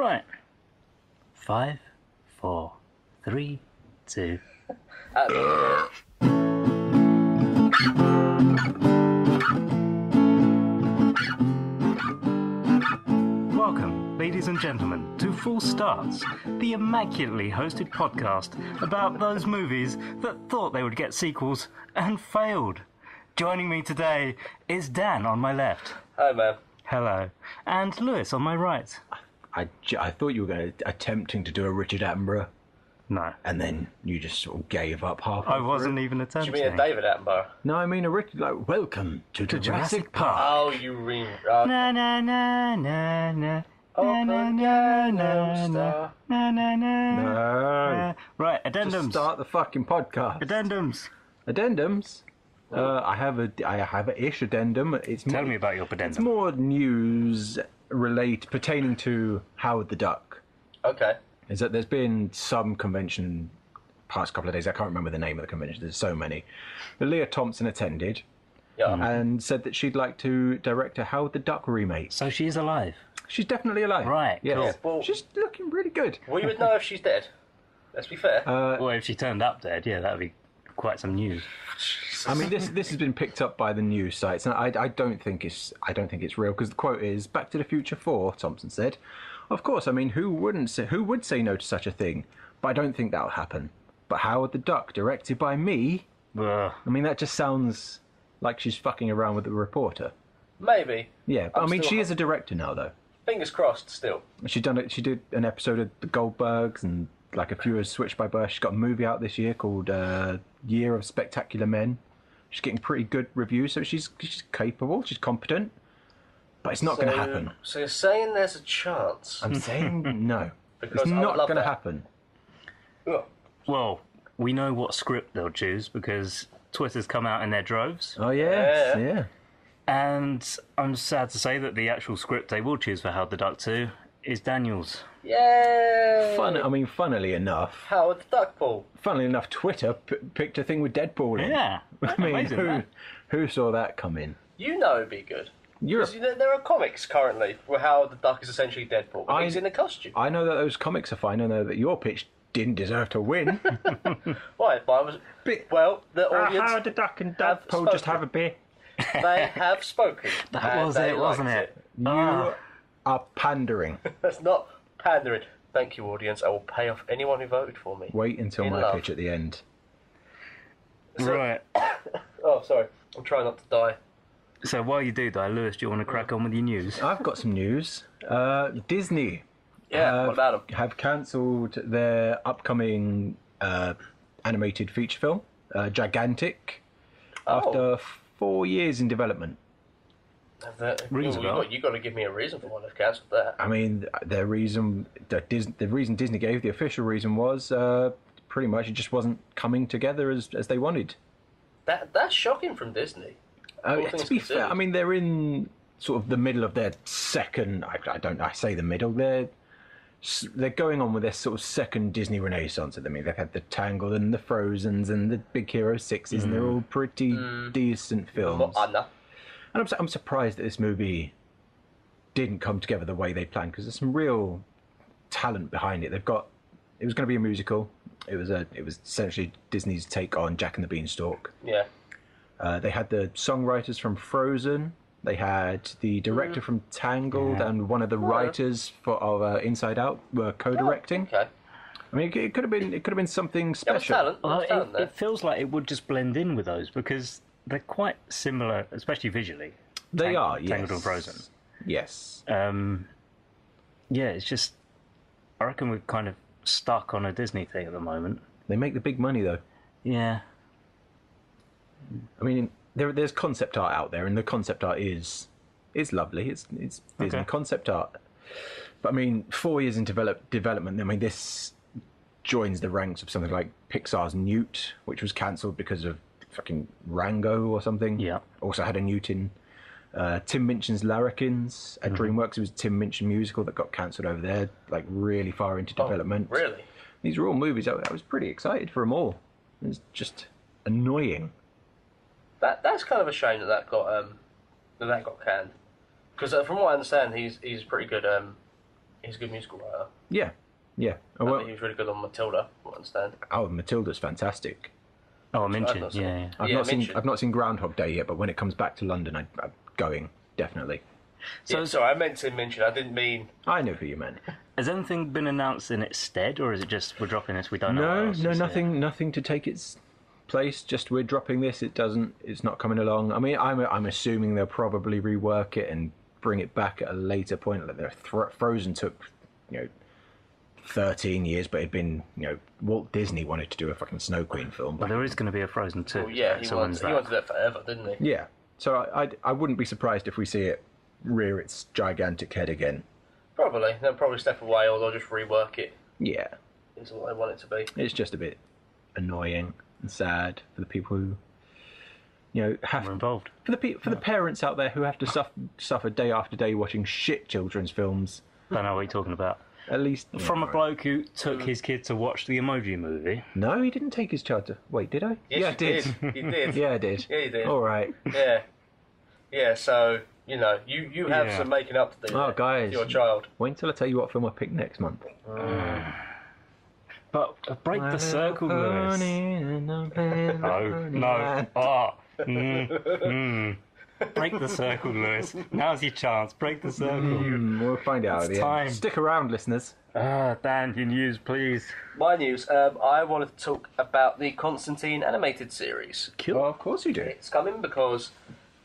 Right. 5, 4, 3, 2. Welcome, ladies and gentlemen, to Full Starts, the immaculately hosted podcast about those movies that thought they would get sequels and failed. Joining me today is Dan on my left. Hi, man. Hello. And Lewis on my right. I thought you were attempting to do a Richard Attenborough, No. and then you just sort of gave up halfway I wasn't through. even Do attempting. you mean a David Attenborough? No, I mean a Richard, like, welcome to Jurassic Park. Oh, you mean... Na na na na na. Open na, your na, nose, star. Na na na. No. Right, Just addendums. start the fucking podcast. Addendums. Addendums? I have a ish addendum. It's Tell more, me about your it's addendum. more news pertaining to Howard the Duck. Okay. Is that there's been some convention past couple of days. I can't remember the name of the convention. There's so many. But Leah Thompson attended Yeah. and said that she'd like to direct a Howard the Duck remake. So she's alive. She's definitely alive. Right, Yes. cool. Well- She's looking really good. We would know if she's dead. Let's be fair. Well, if she turned up dead, yeah, that would be quite some news. I mean, this has been picked up by the news sites, and I don't think it's real, because the quote is "Back to the Future 4," Thompson said. Of course, I mean, who would say no to such a thing? But I don't think that'll happen. But Howard the Duck, directed by me. Ugh. I mean, that just sounds like she's fucking around with the reporter. Maybe. Yeah, but I'm I mean, still- she is a director now, though. Fingers crossed, still. She did an episode of The Goldbergs and like a few of Switched by Birth. She's got a movie out this year called Year of Spectacular Men. She's getting pretty good reviews, so she's capable, she's competent. But it's not going to happen. So you're saying there's a chance? I'm saying no. Because It's I would not love going to that. happen. Ugh. Well, we know what script they'll choose because Twitter's come out in their droves. Oh, yeah. Yeah. Yeah. And I'm sad to say that the actual script they will choose for Howard the Duck 2 is Daniel's. Yay! Funnily enough, Howard the Duck Ball. Twitter picked a thing with Deadpool in. Yeah. I mean, Amazing, who saw that come in? You know it'd be good. You're a 'Cause, you know, there are comics currently where Howard the Duck is essentially Deadpool. But he's in a costume. I know that those comics are fine. I know that your pitch didn't deserve to win. Why? Well, the audience, Howard the Duck and have Deadpool just spoken. have a beer. they have spoken. That and was they it, wasn't liked it? You are pandering. That's not pandering. Thank you, audience. I will pay off anyone who voted for me. Wait until In my love. pitch at the end. Right. Oh, sorry. I'm trying not to die. So while you do that, Lewis, do you want to crack on with your news? I've got some news. Disney Yeah, what about them? have cancelled their upcoming animated feature film, Gigantic, after 4 years in development. Rings a bell. You got to give me a reason for why they've cancelled that. I mean, the reason Disney gave, the official reason was pretty much it just wasn't coming together as they wanted. That's shocking from Disney. All To things be fair, considered. I mean, they're in sort of the middle of their second. I say the middle. They're going on with their sort of second Disney Renaissance at the minute. They've had the Tangled and the Frozens and the Big Hero 6s, and they're all pretty decent films. Well, Anna. And I'm surprised that this movie didn't come together the way they planned, because there's some real talent behind it. It was going to be a musical. It was essentially Disney's take on Jack and the Beanstalk. Yeah. They had the songwriters from Frozen. They had the director from Tangled, and one of the writers of Inside Out were co-directing. Okay. I mean, it could have been something There was special. talent. There Well, was talent there. it feels like it would just blend in with those because they're quite similar, especially visually. They are, yes. Tangled and Frozen. Yes. Yeah, it's just, I reckon we're kind of stuck on a Disney thing at the moment. They make the big money though. Yeah. I mean, there's concept art out there, and the concept art is lovely. It's Disney Okay. concept art. But I mean, 4 years in development. I mean, this joins the ranks of something like Pixar's Newt, which was cancelled because of fucking Rango or something. Yeah. Also had a Newt in Tim Minchin's Larrikins at DreamWorks. It was a Tim Minchin musical that got cancelled over there, like really far into development. Really? These are all movies. I was pretty excited for them all. It's just annoying. That's kind of a shame that got canned. Because from what I understand, he's pretty good he's a good musical writer. Yeah. Oh, I well, think he was really good on Matilda, I understand. Matilda's fantastic. Oh, I I've mentioned, not seen yeah. it. I've Yeah, not seen mentioned. I've not seen Groundhog Day yet, but when it comes back to London, I'm going definitely. So sorry, I meant to mention. I didn't mean. I know who you meant. Has anything been announced in its stead, or is it just we're dropping this? We don't know. what No, else no, is nothing to take its place. Just we're dropping this. It's not coming along. I mean, I'm assuming they'll probably rework it and bring it back at a later point. Like Frozen took, 13 years, but it'd been, Walt Disney wanted to do a fucking Snow Queen film. Well, there is going to be a Frozen 2. Well, yeah, he so when's wanted that forever, didn't he? Yeah, so I wouldn't be surprised if we see it rear its gigantic head again. Probably. They'll probably step away, or they'll just rework it Yeah, into what they want it to be. it's just a bit annoying and sad for the people who, have We're involved. for the parents out there who have to suffer day after day watching shit children's films. Don't know what you're talking about. At least From a bloke who took his kid to watch the Emoji Movie. No, he didn't take his child to. Wait, did I? Yes, yeah, I you did. You did. Yeah, I did. Yeah, you did. All right. Yeah. Yeah. So you have Yeah. some making up to do. Oh, there guys. for your child. Wait until I tell you what film I picked next month. But break the circle, Lewis. No. Break the circle, Lewis. Now's your chance. Break the circle. We'll find out. It's at the end. time. Stick around, listeners. Dan, your news, please. My news. I wanted to talk about the Constantine animated series. Well, of course you do. It's coming because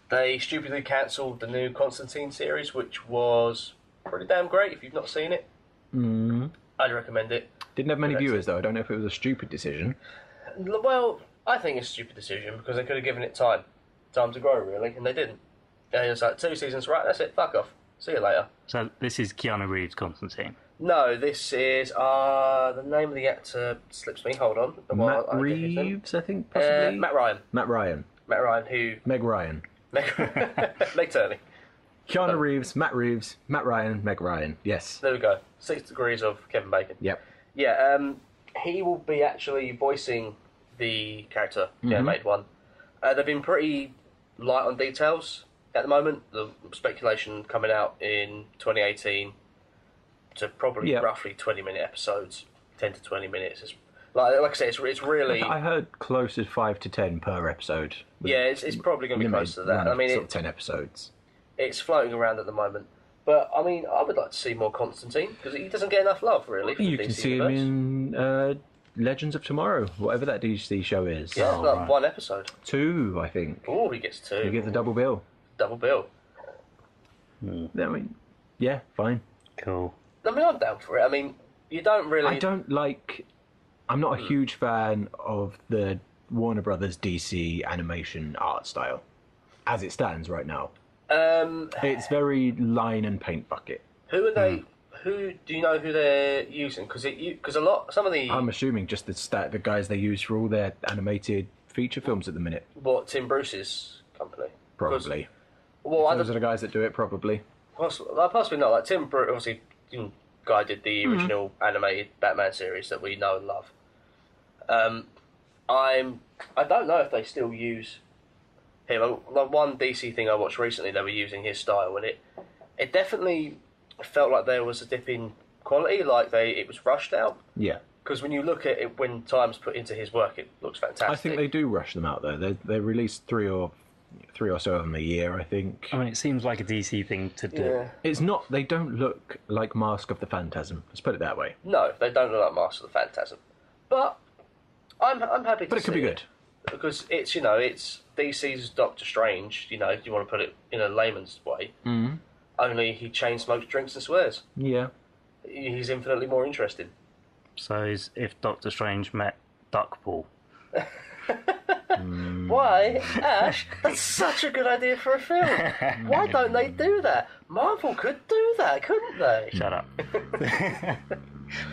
they stupidly cancelled the new Constantine series, which was pretty damn great. If you've not seen it, I'd recommend it. Didn't have many Correct. viewers though. I don't know if it was a stupid decision. Well, I think it's a stupid decision because they could have given it time to grow, really, and they didn't. And it was like 2 seasons, right? That's it. Fuck off. See you later. So this is Keanu Reeves' Constantine. No, this is the name of the actor slips me. Hold on. Matt Reeves, I think, possibly. Matt Ryan. Matt Ryan. Matt Ryan, who Meg Ryan. Meg Turney. Keanu Reeves, Matt Ryan, Meg Ryan. Yes. There we go. 6 degrees of Kevin Bacon. Yep. Yeah, he will be actually voicing the character, the animated one. They've been pretty light on details at the moment. The speculation coming out in 2018 to probably roughly 20-minute episodes, 10 to 20 minutes. It's, like I said, it's really... I heard close to 5 to 10 per episode. Yeah, it's probably going to be close to that. I mean, sort of 10 episodes. It's floating around at the moment. But, I mean, I would like to see more Constantine, because he doesn't get enough love, really, from You the can DC see universe. him in Legends of Tomorrow, whatever that DC show is. Yeah, Oh, like right. 1 episode. 2, I think. Oh, he gets 2. You get the double bill. Double bill. I mean, yeah, fine. Cool. I mean, I'm down for it. I mean, you don't really... I'm not a huge fan of the Warner Brothers DC animation art style, as it stands right now. It's very line and paint bucket. Who are they... Who do you know who they're using? Because some of the I'm assuming just the guys they use for all their animated feature films at the minute. Tim Bruce's company. Probably. Well, Those are the guys that do it, probably. possibly not. Like Tim Bruce, obviously, guy did the original animated Batman series that we know and love. I don't know if they still use him. Like one DC thing I watched recently, they were using his style, and it definitely felt like there was a dip in quality, like it was rushed out. Yeah. Because when you look at it, when time's put into his work, it looks fantastic. I think they do rush them out, though. They release three or so of them a year, I think. I mean, it seems like a DC thing to do. Yeah. It's not... They don't look like Mask of the Phantasm. Let's put it that way. No, they don't look like Master of the Phantasm. But I'm happy to But it could see be good. Because it's it's DC's Doctor Strange, do you want to put it in a layman's way. Mm-hmm. Only he chain smokes, drinks and swears. Yeah. He's infinitely more interesting. So if Doctor Strange met Duckball. Why, Ash? That's such a good idea for a film. Why don't they do that? Marvel could do that, couldn't they? Shut up.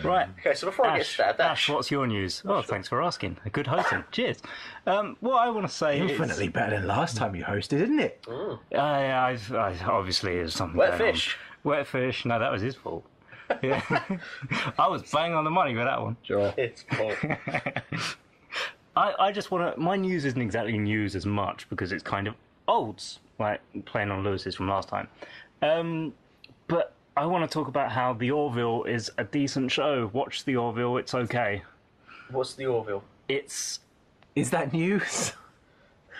Right. Okay, so before I get stabbed, Ash, what's your news? Oh, thanks for asking. A good hosting. Cheers. What I want to say Infinitely better than last time you hosted, isn't it? I obviously is something Wet going fish. on. Wet fish. No, that was his fault. Yeah. I was bang on the money with that one. Sure. It's cool. I just want to... My news isn't exactly news as much because it's kind of olds, like playing on Lewis's from last time. But I want to talk about how The Orville is a decent show. Watch The Orville, it's okay. What's the Orville? It's... Is that news?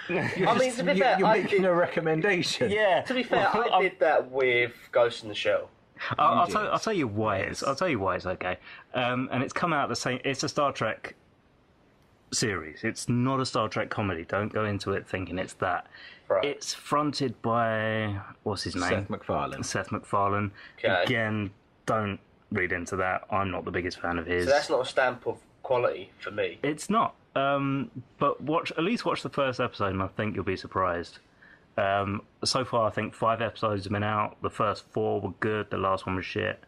I mean, to be fair, you're I making did, a recommendation. Yeah. to be fair, I did that with Ghost in the Shell. I'll tell you why it's. I'll tell you why it's okay. And it's come out the same. It's a Star Trek series. It's not a Star Trek comedy. Don't go into it thinking it's that. Right. It's fronted by what's his name? Seth MacFarlane. Seth MacFarlane. Okay. Again, don't read into that. I'm not the biggest fan of his. So that's not a stamp of quality for me. It's not. But at least watch the first episode, and I think you'll be surprised. So far, I think 5 episodes have been out. The first 4 were good. The last one was shit.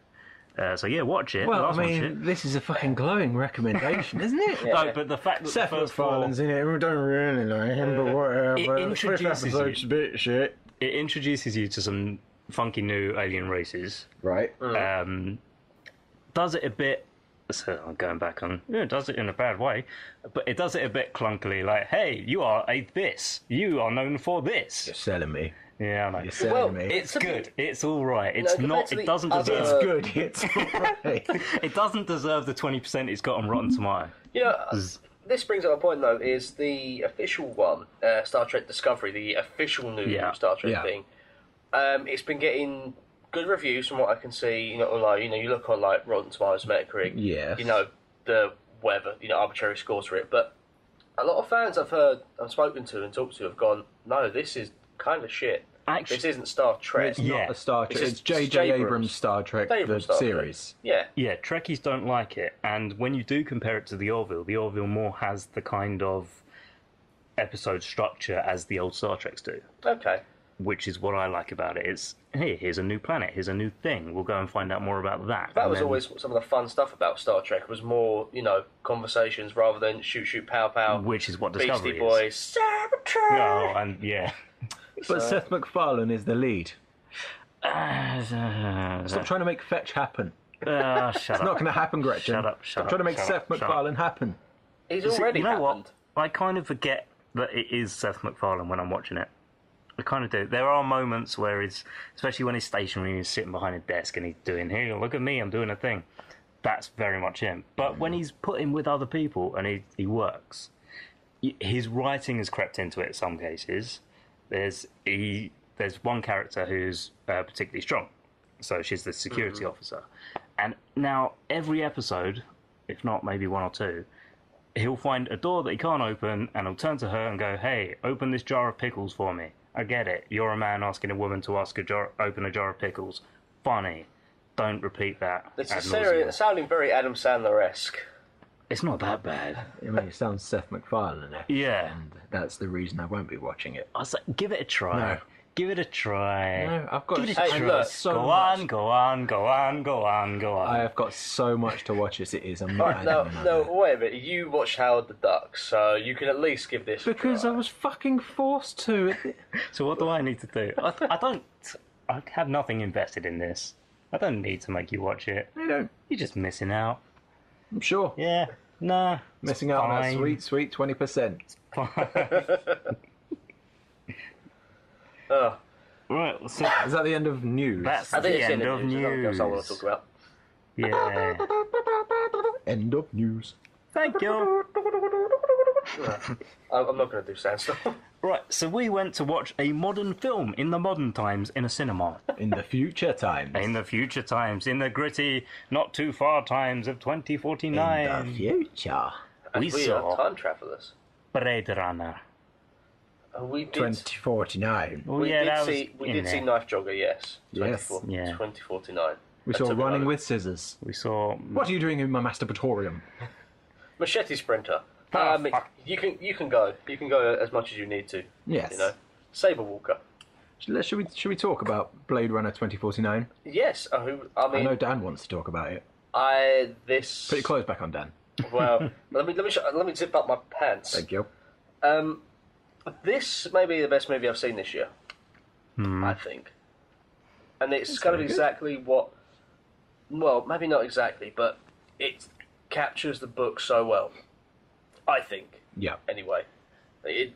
So yeah, watch it. Well, the last I one's mean, shit. this is a fucking glowing recommendation, isn't it? Yeah. No, but the fact that Seth the first 4, MacFarlane's in it. We don't really like him, but whatever. It The first introduces episode's you. a bit shit. it introduces you to some funky new alien races. Right. Does it a bit. So I'm going back on. Yeah, it does it in a bad way, but it does it a bit clunkily. Like, hey, you are a this. You are known for this. You're selling me. Yeah, I know. You're selling Well, me. It's good. It's all right. It's No, not. compared to It doesn't the deserve. other- Good. It's right. It doesn't deserve the 20% it's got on Rotten Tomato. You know, this brings up a point though. Is the official one, Star Trek Discovery, the official new Yeah. Star Trek Yeah. thing? It's been getting good reviews from what I can see. You know, like you look on like Rotten Tomatoes, Metacritic. Yes. You know the whatever arbitrary scores for it, but a lot of fans I've spoken to and talked to have gone, no, this is kind of shit. Actually, This isn't Star Trek. It's Yeah. not a Star Trek. It's It's just J.J. Abrams. Abrams' Star Trek, Abrams the Star Trek. series. Yeah. yeah, Trekkies don't like it, and when you do compare it to the Orville more has the kind of episode structure as the old Star Treks do, Okay. which is what I like about it. It's, hey, here's a new planet, here's a new thing. We'll go and find out more about that. That And was then- always some of the fun stuff about Star Trek. Was more, conversations rather than shoot, shoot, pow, pow. which is what Discovery Beastie Boys. Oh, and yeah. But Seth MacFarlane is the lead. Stop Stop trying to make fetch happen. shut up. It's not going to happen, Gretchen. Shut up, shut Stop up, trying to make shut Seth up, shut up. MacFarlane happen. He's See, already you know happened. what? I kind of forget that it is Seth MacFarlane when I'm watching it. I kind of do. There are moments where it's, especially when he's stationary and he's sitting behind a desk and he's doing, hey, look at me, I'm doing a thing. That's very much him. But when he's put in with other people and he works, his writing has crept into it in some cases. There's one character who's particularly strong. So she's the security officer. And now every episode, if not maybe 1 or 2, he'll find a door that he can't open and he'll turn to her and go, hey, open this jar of pickles for me. I get it. You're a man asking a woman to open a jar of pickles. Funny. Don't repeat that. It's ad nauseam. sounding very Adam Sandler-esque. It's not that bad. I mean, it sounds Seth MacFarlane. Yeah. And that's the reason I won't be watching it. I was like, give it a try. No. Give it a try. No, I've got Give it a Hey, try. look, so go much. on, go on, go on, go on, go on. I have got so much to watch as it is. I'm not Right, no, wait a minute. You watched Howard the Duck, so you can at least give this a Because try. I was fucking forced to. So what do I need to do? I have nothing invested in this. I don't need to make you watch it. I don't. You're just missing out. I'm sure. Yeah. Nah. Missing out on that fine. sweet, sweet 20%. Oh, Right. So Is that the end of news? that's I think the it's end in of the news. There's nothing else I want to news. talk about. Yeah. End of news. Thank you. I'm not going to do Sandstorm. Right. So we went to watch a modern film in the modern times in a cinema. In the future times. In the future times, in the gritty, not too far times of 2049. In the future. We We saw are time travelers. Blade Runner. We did. 2049. Oh, We yeah, did that see. was We in did see there. Knife Jogger. Yes. Yes. 24 Yeah. 2049. We That saw took me Running like- with Scissors. We saw. What are you doing in my masturbatorium? Machete Sprinter. Oh, fuck. You can go. You can go as much as you need to. Yes. You know. Saber Walker. Should we talk about Blade Runner 2049? Yes. I I mean, know Dan wants to talk about it. this. Put your clothes back on, Dan. Well, let me zip up my pants. Thank you. This may be the best movie I've seen this year. I think. And it's kind of very good. exactly what. Well, maybe not exactly, but it captures the book so well. I think. Yeah. Anyway, it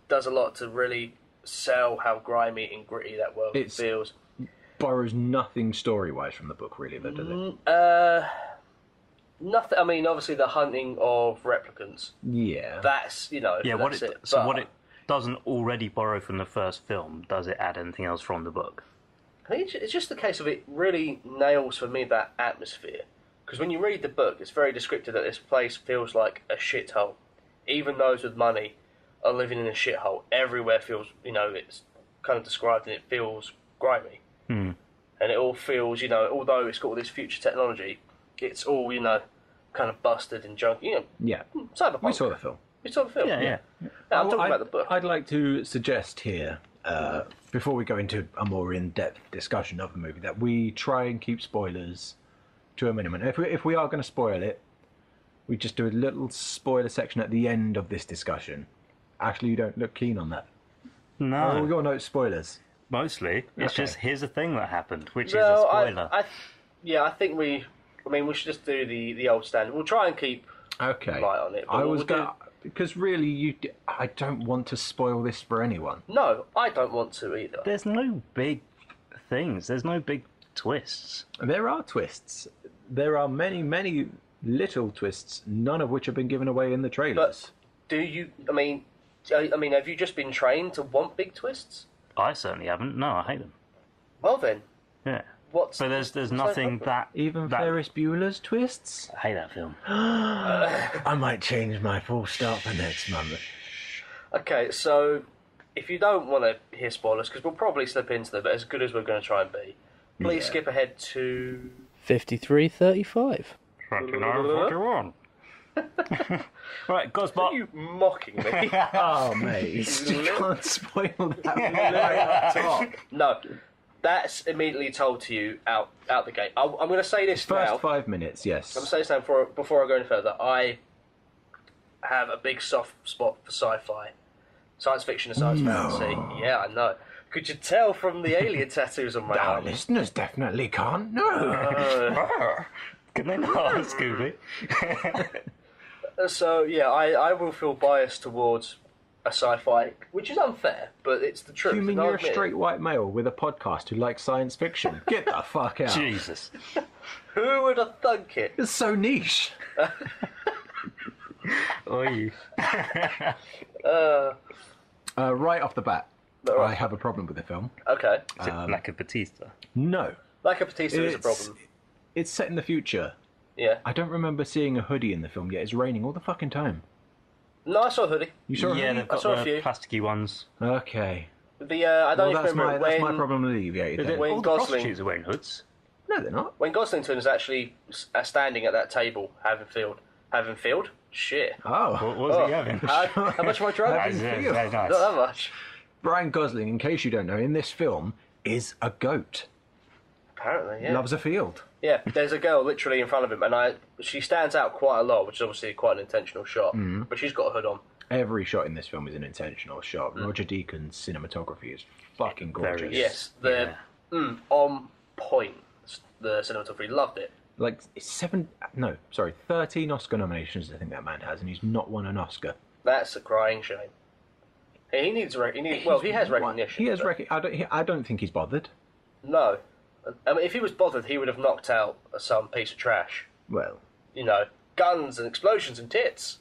does a lot to really sell how grimy and gritty that world It's- feels. borrows nothing story-wise from the book, really, though, does it? Nothing. I mean, obviously the hunting of replicants. Yeah. That's What that's it, it. so But what it doesn't already borrow from the first film, does it add anything else from the book? I think it's just the case of it really nails for me that atmosphere. Because when you read the book, it's very descriptive that this place feels like a shithole. Even those with money are living in a shithole. Everywhere feels, it's kind of described and it feels grimy. Hmm. And it all feels, although it's got all this future technology, it's all, kind of busted and junk. Yeah. Cyberpunk. We saw the film. We saw the film. Yeah. No, I'm talking I'd- about the book. I'd like to suggest here, before we go into a more in-depth discussion of the movie, that we try and keep spoilers to a minimum. If we are going to spoil it, we just do a little spoiler section at the end of this discussion. Actually, you don't look keen on that. No, Oh, we got no spoilers. mostly. It's Okay. just, here's a thing that happened, which is a No, spoiler. I think we should just do the old standard. We'll try and keep Okay. light on it. But I we'll was do- going because really, I don't want to spoil this for anyone. No, I don't want to either. There's no big things. There's no big twists. There are twists. There are many, many little twists, none of which have been given away in the trailers. Do you? I mean, have you just been trained to want big twists? I certainly haven't. No, I hate them. Well then, Yeah. what's But there's what's so nothing problem? that... Even that, Ferris Bueller's twists? I hate that film. I might change my full stop for next month. Okay, so if you don't want to hear spoilers, because we'll probably slip into them, but as good as we're going to try and be, please Yeah. skip ahead to 53:35. 29:41. Right, Are Gosbot. you mocking me? Oh, mate. You can't spoil that right up top. No, that's immediately told to you out the gate. I'm going to say this First now. 5 minutes, yes. I'm going to say this now before I go any further. I have a big soft spot for sci-fi, science fiction and science fantasy. Yeah, I know. Could you tell from the alien tattoos on my Our arm? listeners definitely can't know. Can they not, Scooby? So yeah, I will feel biased towards a sci-fi, which is unfair, but it's the truth. You mean and I'll you're a admit it. straight white male with a podcast who likes science fiction? Get the fuck out. Jesus. Who would have thunk it? It's so niche. Oi. Right off the bat, Right. I have a problem with the film. Okay, Is it lack of Batista? No. like a Batista is a It's- problem. It's set in the future. Yeah. I don't remember seeing a hoodie in the film yet. It's raining all the fucking time. No, I saw a hoodie. You saw a Yeah, hoodie? they've got saw a the few. plasticky ones. Okay. I don't Well, even that's remember my when problem alleviated then. When All the Gosling- prostitutes are wearing hoods. No, they're not. when Goslington is actually standing at that table having filled. Shit. Oh. What was he having? How much am I drunk? Having Yeah, feel. very nice. Not that much. Ryan Gosling, in case you don't know, in this film is a goat. Apparently, yeah. Loves a field. Yeah, there's a girl literally in front of him, and she stands out quite a lot, which is obviously quite an intentional shot. Mm-hmm. But she's got a hood on. Every shot in this film is an intentional shot. Roger Deakins' cinematography is fucking gorgeous. Very Yes, they're on point. The cinematography, loved it. Like, it's 13 Oscar nominations I think that man has, and he's not won an Oscar. That's a crying shame. He needs he has recognition. He has but- I don't think he's bothered. No, I mean, if he was bothered, he would have knocked out some piece of trash. Well, Guns and explosions and tits.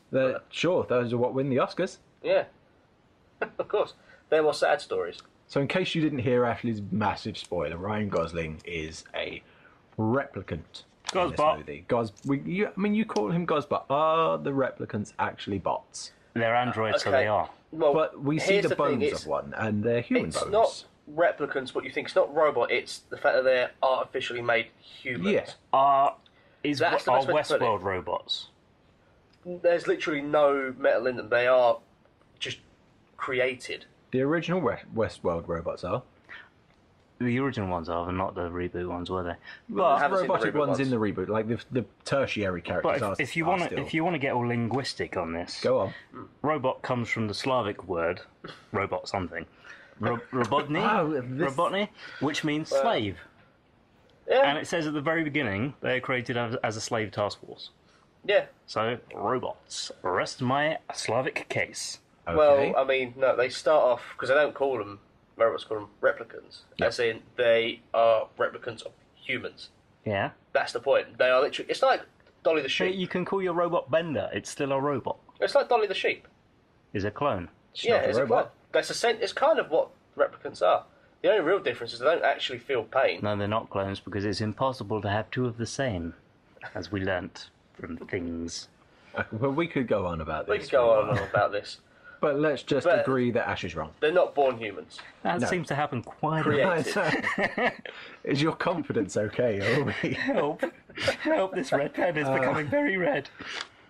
sure, those are what win the Oscars. Yeah, of course. They're more sad stories. So in case you didn't hear Ashley's massive spoiler, Ryan Gosling is a replicant in this Gosbot. movie. You call him Gosbot. Are the replicants actually bots? They're androids, so Okay. they are. Well, But we see here's the thing, bones it's- of one, and they're human It's bones. not replicants. What you think? It's not robot. It's the fact that they're artificially made humans. Yeah. Are That's the best way to put it. Westworld robots? There's literally no metal in them. They are just created. The original Westworld robots are. The original ones are, and not the reboot ones, were they? Well, I haven't the seen the robotic reboot ones ones. in the reboot, like the tertiary characters But are. if you are want still. to, if you want to get all linguistic on this, Go on. robot comes from the Slavic word, robot something, robotny, Oh, this- robotny, which means slave. Yeah, And it says at the very beginning they are created as a slave task force. yeah. So robots. Rest my Slavic case. Okay. Well, I mean, no. They start off because they don't call them robots call them replicants, as in they are replicants of humans. Yeah. That's the point. They are literally. It's like Dolly the So sheep. you can call your robot Bender. It's still a robot. It's like Dolly the sheep. Is a clone. Yeah, not a it's a robot. clone. It's kind of what replicants are. The only real difference is they don't actually feel pain. No, they're not clones because it's impossible to have two of the same, as we learnt from things. Well, we could go on about this. We could go on and on about this. But let's just But- agree that Ash is wrong. They're not born humans. That No. seems to happen quite Created. Is your confidence okay? Are we? Help. Help, this red pen is becoming very red.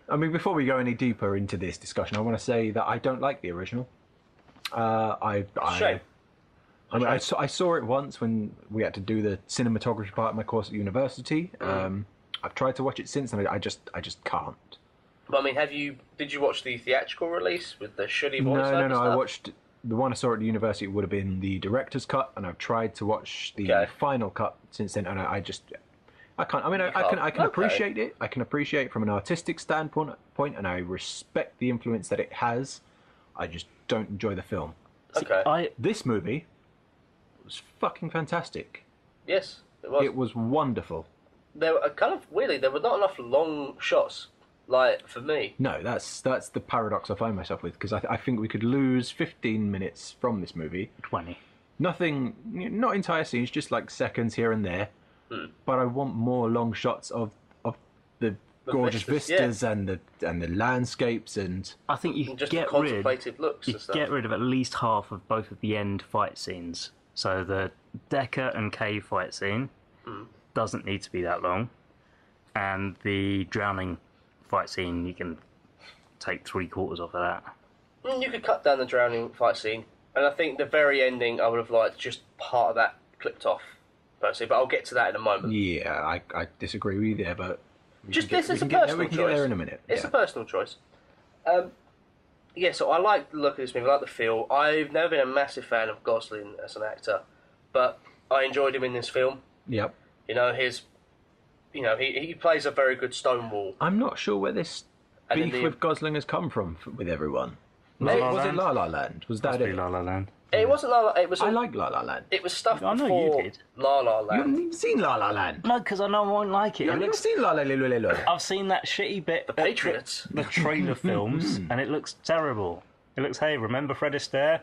I mean, before we go any deeper into this discussion, I want to say that I don't like the original. Shame. I mean, I saw it once when we had to do the cinematography part of my course at university. I've tried to watch it since, and I just can't. But I mean, did you watch the theatrical release with the shitty voice? No. I watched the one I saw at the university would have been the director's cut, and I've tried to watch the final cut since then, and I can't. I mean, I can Okay. appreciate it. I can appreciate it from an artistic standpoint, and I respect the influence that it has. I just don't enjoy the film. Okay. This movie was fucking fantastic. Yes, it was. It was wonderful. There were kind of weirdly there were not enough long shots. Like for me, No, that's the paradox I find myself with, because I think we could lose 15 minutes from this movie. 20. Nothing, not entire scenes, just like seconds here and there. But I want more long shots of the gorgeous vistas, vistas and the landscapes and I think you and could just get the rid. contemplative looks You and could stuff. get rid of at least half of both of the end fight scenes. So the Decker and Kay fight scene doesn't need to be that long, and the drowning fight scene you can take 3/4 off of that. You could cut down the drowning fight scene, and I think the very ending I would have liked just part of that clipped off, personally. But I'll get to that in a moment. yeah, I disagree with you there, but Just this is a we can personal get there choice. in a minute. It's yeah. a personal choice. Yeah, so I like the look of this movie. I like the feel. I've never been a massive fan of Gosling as an actor, but I enjoyed him in this film. Yep. He plays a very good Stonewall. I'm not sure where this And then beef the- with Gosling has come from with everyone. La La Was it Land? La La Land? Was that Must be it? La La Land. It wasn't La La. It was. I like La La Land. It was stuff I know before you did. La La You Land. haven't even seen La La Land. No, because I know I won't like it. You It haven't even looks. seen La La Land. I've seen that shitty bit. The Patriots. The trailer films, and it looks terrible. It looks. Hey, remember Fred Astaire?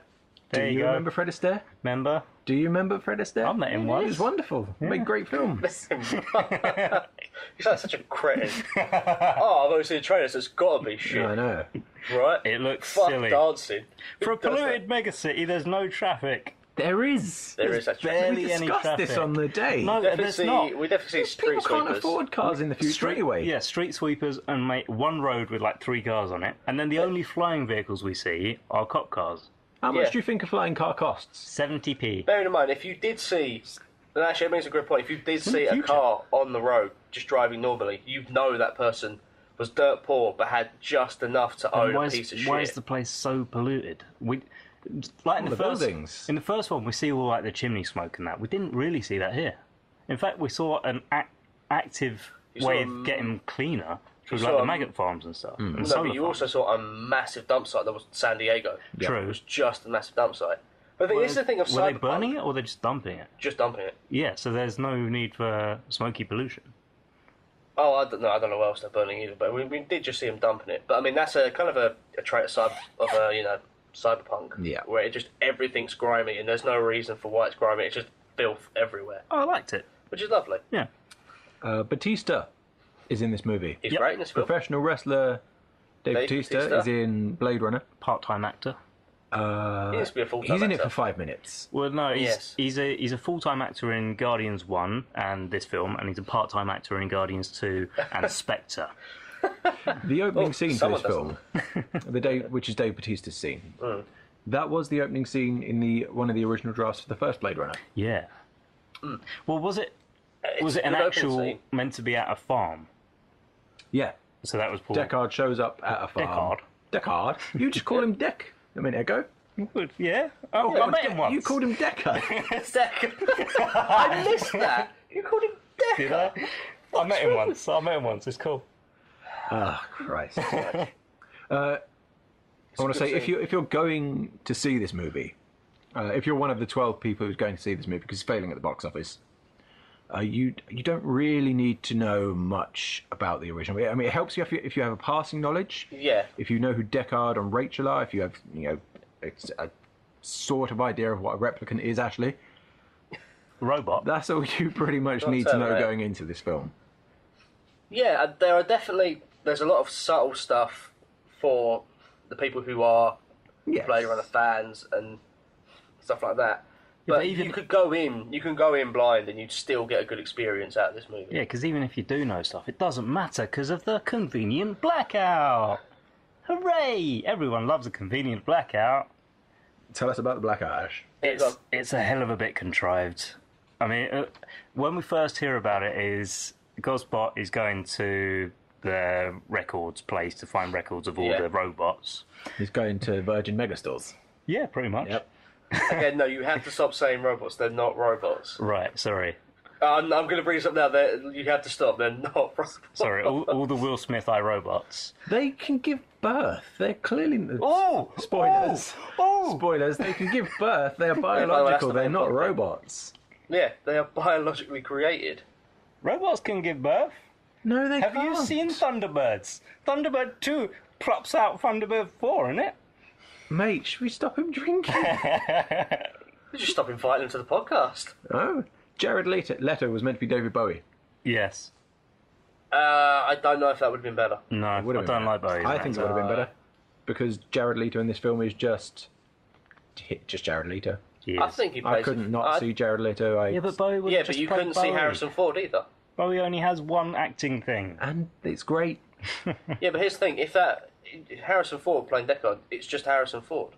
There Do you go. remember Fred Astaire? Remember? Do you remember Fred Astaire? I met him He once. was wonderful. He made great films. Listen. You sound such a cretin. Oh, I've only seen the trailer, so it's got to be shit, Yeah, I know. right? It looks Fuck silly. dancing. For a Who does that? polluted megacity, there's no traffic. There is. There is actually. barely We any discussed this traffic. on the day. No, there's not. We definitely see street People can't sweepers. afford cars in the future anyway. Yeah, street sweepers and make one road with like 3 cars on it, and then the only flying vehicles we see are cop cars. How much Yeah. do you think a flying car costs? 70p. Bearing in mind, if you did see, and actually, it makes a great point. If you did see a future. car on the road just driving normally, you'd know that person was dirt poor but had just enough to own a piece of shit. Why is the place so polluted? Like in All the the first, buildings. in the first one, we see all like the chimney smoke and that. We didn't really see that here. In fact, we saw an active You way saw of getting cleaner through you like saw the a- maggot farms and stuff. And No, solar but you farms. also saw a massive dump site that was San Diego. True. It was just a massive dump site. But I think this is the thing of Were they Cyberpunk. burning it or were they just dumping it? Just dumping it. Yeah, so there's no need for smoky pollution. Oh, I don't know what else they're burning either, but we did just see them dumping it. But I mean, that's a kind of a trait of cyberpunk, Yeah. where it just everything's grimy and there's no reason for why it's grimy. It's just filth everywhere, Oh, I liked it. which is lovely. Yeah. Batista is in this movie. He's Yep. great in this film. Professional wrestler Dave Dave Batista Bautista. is in Blade Runner. Part-time actor. He needs to be a full-time He's in it actor. for 5 minutes. Well, no, Yes. he's a full-time actor in Guardians 1 and this film, and he's a part-time actor in Guardians 2 and Spectre. The opening scene for someone this film, which is Dave Bautista's scene, that was the opening scene in one of the original drafts for the first Blade Runner. Yeah. Well, was it It's a an good opening actual scene. meant to be at a farm? Yeah, So that was Paul. Deckard shows up at a farm. Deckard? You just call him Deck a minute ago. Yeah. Oh, I met him once. You called him Deckard. Deck. I missed that. You called him Deck. Did I? I met him once. It's cool. Ah, Christ. I want to say, if you're going to see this movie, If you're one of the 12 people who's going to see this movie because it's failing at the box office, you don't really need to know much about the original. I mean, it helps you if you have a passing knowledge. Yeah. If you know who Deckard and Rachel are, if you have a sort of idea of what a replicant is actually, Robot. that's all you pretty much need to know going into this film. Yeah, there's a lot of subtle stuff for the people who are Yes. Blade Runner fans and stuff like that. Yeah, But but even- you can go in blind and you'd still get a good experience out of this movie. Yeah, because even if you do know stuff, it doesn't matter because of the convenient blackout. Hooray! Everyone loves a convenient blackout. Tell us about the Black Ash. It's a hell of a bit contrived. I mean, when we first hear about it, is Gosbot is going to the records place to find records of all the robots. He's going to Virgin Megastores. Yeah, pretty much. Yep. Again, no, you have to stop saying robots. They're not robots. Right, sorry. I'm going to bring this up now. You have to stop. They're not robots. Sorry, all the Will Smith iRobots. They can give birth. They're clearly... Oh! Spoilers. Oh! Spoilers. They can give birth. They are well, that's biological. the They're main not point. robots. Yeah, they are biologically created. Robots can give birth. No, they Have can't. you seen Thunderbirds? Thunderbird 2 plops out Thunderbird 4, innit? Mate, should we stop him drinking? We just stop inviting them to the podcast. Oh, Jared Leto was meant to be David Bowie. Yes. I don't know if that would have been better. No, I Would have don't been like better. Bowie. I think it would have been better because Jared Leto in this film is just Jared Leto. I think he plays. I couldn't not see Jared Leto. Yeah, but Bowie would Yeah, have but just you played couldn't see Bowie. Harrison Ford either. Bowie only has one acting thing. and it's great. Yeah, but here's the thing: if Harrison Ford playing Deckard, it's just Harrison Ford.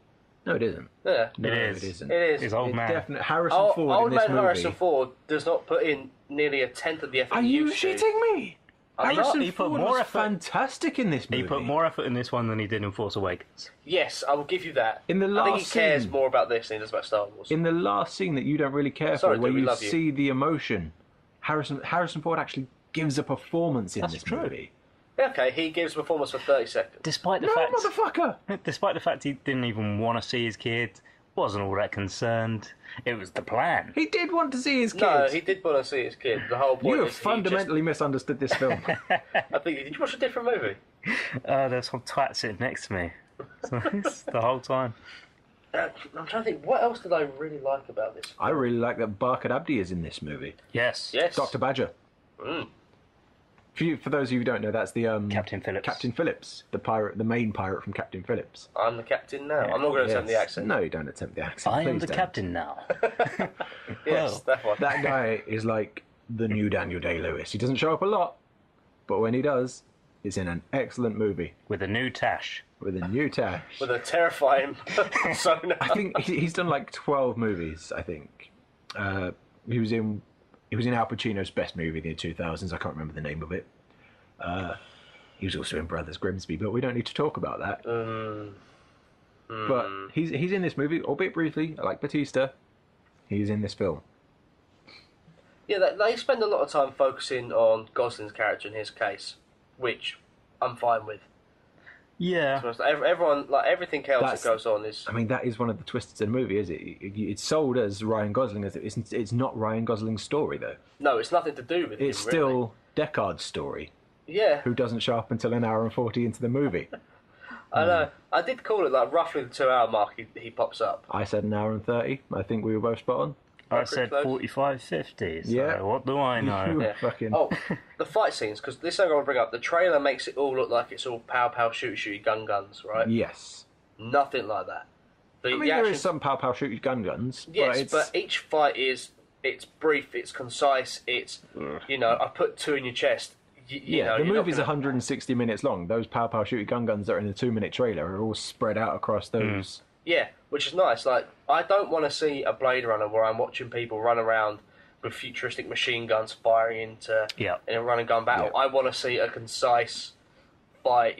No, it isn't. Yeah, No, is. it isn't. it is. He's old It's man. definitely Harrison Old Ford in this man movie. Harrison Ford does not put in nearly a tenth of the effort Are he you used to. shitting me? I'm Harrison not. He put Ford more was effort- fantastic in this movie. He put more effort in this one than he did in Force Awakens. Yes, I will give you that. In the I think he last cares scene- more about this than he does about Star Wars. in the last scene that you don't really care Sorry, for, where dude, we you love you. see the emotion. Harrison Ford actually gives a performance in That's this true. movie. Okay, he gives a performance for 30 seconds. Despite the No, fact, motherfucker! despite the fact he didn't even want to see his kid, wasn't all that concerned. It was the plan. He did want to see his kid. No, he did want to see his kid. The whole point You have is fundamentally misunderstood this film. I think, did you watch a different movie? There's some twat sitting next to me. So it's the whole time. I'm trying to think, what else did I really like about this? I really like that Barkhad Abdi is in this movie. Yes. Yes. Dr. Badger. Mm. For those of you who don't know, that's the Captain Phillips. Captain Phillips, the pirate, the main pirate from Captain Phillips. I'm the captain now. I'm not going to attempt the Yes. accent. No, you don't attempt the accent. I am please the don't. captain now. Yes, Well, that one. That guy is like the new Daniel Day-Lewis. He doesn't show up a lot, but when he does, he's in an excellent movie With a new tash. with a new tash. With a terrifying sonar. I think he's done like 12 movies. I think he was in Al Pacino's best movie in the 2000s. I can't remember the name of it. He was also in Brothers Grimsby, but we don't need to talk about that. But he's in this movie, albeit briefly. Like Batista, he's in this film. Yeah, they spend a lot of time focusing on Gosling's character in his case, which I'm fine with. Yeah. Everyone, like everything else That's- that goes on is I mean, that is one of the twists in the movie, is it? It's sold as Ryan Gosling, as it's not Ryan Gosling's story though. no, it's nothing to do with It's him, still Deckard's story, really. Yeah, who doesn't show up until an hour and 40 into the movie. I know. I did call it like roughly the 2 hour mark. He pops up. I said an hour and 30. I think we were both spot on. I pretty said close. 45, 50. So Yeah. what do I know? You Yeah. fucking... Oh, the fight scenes, because this thing I want to bring up. The trailer makes it all look like it's all pow pow shooty guns, right? Yes. Nothing like that. I mean, there is some pow shooty guns, Yes, but it's... each fight it's brief, it's concise, it's I put 2 in your chest. Yeah, the you're not movie's gonna- 160 minutes long. Those pow shooty guns that are in the 2-minute trailer are all spread out across those. Yeah, which is nice. Like, I don't want to see a Blade Runner where I'm watching people run around with futuristic machine guns firing into Yeah. in a run and gun battle. Yeah. I want to see a concise fight.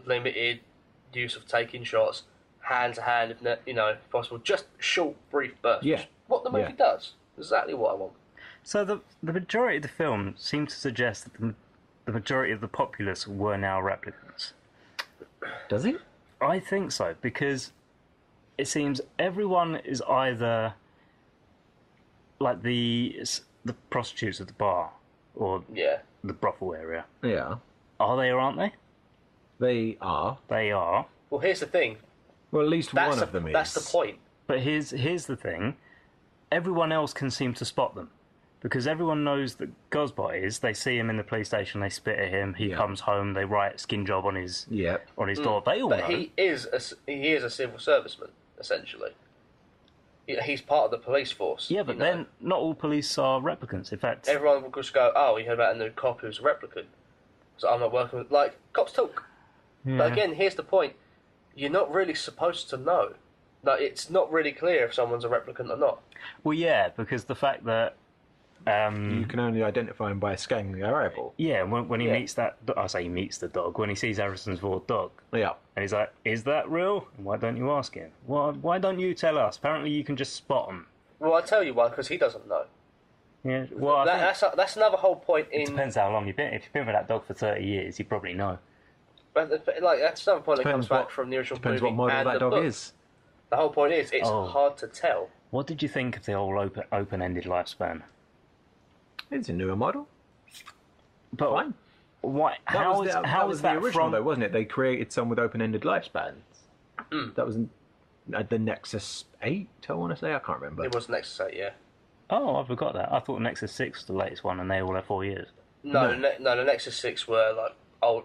Limited use of taking shots, hand to hand, if possible. Just short, brief bursts. Yeah. Which is what the movie Yeah. does. Exactly what I want. So the majority of the film seems to suggest that the majority of the populace were now replicants. Does it? I think so, because it seems everyone is either like the prostitutes at the bar or Yeah. the brothel area. Yeah. Are they or aren't they? They are. They are. Well, here's the thing. Well, at least That's one of them is. That's the point. But here's the thing. Everyone else can seem to spot them. Because everyone knows that Gosbot is. They see him in the police station, they spit at him, he Yeah. comes home, they write skin job on his Yep. door. They all But know. he is a civil serviceman, essentially. He's part of the police force. Yeah, but you know. then not all police are replicants. In fact, Everyone will just go, oh, you heard about a new cop who's a replicant. So I'm not working with... Like, cops talk. yeah. But again, here's the point. You're not really supposed to know. Like, it's not really clear if someone's a replicant or not. Well, yeah, because the fact that You can only identify him by scanning their eyeball. yeah, when he Yeah. meets that, I say he meets the dog. When he sees Harrison's Ford dog, Yeah. and he's like, "Is that real? Why don't you ask him? Why don't you tell us? Apparently, you can just spot him." Well, I'll tell you why, because he doesn't know. Yeah. Well, I think That's another whole point it in... depends how long you've been. If you've been with that dog for 30 years, you probably know. But, like, that's another point that comes Depends back what- from the original Depends movie what model and that the dog book. is. The whole point is, it's Oh. hard to tell. What did you think of the whole open-ended lifespan? It's a newer model. But Fine. why? That How was is the, how was is the that original, from? though, wasn't it? They created some with open-ended lifespans. That was the Nexus 8, I want to say. I can't remember. It was Nexus 8, yeah. Oh, I forgot that. I thought Nexus 6 was the latest one, and they all have 4 years. No, No. the Nexus 6 were, like, old,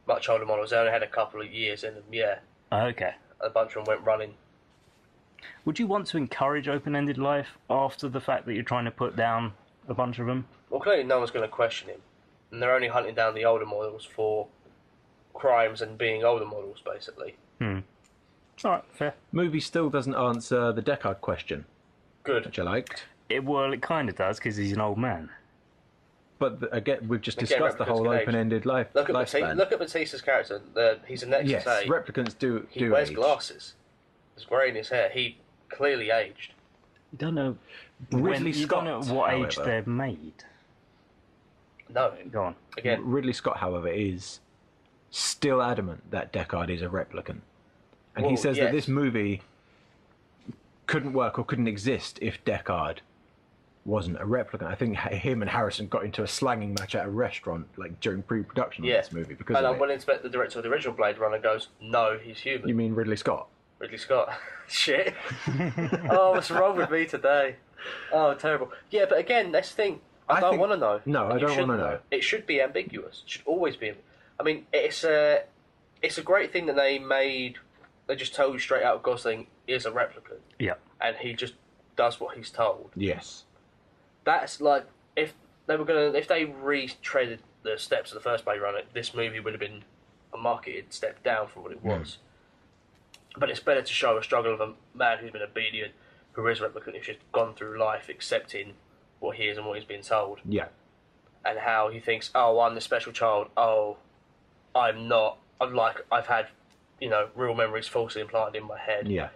much older models. They only had a couple of years in them, yeah. Oh, okay. A bunch of them went running. Would you want to encourage open-ended life after the fact that you're trying to put down a bunch of them? Well, clearly no one's going to question him. And they're only hunting down the older models for crimes and being older models, basically. All right, fair. Movie still doesn't answer the Deckard question, Good. which I liked. It kind of does because he's an old man. But again, we've just Again, discussed the whole replicants can age. open-ended lifespan. Look at Batista's character. He's a Nexus Yes, 8. replicants do He wears age. glasses. There's grey in his hair. He clearly aged. You don't know Ridley you Scott, don't know what age however. they're made. No. Go on. Again, Ridley Scott, however, is still adamant that Deckard is a replicant. And he Well, says yes. that this movie couldn't work or couldn't exist if Deckard wasn't a replicant. I think him and Harrison got into a slanging match at a restaurant like during pre-production yeah. of this movie because and of I'm it. willing to bet the director of the original Blade Runner goes, no, he's human. You mean Ridley Scott? Ridley Scott. Shit. Oh, what's wrong with me today? Oh, terrible. Yeah, but again, that's the thing. I don't think- want to know. No, I And you don't wanna shouldn't know. It should be ambiguous. It should always be. I mean, it's a great thing that they just tell you straight out Gosling is a replicant, Yeah. and he just does what he's told. Yes. That's like, if they retreaded the steps of the first Blade Runner, this movie would have been a marketed step down from what it was. But it's better to show a struggle of a man who's been obedient, who is a replicant, who's just gone through life accepting what he is and what he's been told, Yeah. and how he thinks, oh, I'm the special child, oh, I'm not, I've had, real memories falsely implanted in my head, Yeah.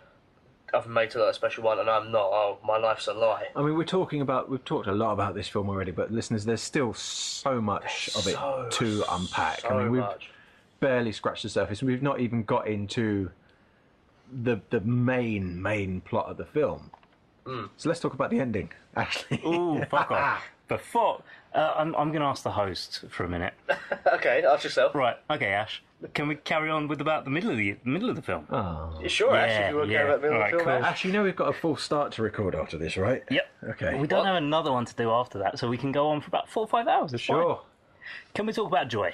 I've made to a special one, and I'm not, oh, my life's a lie. I mean, we've talked a lot about this film already, but listeners, there's still so much of it to unpack. So I mean, we've much. barely scratched the surface. We've not even got into the main plot of the film. So let's talk about the ending, actually. Ooh, fuck off. Before I'm going to ask the host for a minute. Okay, ask yourself. Right. Okay, Ash. Can we carry on with about the middle of the film? Oh. You sure, Ash, if you want to care about the Alright, film, cool. Ash? Actually, you know we've got a full start to record after this, right? Yep. Okay. We don't What? have another one to do after that, so we can go on for about 4 or 5 hours. It's fine. Sure. Can we talk about Joy?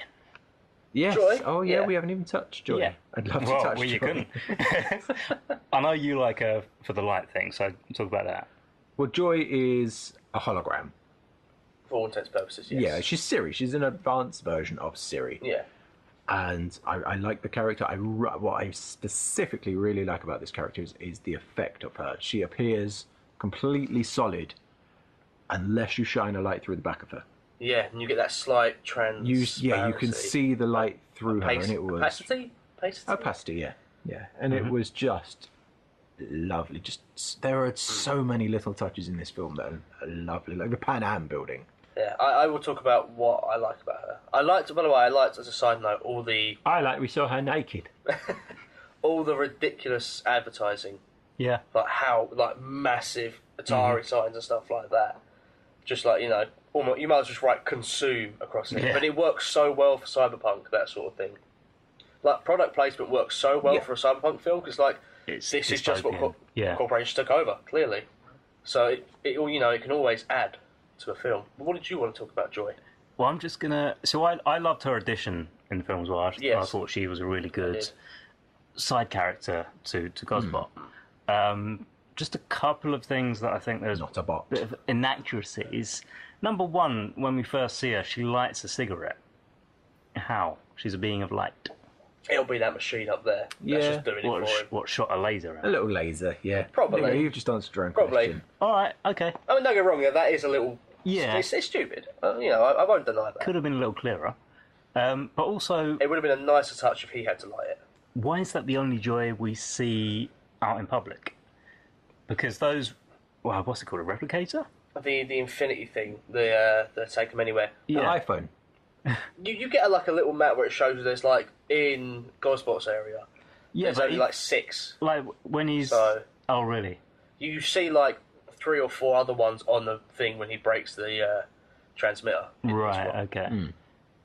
Yes. Joy? Oh, yeah, Yeah. we haven't even touched Joy. Yeah. I'd love to Well, touch Joy. you couldn't. I know you like her for the light thing, so talk about that. Well, Joy is a hologram. For all intents and purposes, yes. Yeah, she's Siri. She's an advanced version of Siri. Yeah. And I like the character. What I specifically really like about this character is the effect of her. She appears completely solid unless you shine a light through the back of her. Yeah, and you get that slight You can see the light through her, and it was Opacity? opacity. Yeah, and it was just lovely. There are so many little touches in this film that are lovely, like the Pan Am building. Yeah, I will talk about what I like about her. By the way, as a side note, We saw her naked. all the ridiculous advertising, Yeah. like massive Atari signs and stuff like that. Just like, almost, you might as well just write consume across it. Yeah. But it works so well for Cyberpunk, that sort of thing. Like, product placement works so well for a Cyberpunk film, because, like, this is just what corporations took over, clearly. So, it can always add to a film. But what did you want to talk about, Joy? Well, I'm just gonna. So I loved her addition in the film as well. I Yes. thought she was a really good side character to Gosbot. Just a couple of things that I think there's Not a bot. bit of inaccuracies. Number one, when we first see her, she lights a cigarette. How? She's a being of light. It'll be that machine up there. Yeah. That's just doing it for him. What shot a laser at? A little laser, yeah. Probably. Anyway, you've just answered your own Probably. question. All right, okay. I mean, don't get me wrong, that is a little... Yeah. It's stupid. I won't deny that. Could have been a little clearer. But also, It would have been a nicer touch if he had to light it. why is that the only Joy we see out in public? Because those, what's it called, a replicator? The Infinity thing, the Take Them Anywhere. The iPhone. You get a little map where it shows you there's, in Gosbot's area, Yeah, there's only, 6. like when he's. So- Oh, really? You see, 3 or 4 other ones on the thing when he breaks the transmitter. in this Right. one. Okay.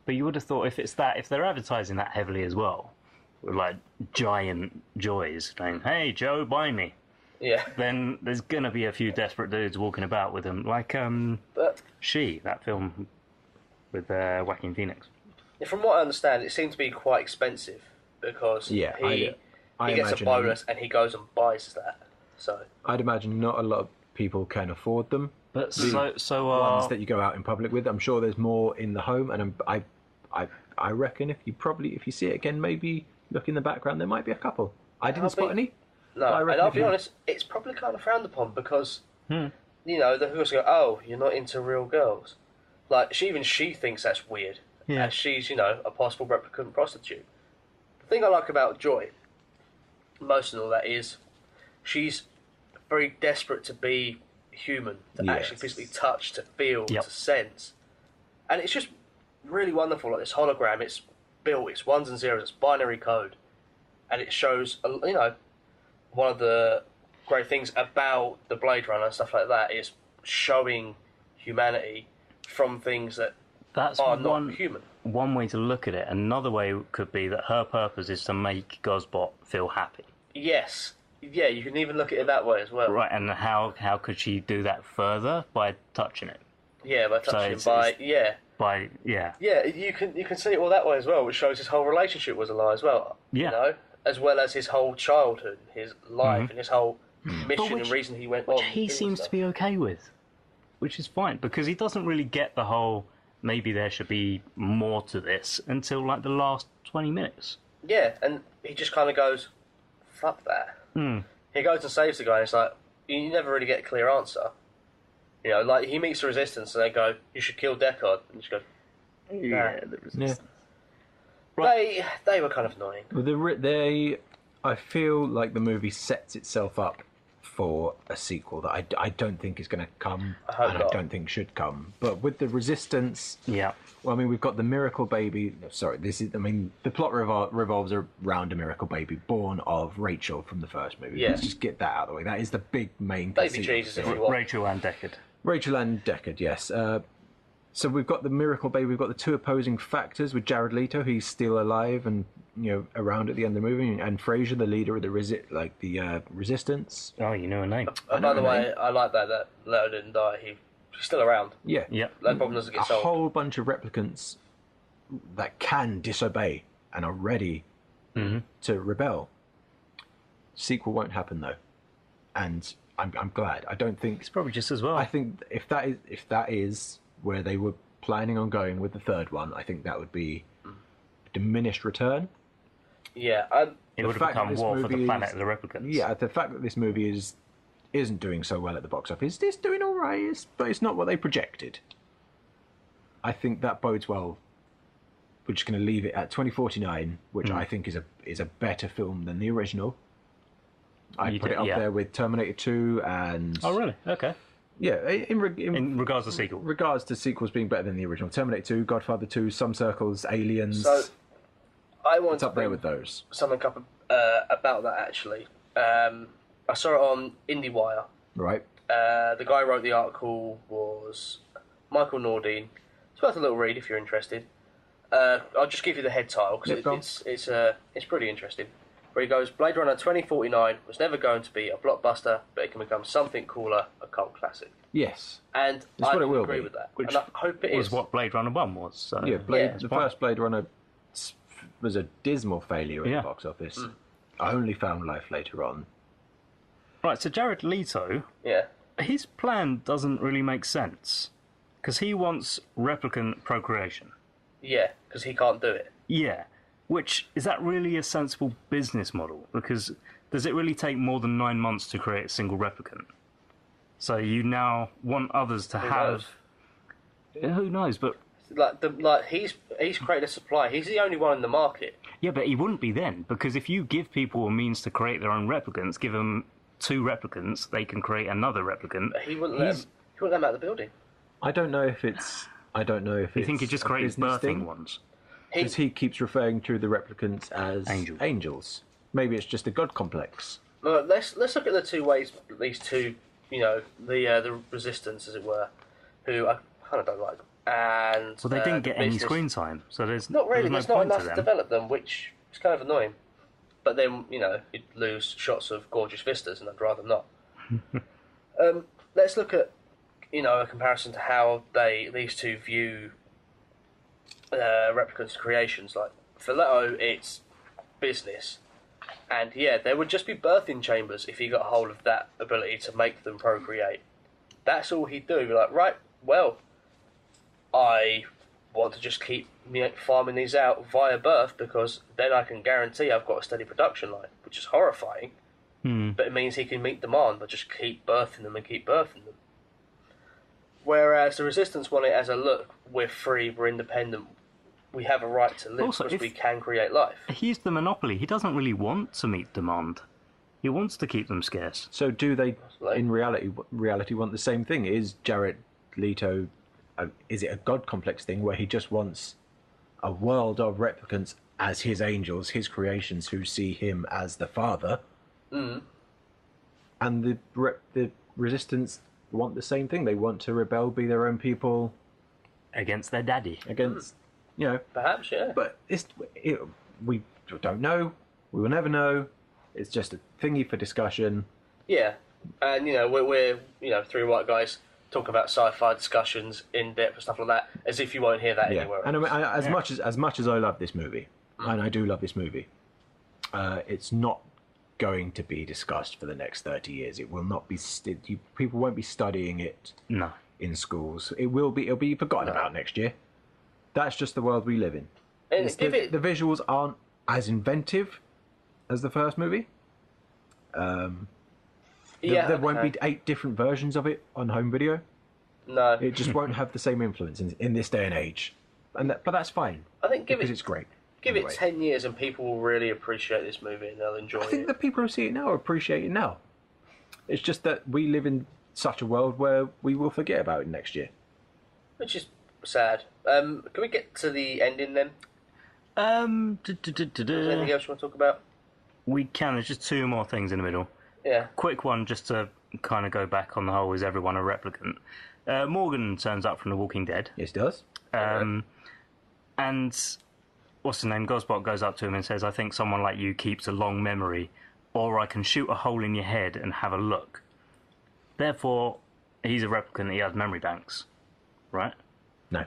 But you would have thought if they're advertising that heavily as well, with giant Joys saying, "Hey, Joe, buy me," Yeah. then there's gonna be a few desperate dudes walking about with them, like But that film with Joaquin Phoenix. from what I understand, it seemed to be quite expensive because Yeah, he gets a imagine- bonus and he goes and buys that. So I'd imagine not a lot of people can afford them. But The so ones that you go out in public with. I'm sure there's more in the home, and I reckon if you see it again, maybe look in the background, there might be a couple. I didn't spot any. no, I and reckon I'll if be you- honest, it's probably kind of frowned upon because the girls go, "Oh, you're not into real girls." Like she thinks that's weird. Yeah. As she's a possible replicant prostitute. The thing I like about Joy, most of all that is, she's very desperate to be human, to actually Yes. physically touch, to feel, Yep. to sense, and it's just really wonderful. Like this hologram, it's built, it's ones and zeros, it's binary code, and it shows one of the great things about the Blade Runner and stuff like that is showing humanity from things that that's are not one human. one way to look at it. Another way could be that her purpose is to make Gosbot feel happy. Yes, yeah, you can even look at it that way as well. Right, and how could she do that further? By touching it. Yeah, by touching, it's- yeah. Yeah, you can see it all that way as well, which shows his whole relationship was a lie as well. Yeah. As well as his whole childhood, his life, and his whole mission and reason he went on. Which he seems to be okay with, which is fine, because he doesn't really get the whole maybe there should be more to this until the last 20 minutes. Yeah, and he just kind of goes, fuck that. He goes and saves the guy, and it's like, you never really get a clear answer. He meets the Resistance, and they go, you should kill Deckard. And he just goes, Yeah, Yeah. They were kind of annoying. Well, I feel like the movie sets itself up for a sequel that I don't think is going to come, hope and not. I don't think should come. But with the Resistance, yeah. well, I mean, we've got the Miracle Baby. Sorry, the plot revolves around a Miracle Baby born of Rachel from the first movie. Yeah. Let's just get that out of the way. That is the big main Baby conceit of Jesus, the if film. you want. Rachel and Deckard. Rachel and Deckard, yes. So we've got the Miracle Baby. We've got the two opposing factors with Jared Leto, he's still alive and around at the end of the movie, and Fraser, the leader of the Resistance. Oh, you know her name. By the way, I like that Leto didn't die. He's still around. Yeah, Yep. That problem doesn't a get solved. whole bunch of replicants that can disobey and are ready to rebel. Sequel won't happen though, and I'm glad. I don't think It's probably just as well. I think if that is where they were planning on going with the third one, I think that would be a diminished return. Yeah, it would have fact that become this War for the movie Planet is- of the Replicants. Yeah, the fact that this movie isn't doing so well at the box office, it's doing all right, but it's not what they projected. I think that bodes well. We're just going to leave it at 2049, which I think is a better film than the original. I put it up there with Terminator 2 and... Oh, really? Okay. Yeah, in regards to sequel. regards to sequels being better than the original. Terminator 2, Godfather 2, Some Circles, Aliens. So I want it's to up there bring with those. something up about that actually. I saw it on IndieWire. Right. The guy who wrote the article was Michael Nordine. It's worth a little read if you're interested. I'll just give you the head title because it's pretty interesting. Where he goes, Blade Runner 2049 was never going to be a blockbuster, but it can become something cooler, a cult classic. Yes. And That's I what it will agree be. with that. Which and I hope it was is. what Blade Runner 1 was. So. Yeah, Yeah. the first Blade Runner was a dismal failure at Yeah. the box office. I only found life later on. Right, so Jared Leto, Yeah. his plan doesn't really make sense. Because he wants replicant procreation. Yeah, because he can't do it. Yeah. Which, is that really a sensible business model? Because does it really take more than 9 months to create a single replicant? So you now want others to have... Who knows, but... He's created a supply. He's the only one in the market. Yeah, but he wouldn't be then, because if you give people a means to create their own replicants, give them 2 replicants, they can create another replicant. He wouldn't let them out of the building. I don't know if it's. You think he just creates birthing thing, ones? because he keeps referring to the replicants as Angels. angels. Maybe it's just a god complex. Let's look at the two ways these two, the resistance, as it were, who I kind of don't like. And Well, they didn't get any business. screen time, so there's Not really. there's There's no not point enough to to them. develop them, which is kind of annoying. But then you'd lose shots of gorgeous vistas, and I'd rather not. Let's look at a comparison to how these two view replicants' creations. Like for Leto, it's business, and yeah, there would just be birthing chambers if he got hold of that ability to make them procreate. That's all he'd do. Be like, right, well, I want to just keep farming these out via birth because then I can guarantee I've got a steady production line, which is horrifying. But it means he can meet demand by just keep birthing them and keep birthing them. Whereas the Resistance want it as a look, we're free, we're independent, we have a right to live Also, because we can create life. He's the monopoly. He doesn't really want to meet demand. He wants to keep them scarce. So do they, Like- in reality, want the same thing? Is Jared Leto, is it a god complex thing where he just wants a world of replicants as his angels, his creations, who see him as the father? And the Resistance want the same thing. They want to rebel, be their own people Against their daddy. against, Perhaps, yeah. But we don't know. We will never know. It's just a thingy for discussion. Yeah, and we're three white guys talking about sci-fi discussions in depth and stuff like that, as if you won't hear that anywhere else. And as much as I love this movie, and I do love this movie, it's not going to be discussed for the next 30 years. It will not be. People won't be studying it No. in schools. It'll be forgotten about next year. That's just the world we live in. And The visuals aren't as inventive as the first movie. There won't be 8 different versions of it on home video. No, It just won't have the same influence in this day and age. But that's fine. I think because it's great. give anyway. it 10 years and people will really appreciate this movie and they'll enjoy I think it. the people who see it now appreciate it now. It's just that we live in such a world where we will forget about it next year. Which is sad. Can we get to the ending then? Is there anything else you want to talk about? We can. There's just 2 more things in the middle. Yeah. Quick one, just to kind of go back on the whole, is everyone a replicant? Morgan turns up from The Walking Dead. Yes, it does. And what's his name? Gosbot goes up to him and says, I think someone like you keeps a long memory, or I can shoot a hole in your head and have a look. Therefore, he's a replicant, he has memory banks. Right? No.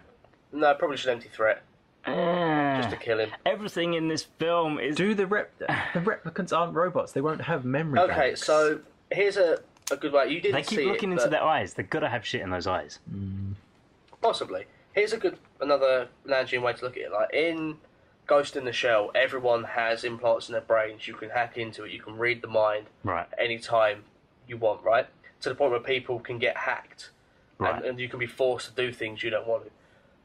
No, probably just an empty threat. Just to kill him. Everything in this film is... The replicants aren't robots. They won't have memory Okay, banks. so here's a good way. You didn't They see keep looking it, into but their eyes. They've got to have shit in those eyes. possibly. Here's another Nanjian way to look at it. Like in Ghost in the Shell, everyone has implants in their brains. You can hack into it. You can read the mind Right. any time you want, right? To the point where people can get hacked. Right. And you can be forced to do things you don't want to.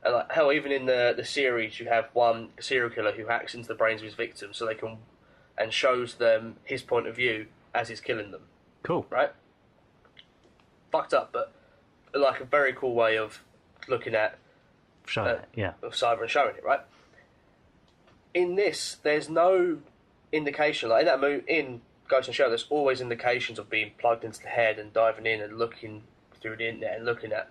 And like, hell, even in the series, you have one serial killer who hacks into the brains of his victims so they can, and shows them his point of view as he's killing them, Cool. right? Fucked up, but like a very cool way of looking at Show it, yeah. of cyber and showing it, right? In this, there's no indication, like in that in Ghost in the Shell, there's always indications of being plugged into the head and diving in and looking through the internet and looking at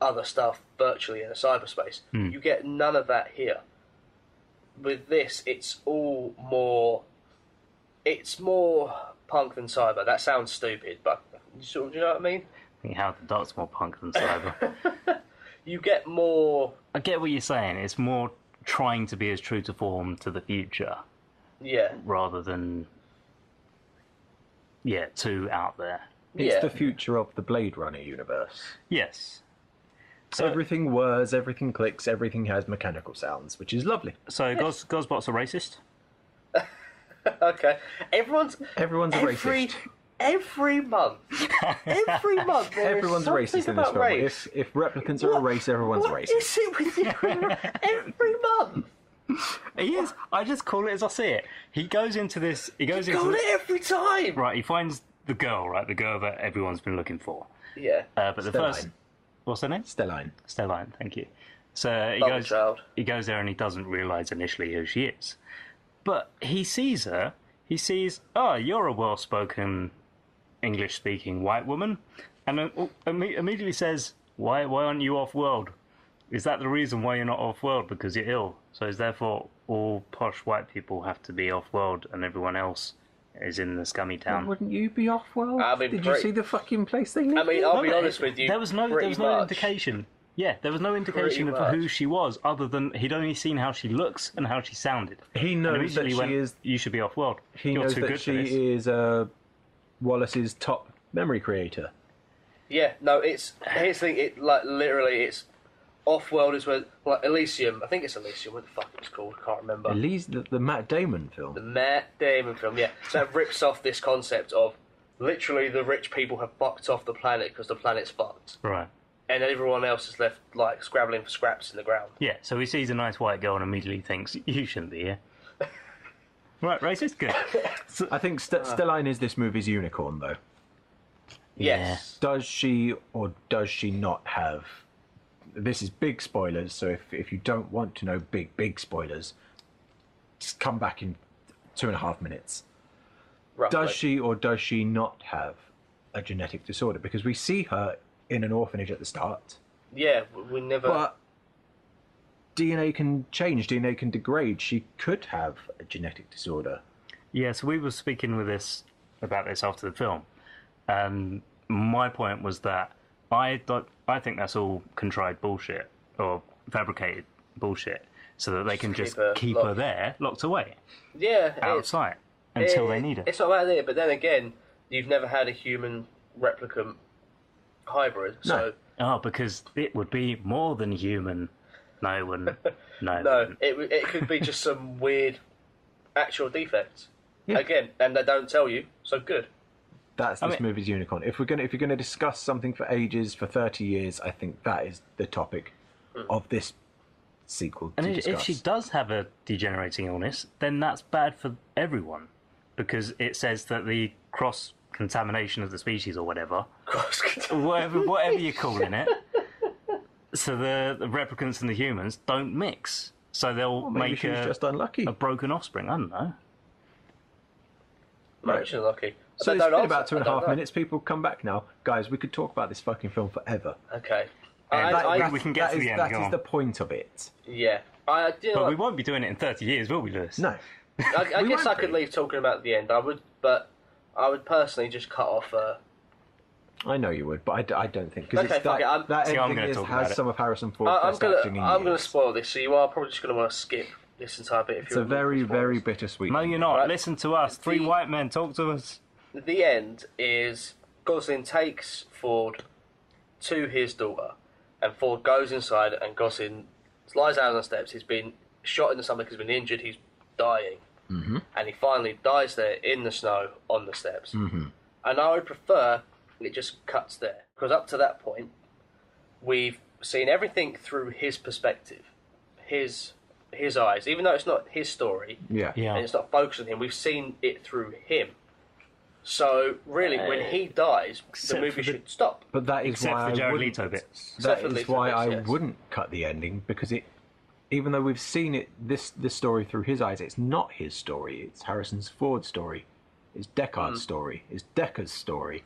other stuff virtually in a cyberspace. You get none of that here. With this, it's all more. It's more punk than cyber. That sounds stupid, but do you know what I mean? I think Howard the Duck's more punk than cyber. You get more. I get what you're saying. It's more trying to be as true to form to the future, Yeah. rather than too out there. It's Yeah. the future of the Blade Runner universe. Yes. So everything whirs, everything clicks, everything has mechanical sounds, which is lovely. So Gozbot's a racist? Okay. Everyone's a racist. Every month. Every month. Everyone's a racist in this film. Race. If replicants are a race, everyone's What racist. is it with you? Every month. He is. I just call it as I see it. He goes into this. He goes Got into it every time. right. He finds the girl. Right, the girl that everyone's been looking for. Yeah. But the Stelline. first, what's her name? Stelline. Stelline. Thank you. So Bubble child. He goes there and he doesn't realise initially who she is, but he sees her. He sees, oh, you're a well-spoken, English-speaking white woman, and immediately says, why aren't you off-world? Is that the reason why you're not off-world? Because you're ill. So is therefore all posh white people have to be off-world and everyone else is in the scummy town? Wouldn't you be off well? I mean, Did you see the fucking place they live I mean, in? I'll be honest with you. There was no pretty much. indication. Yeah, there was no indication Pretty of who much. she was, other than he'd only seen how she looks and how she sounded. He And knows that immediately she went, is. You should be off-world. He You're knows too that good for this. she is Wallace's top memory creator. Yeah, no, it's here's the thing. It like literally, it's off-world is where like Elysium. I think it's Elysium. What the fuck it was called? I can't remember. The Matt Damon film. The Matt Damon film. Yeah, so it rips off this concept of literally the rich people have fucked off the planet because the planet's fucked, Right. and everyone else is left like scrabbling for scraps in the ground. Yeah, so he sees a nice white girl and immediately thinks, you shouldn't be here. Right, racist? Good. I think Stelline is this movie's unicorn, though. Yes. Does she or does she not have... This is big spoilers, so if you don't want to know big spoilers, just come back in 2.5 minutes. Roughly. Does she or does she not have a genetic disorder? Because we see her in an orphanage at the start, Yeah, we never. but DNA can change, DNA can degrade. She could have a genetic disorder. Yeah, so we were speaking about this after the film. And my point was that I think that's all contrived bullshit, or fabricated bullshit, so that they can just keep her there, locked away, yeah, out of it's, sight, until they need her. It's not about there, but then again, you've never had a human replicant hybrid, so Oh, because it would be more than human. No, it wouldn't. No, it no, wouldn't. it could be just some weird actual defects. Yeah. Again, and they don't tell you, so good. That's this movie's unicorn. If you're gonna discuss something for ages, for 30 years, I think that is the topic of this sequel. And to if discuss. she does have a degenerating illness, then that's bad for everyone, because it says that the cross-contamination of the species or whatever, whatever you're calling it, so the replicants and the humans don't mix, so they'll maybe make she was just unlucky. a broken offspring. I don't know. Maybe she's lucky. So I it's don't been answer. about I don't 2.5 know. minutes. People come back now, guys. We could talk about this fucking film forever. Okay. We can get to the end, That go is on. the point of it. Yeah. But we won't be doing it in 30 years, will we, Lewis? No, I We guess won't I could be. leave talking about the end. I would, but I would personally just cut off. I know you would, but I don't think because Okay, it's fuck it, I'm- that See, I'm ending gonna is, talk about has it. some of Harrison Ford I'm best acting in gonna years. spoil this, so you are probably just gonna want to skip this entire bit. If It's you're a very, looking for very spoilers. bittersweet. No, you're not. Right. Listen to us. Three The- white men. Talk to us. The end is Gosling takes Ford to his daughter, and Ford goes inside, and Gosling lies down on the steps. He's been shot in the stomach. He's been injured. He's dying, and he finally dies there in the snow on the steps. And I would prefer it just cuts there, because up to that point, we've seen everything through his perspective, his eyes. Even though it's not his story, Yeah. Yeah. and it's not focused on him, we've seen it through him. So really, when he dies, the except movie for the- should stop. But that is Except why for I Jared wouldn't. Leto bits. That Except for is Leto why bits, I yes. wouldn't cut the ending because it even though we've seen it this story through his eyes, it's not his story. It's Harrison Ford's story. It's Deckard's story. It's Decker's story.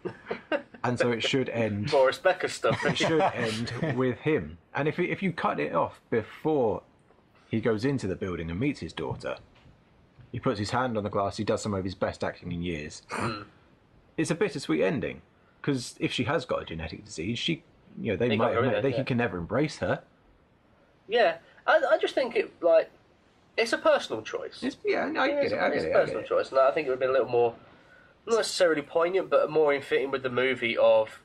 And so it should end... Boris Becker's stuff. It should end with him. And if you cut it off before he goes into the building and meets his daughter, he puts his hand on the glass, he does some of his best acting in years. It's a bittersweet ending. Because if she has got a genetic disease, he can never embrace her. Yeah. I just think it's a personal choice. I get it. It's a personal choice. And I think it would be a little more, not necessarily poignant, but more in fitting with the movie of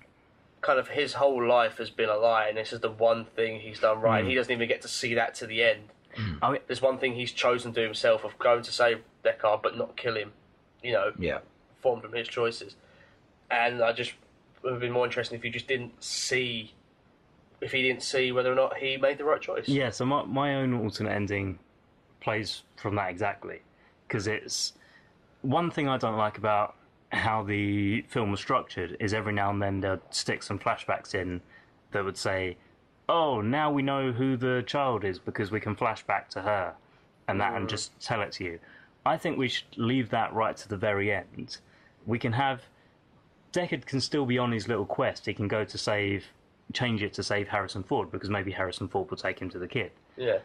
kind of his whole life has been a lie, and this is the one thing he's done right. He doesn't even get to see that to the end. There's one thing he's chosen to do himself of going to save Deckard, but not kill him. Formed from his choices. And I just it would have been more interesting if you just didn't see, if he didn't see whether or not he made the right choice. Yeah. So my own alternate ending plays from that exactly, because it's one thing I don't like about how the film was structured is every now and then they'd stick some flashbacks in that would say, oh, now we know who the child is because we can flash back to her and that and just tell it to you. I think we should leave that right to the very end. We can have Deckard can still be on his little quest. He can go to change it to save Harrison Ford, because maybe Harrison Ford will take him to the kid. Yeah.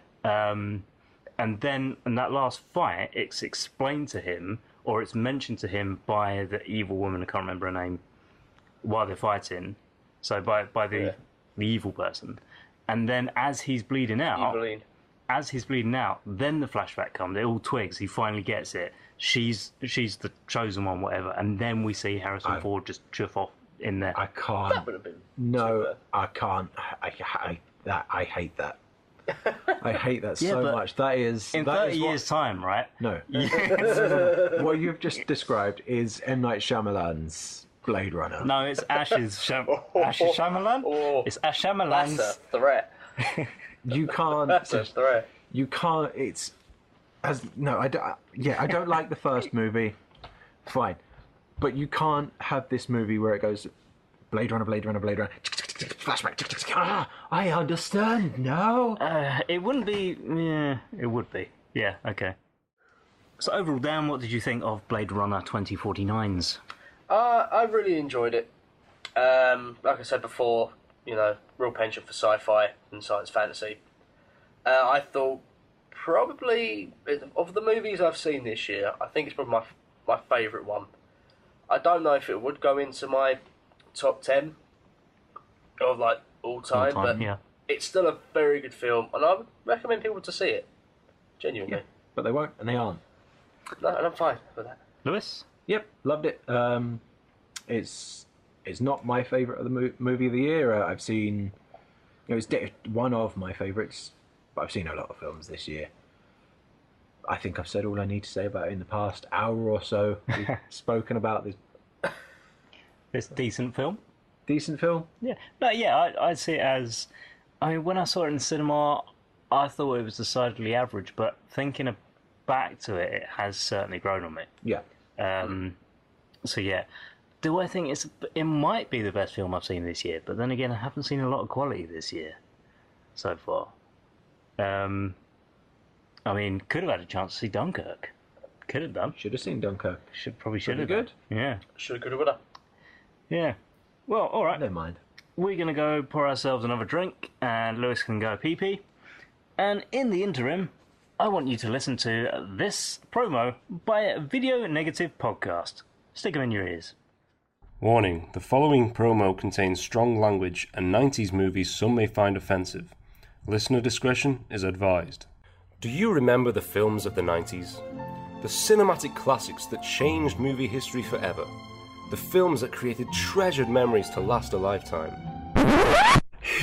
And then in that last fight, it's explained to him, or it's mentioned to him by the evil woman, I can't remember her name, while they're fighting. So by the evil person. And then as he's bleeding out, then the flashback comes. It all twigs. He finally gets it. She's the chosen one, whatever. And then we see Harrison Ford just chuff off in there. I can't. That would have been No, I can't. I hate that. I hate that so much. That is in 30 years' time, right? No. What you've just described is M. Night Shyamalan's Blade Runner. No, it's Ash's Shyamalan. It's Ash Shyamalan's. That's a threat. You can't. That's a threat. You can't. It's as no. I don't. Yeah, I don't like the first movie. Fine, but you can't have this movie where it goes Blade Runner, flashback. I understand. No, it wouldn't be. Yeah, it would be. Yeah. Okay. So overall, Dan, what did you think of Blade Runner 2049's? I really enjoyed it. Like I said before, real penchant for sci-fi and science fantasy. I thought probably of the movies I've seen this year, I think it's probably my favourite one. I don't know if it would go into my top 10 of all time, but it's still a very good film, and I would recommend people to see it. Genuinely. Yeah, but they won't, and they aren't. No, and I'm fine with that. Lewis? Yep, loved it. It's not my favourite of the movie of the year. I've seen, it's one of my favourites, but I've seen a lot of films this year. I think I've said all I need to say about it in the past hour or so. We've spoken about this decent film. Decent film? Yeah. No, yeah, I'd see it as... when I saw it in the cinema, I thought it was decidedly average, but thinking back to it, it has certainly grown on me. Yeah. So, yeah. Do I think it might be the best film I've seen this year? But then again, I haven't seen a lot of quality this year so far. Could have had a chance to see Dunkirk. Could have done. Should have seen Dunkirk. Probably should have. Good. Yeah. Should have, could have, would have. Yeah. Well, all right. Never mind. We're going to go pour ourselves another drink, and Lewis can go pee-pee. And in the interim, I want you to listen to this promo by Video Negative Podcast. Stick them in your ears. Warning, the following promo contains strong language and 90s movies some may find offensive. Listener discretion is advised. Do you remember the films of the 90s? The cinematic classics that changed movie history forever. The films that created treasured memories to last a lifetime.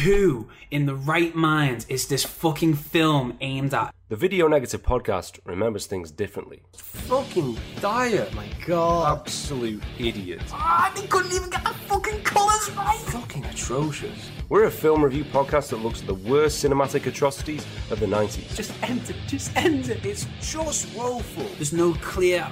Who in the right mind is this fucking film aimed at? The Video Negative Podcast remembers things differently. Fucking diet, my god. Absolute idiot. They couldn't even get the fucking colours right. Fucking atrocious. We're a film review podcast that looks at the worst cinematic atrocities of the 90s. Just end it. It's just woeful. There's no clear...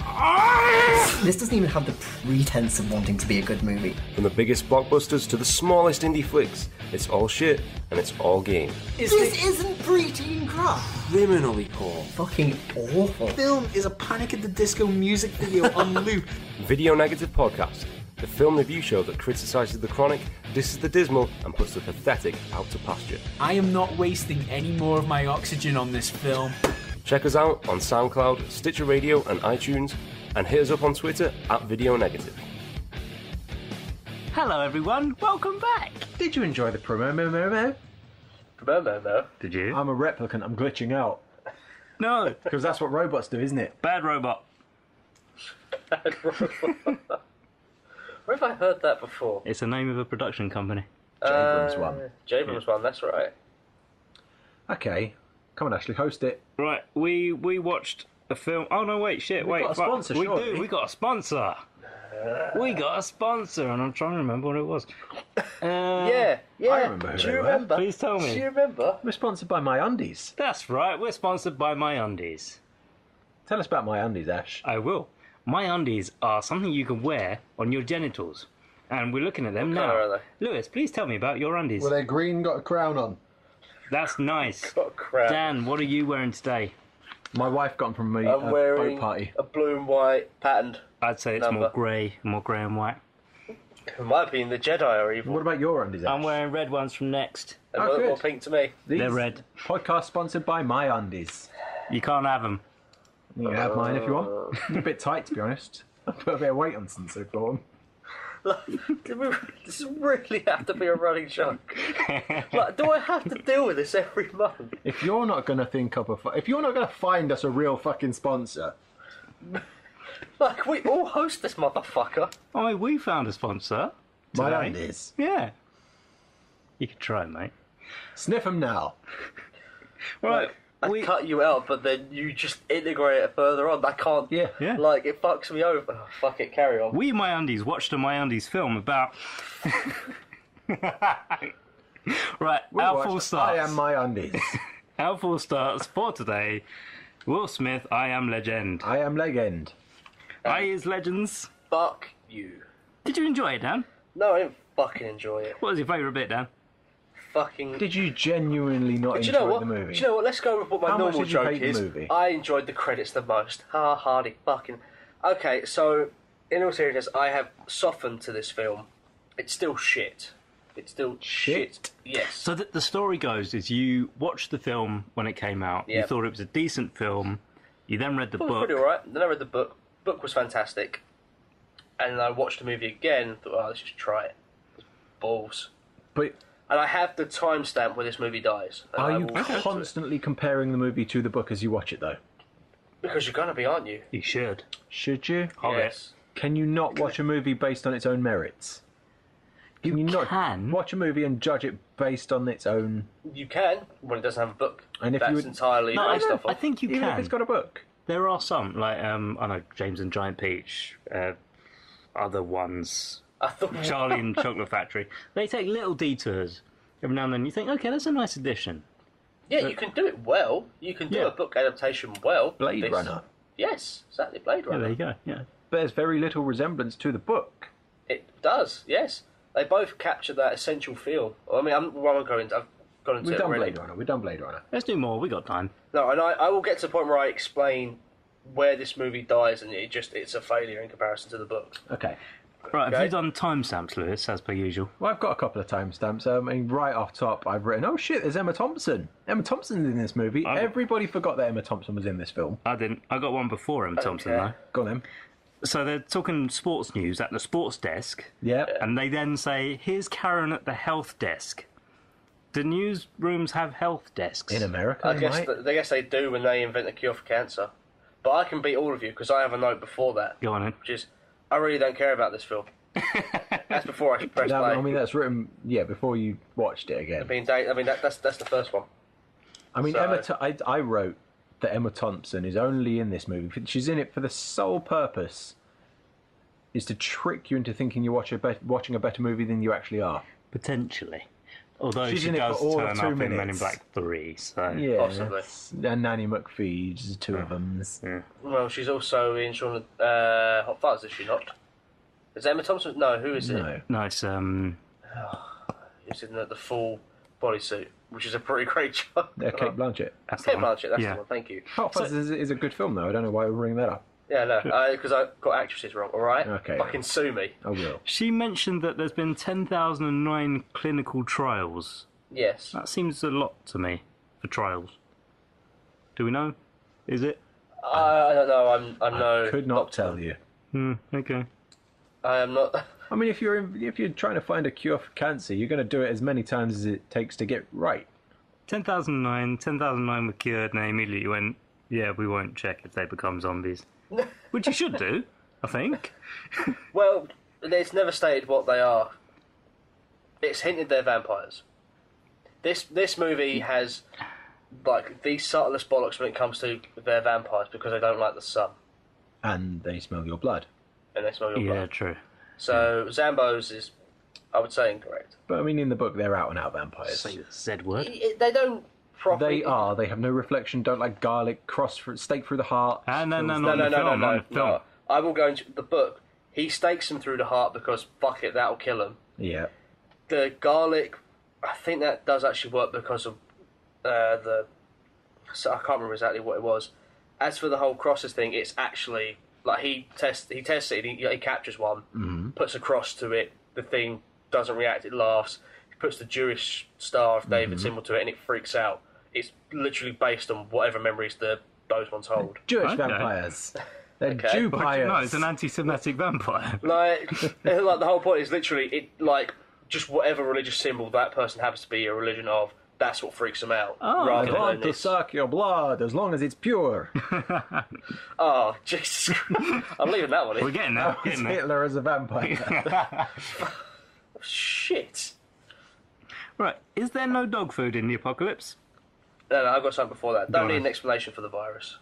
This doesn't even have the pretense of wanting to be a good movie. From the biggest blockbusters to the smallest indie flicks, it's all shit and it's all game. This isn't preteen crap. Criminally poor. Fucking awful. Film is a Panic at the Disco music video on loop. Video Negative Podcast, the film review show that criticises the chronic, disses the dismal, and puts the pathetic out to pasture. I am not wasting any more of my oxygen on this film. Check us out on SoundCloud, Stitcher Radio, and iTunes, and hit us up on Twitter at Video Negative. Hello, everyone. Welcome back. Did you enjoy the promo? No. Did you? I'm a replicant. I'm glitching out. No. Because that's what robots do, isn't it? Bad robot. Where have I heard that before? It's the name of a production company. Abrams one. Abrams one, that's right. Okay. Come on, Ashley, host it. Right, we watched a film. Oh no, wait, shit, We've wait. got a sponsor, we surely. do. We got a sponsor. We got a sponsor, and I'm trying to remember what it was. Yeah. I remember who Do they you were. remember? Please tell me. Do you remember? We're sponsored by MyUndies. That's right. We're sponsored by MyUndies. Tell us about MyUndies, Ash. I will. MyUndies are something you can wear on your genitals, and we're looking at them What now. colour are they? Lewis, please tell me about your undies. Were they green, got a crown on? That's nice. Got a crap. Dan, what are you wearing today? My wife got them from me I'm at a wearing boat party. a blue and white patterned. I'd say it's Number. more grey and white. In my opinion, the Jedi are evil. What about your undies, Ash? I'm wearing red ones from Next. And Oh, more good. pink to me. These They're red. Podcast sponsored by MyUndies. You can't have them. You can have mine if you want. They're a bit tight, to be honest. I put a bit of weight on since I've got them. Does this really have to be a running joke? Like, do I have to deal with this every month? If you're not going to think up if you're not going to find us a real fucking sponsor, Like, we all host this motherfucker. Oh, we found a sponsor. today. MyUndies. Yeah. You could try, mate. Sniff them now. Right. I cut you out, but then you just integrate it further on. I can't. Yeah. Yeah. Like, it fucks me over. Oh, fuck it, carry on. We MyUndies watched a MyUndies film about. Right, We our watched full starts. I am MyUndies. Our full starts for today. Will Smith, I Am Legend. I am legend. I is Legends. Fuck you. Did you enjoy it, Dan? No, I didn't fucking enjoy it. What was your favourite bit, Dan? Fucking. Did you genuinely not Do you enjoy know what? the movie? Do you know what? Let's go with what my How much normal did you joke hate the is. movie? I enjoyed the credits the most. Ha, hardy fucking. Okay, so in all seriousness, I have softened to this film. It's still shit. It's still shit. Yes. So the story goes is you watched the film when it came out. You Yep. thought it was a decent film. You then read the It was book. pretty alright. Then I read the book. Book was fantastic. And then I watched the movie again and thought, oh, let's just try it. Balls. But And I have the timestamp where this movie dies. And are I you will get to it. constantly comparing the movie to the book as you watch it, though? Because you're gonna be, aren't you? You should. Should you? Yes. Can you not watch a movie based on its own merits? Can you not can. watch a movie and judge it based on its own? You can when it doesn't have a book. And if That's you would- entirely No, based off of. I think you Even can. if it's got a book. There are some, like, I know, James and Giant Peach, other ones, I thought Charlie and Chocolate Factory. They take little detours. Every now and then you think, okay, that's a nice addition. Yeah, you can do it well. You can do Yeah. a book adaptation well. Blade This- Runner. Yes, exactly. Blade Yeah, Runner. there you go, yeah. Bears very little resemblance to the book. It does. Yes, they both capture that essential feel. I mean, I've gone into We've it done already. Blade Runner. We've done Blade Runner. Let's do more, we got time. No, and I will get to the point where I explain where this movie dies, and it's a failure in comparison to the book. Okay. Right, have Okay. you done timestamps, Lewis, as per usual? Well, I've got a couple of timestamps. I mean, right off top, I've written, oh shit, there's Emma Thompson. Emma Thompson's in this movie. Everybody forgot that Emma Thompson was in this film. I didn't. I got one before Emma Thompson, Okay. though. Go on then. So they're talking sports news at the sports desk, Yeah. and they then say, here's Karen at the health desk. Do newsrooms have health desks? In America, I they guess might. I guess they do when they invent the cure for cancer. But I can beat all of you because I have a note before that, Go on in. which is I really don't care about this film. That's before I press That- play. I mean, that's written, before you watched it again. That's the first one. I mean, So- I wrote that Emma Thompson is only in this movie. She's in it for the sole purpose is to trick you into thinking you're watching a better movie than you actually are. Potentially. Although She's she in it does for all of turn 2 up in Men in minutes. Black 3, so... Yeah, Possibly. and Nanny McPhee, two of them. Well, she's also in Shaun of Hot Fuzz, is she not? Is it Emma Thompson? No, who is it? No, Nice, Who's in the full bodysuit? which is a pretty great job. Kate Blanchett. That's Kate the one. Blanchett, that's Yeah. the one. Thank you. Hot Fuzz is a good film, though. I don't know why we're bringing that up. Yeah, no, because I got actresses wrong. All right. Okay. Fucking sue me. I will. She mentioned that there's been 10,009 clinical trials. Yes. That seems a lot to me for trials. Do we know? Is it? I don't know. I'm no. Could not tell you. Okay. I am not. I mean, if you're trying to find a cure for cancer, you're going to do it as many times as it takes to get right. 10,009 were cured, and they immediately went, yeah, we won't check if they become zombies. Which you should do, I think. Well, it's never stated what they are. It's hinted they're vampires. This movie has like the subtlest bollocks when it comes to they're vampires because they don't like the sun And they smell your blood. and they smell your Yeah, blood. true. So Zambos is, I would say, incorrect. But I mean, in the book, they're out and out vampires. Say the Z word. They don't properly. They are. They have no reflection. Don't like garlic. Stake through the heart. No, No, not no, in the no, film, no, not in the film. no. I will go into the book. He stakes him through the heart because fuck it, that'll kill him. Yeah. The garlic, I think that does actually work because of so I can't remember exactly what it was. As for the whole crosses thing, it's actually like he tests it. He captures one, puts a cross to it. The thing doesn't react. It laughs. He puts the Jewish Star of David symbol to it, and it freaks out. It's literally based on whatever memories those ones hold. Jewish Okay. vampires. They're Okay. Jew Well, pyres. no, it's an anti-Semitic vampire. Like the whole point is literally it. Like just whatever religious symbol that person happens to be a religion of. That's what freaks them out. Oh, I rather want than to it's, suck your blood as long as it's pure. oh Jesus! I'm leaving that one in. We're getting there. It's Getting there. Hitler as a vampire. Shit. Right, is there no dog food in the apocalypse? No, I've got something before that. Don't Go need on. an explanation for the virus.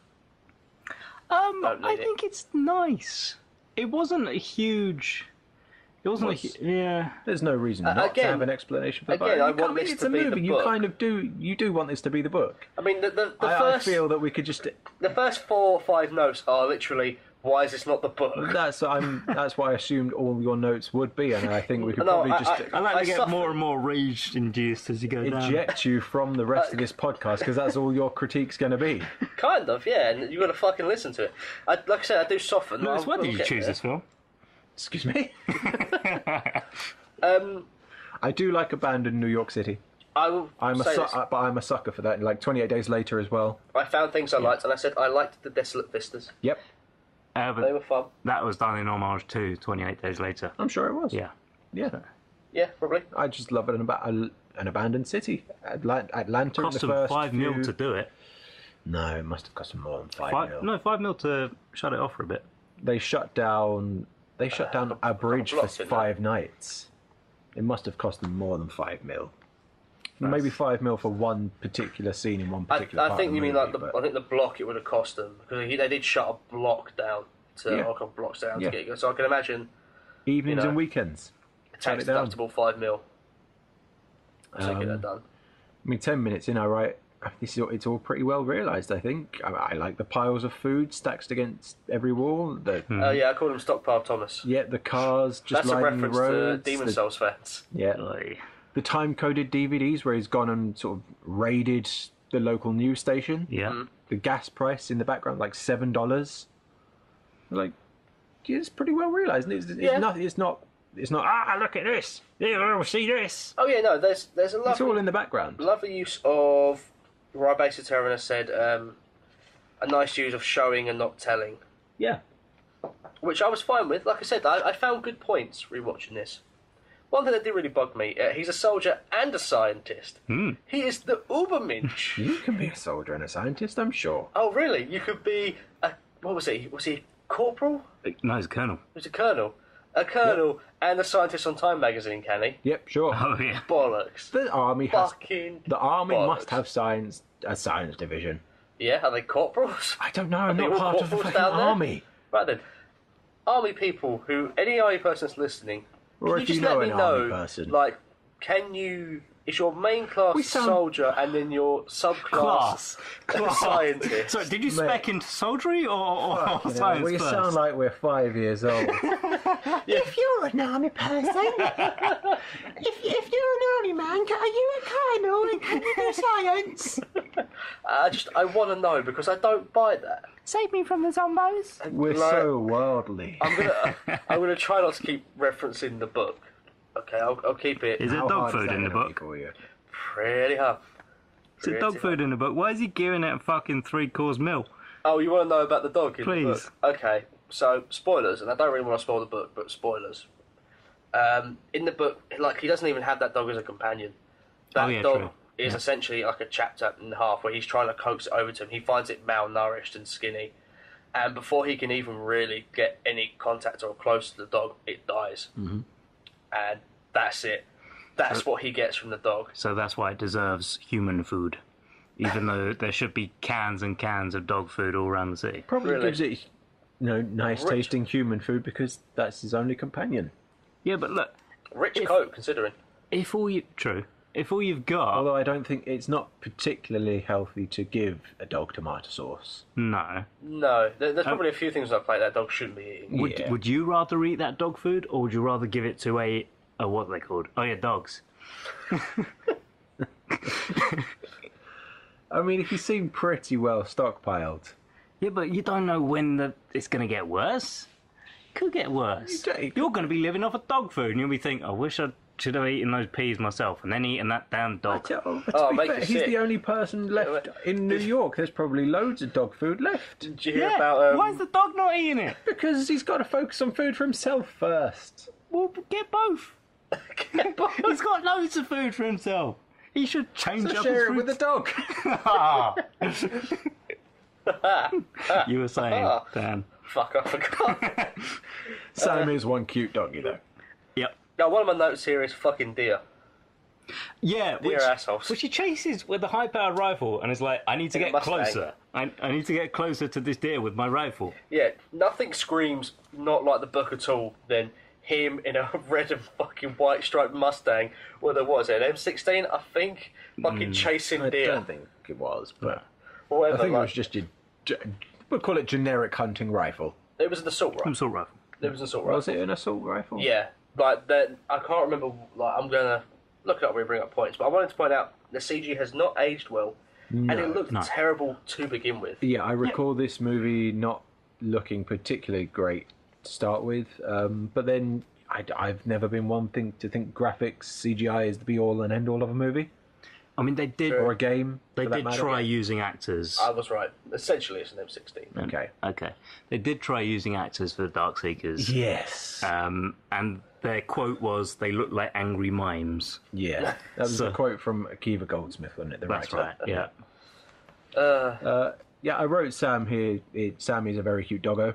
Don't I need it. think it's nice. It wasn't a huge... It wasn't Was- yeah. There's no reason not to again- have an explanation for the again, virus. I You want can't- this it's to a be the movie. You book. kind of do. You do want this to be the book. I mean, the I first feel that we could just. the first 4 or 5 notes are literally why is this not the book? That's why I assumed all your notes would be, and I think we could No, probably just I like I to get suffer. more and more rage-induced as you go down. eject you from the rest of this podcast because that's all your critique's going to be. Kind of, yeah. And you got to fucking listen to it. Like I said, I do soften. Lewis, I'll- why did we'll you get choose there. this film? Excuse me. I do like abandoned New York City. I will I'm say this. but I'm a sucker for that. Like 28 Days Later as well. I found things I liked, and I said I liked the desolate vistas. Yep, They But were fun. that was done in homage to 28 Days Later. I'm sure it was. Yeah. yeah. Yeah, probably. I just love it about an abandoned city. Atlanta. Cost the them first $5 million few- to do it. No, it must have cost them more than $5 million. No, $5 million to shut it off for a bit. They shut down. They shut down a bridge for blocks, didn't 5 nights. It must have cost them more than $5 million. Maybe $5 million for one particular scene in one particular. I part think of the you mean movie, like but- I think the block it would have cost them because they did shut a block down to Yeah. a couple blocks down Yeah. to get it going. So I can imagine evenings you know, and weekends. Shut tax it down. deductible $5 million. So get that done. I mean, 10 minutes in, I write. It's all pretty well realised. I think. I like the piles of food stacked against every wall. The Oh yeah, I call him Stockpile Thomas. yeah, the cars just That's a lining the reference to roads. Demon Souls fans. Yeah, Oy. the time-coded DVDs where he's gone and sort of raided the local news station. Yeah. The gas price in the background, like $7. Like, yeah, it's pretty well realised. It's Yeah. not. It's not. Look at this. Yeah, see this. Oh yeah, no, there's a It's all lovely in the background. lovely use of Rybase Terran has said a nice use of showing and not telling, Yeah. which I was fine with. Like I said, I found good points rewatching this. One thing that did really bug me, he's a soldier and a scientist. He is the Ubermensch. You can be a soldier and a scientist, I'm sure. Oh really? You could be a, what was he? Was he a corporal? No, it's Colonel. He was a colonel. A colonel and a scientist on Time magazine, can he? Yep, sure. Oh, yeah. Bollocks. The army has. Fucking The army bollocks. must have a science division. Yeah, are they corporals? I don't know. I'm they not all part of the corporals fucking down there? army. Right then. Army people any army person that's listening, Or can if you you just know let me an know, army person. like, can you is your main class soldier and then your subclass scientist. So, did you spec into soldiery or science We first? sound like we're 5 years old. If you're an army person, if you're an army man, are you a colonel and can you do science? I want to know because I don't buy that. Save me from the zombos. We're so worldly. I'm gonna try not to keep referencing the book. Okay, I'll keep it Is it How dog hard is food that in the gonna be book? for you? pretty hard. Is it dog food in the book? Why is he giving it a fucking 3-course meal? Oh, you want to know about the dog in the Please. book? Okay, so spoilers, and I don't really want to spoil the book, but spoilers. In the book, like, he doesn't even have that dog as a companion. That dog true. is essentially like a chapter and a half where he's trying to coax it over to him. He finds it malnourished and skinny, and before he can even really get any contact or close to the dog, it dies. Mm-hmm. And that's it. That's what he gets from the dog. So that's why it deserves human food. Even though there should be cans and cans of dog food all around the city. Probably Really? gives it, nice Rich. tasting human food because that's his only companion. Yeah, but look, Rich coat, considering. if all you've got... Although I don't think it's not particularly healthy to give a dog tomato sauce. No. No, there's probably a few things on a plate that dog shouldn't be eating. Yeah. Would you rather eat that dog food, or would you rather give it to what are they called? Oh yeah, dogs. I mean, if you seem pretty well stockpiled. Yeah, but you don't know when it's going to get worse. Could get worse. You're going to be living off of dog food, and you'll be thinking, I wish I should have eaten those peas myself, and then eating that damn dog. To Oh, be make fair, you he's sick. the only person left in New York. There's probably loads of dog food left. Did you hear Yeah, about... why is the dog not eating it? Because he's got to focus on food for himself first. Well, get both. He's got loads of food for himself. He should change So up share his it food. with the dog. You were saying, Dan. Fuck, I forgot. Sam is one cute doggy, though. Yep. Now, one of my notes here is fucking deer. Yeah, Deer assholes. Which he chases with a high-powered rifle, and is like, I need to In a get Mustang. closer. I need to get closer to this deer with my rifle. Yeah, nothing screams not like the book at all than him in a red and fucking white striped Mustang with a, what is it, an M16, I think? Fucking chasing I deer. don't think it was, but Or whatever. I think it like- was just we'll call it generic hunting rifle. It was an assault rifle. Assault rifle. It was an assault rifle. Was it an assault rifle? Yeah, like that. I can't remember. Like, I'm gonna look it up when we bring up points, but I wanted to point out the CG has not aged well, and it looked no. terrible to begin with. Yeah, I recall this movie not looking particularly great to start with, but then I've never been one thing to think graphics, CGI is the be-all and end-all of a movie, I mean, they did. or a game, They for that did matter. try using actors. I was right. Essentially, it's an M16. Okay. Okay. They did try using actors for the Darkseekers. Yes. And their quote was, they look like angry mimes. Yeah. That was So- a quote from Akiva Goldsmith, wasn't it? The That's writer. right, yeah. Yeah, I wrote Sam here. Sam is a very cute doggo.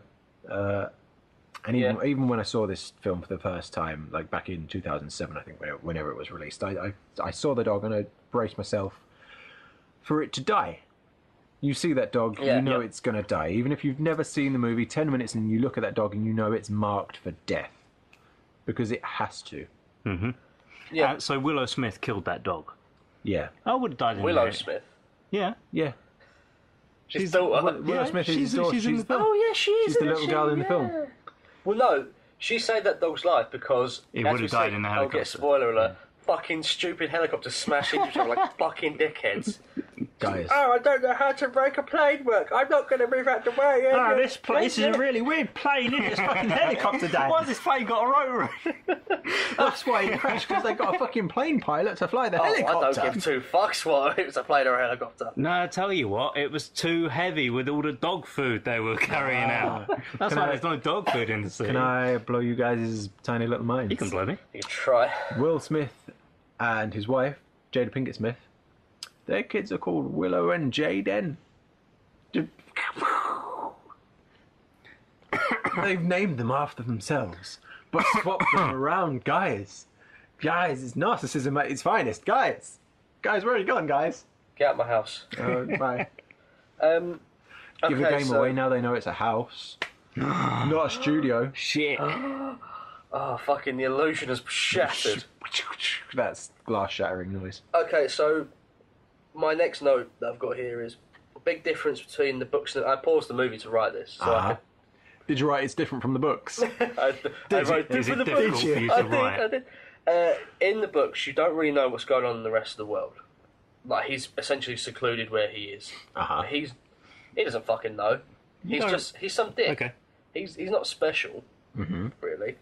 And even when I saw this film for the first time, like back in 2007, I think, whenever it was released, I saw the dog and I braced myself for it to die. You see that dog, Yeah. you know Yeah. it's going to die. Even if you've never seen the movie, 10 minutes and you look at that dog and you know it's marked for death. Because it has to. Yeah, So Willow Smith killed that dog. Yeah. I would have died in Willow there. Smith. Yeah. Yeah. His daughter. Willow Smith is she's- his daughter. she's in the film. Oh yeah, she is. She's the isn't little she? girl in the film. Well, no, she saved that dog's life because He as would have we died said, in the I'll helicopter. get spoiler alert. Fucking stupid helicopter smashed into each other like fucking dickheads. Guys. Oh, I don't know how to make a plane work. I'm not going to move out the way. Oh, this is a really weird plane, isn't it? It's fucking helicopter, Dad. Why has this plane got a rotary? That's why it crashed, because they got a fucking plane pilot to fly the Oh, helicopter. I don't give two fucks what it was a plane or a helicopter. No, I tell you what, it was too heavy with all the dog food they were carrying out. That's why there's no dog food in the sea. Can I blow you guys' tiny little minds? You can blow me. You try. Will Smith and his wife, Jada Pinkett Smith, their kids are called Willow and Jaden. They've named them after themselves, but swapped them around, guys. Guys, it's narcissism at its finest. Guys, where are you going, guys? Get out my house. Bye. Okay, Give the game so away now. They know it's a house, not a studio. Shit. Oh, fucking the illusion has shattered. That's glass shattering noise. Okay, so my next note that I've got here is a big difference between the books and... I paused the movie to write this. So I Did you write it's different from the books? I wrote Is it the difficult books. for you to I did, write? I did. In the books, you don't really know what's going on in the rest of the world. Like, he's essentially secluded where he is. He doesn't fucking know. He's some dick. Okay. He's not special, really.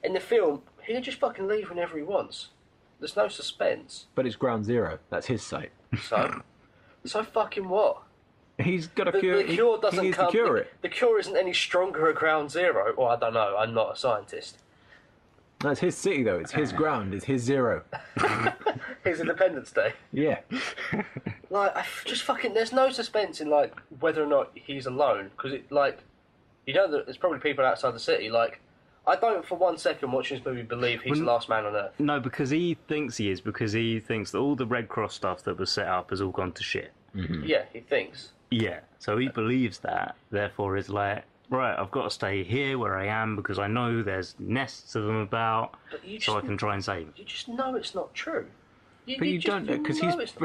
In the film, he can just fucking leave whenever he wants. There's no suspense. But it's Ground Zero. That's his site. So fucking what? He's got a The cure. cure doesn't he needs come. to cure it. The cure isn't any stronger at Ground Zero. Well, I don't know. I'm not a scientist. That's his city, though. It's his ground. It's his zero. His Independence Day. Yeah. Like, just fucking. There's no suspense in like whether or not he's alone because it like, you know that there's probably people outside the city. Like, I don't for 1 second watching this movie believe he's the last man on Earth. No, because he thinks he is, because he thinks that all the Red Cross stuff that was set up has all gone to shit. Yeah, he thinks. Yeah, so he believes that, therefore is like, right, I've got to stay here where I am because I know there's nests of them about, so I can try and save them. You just know it's not true. But you don't know, because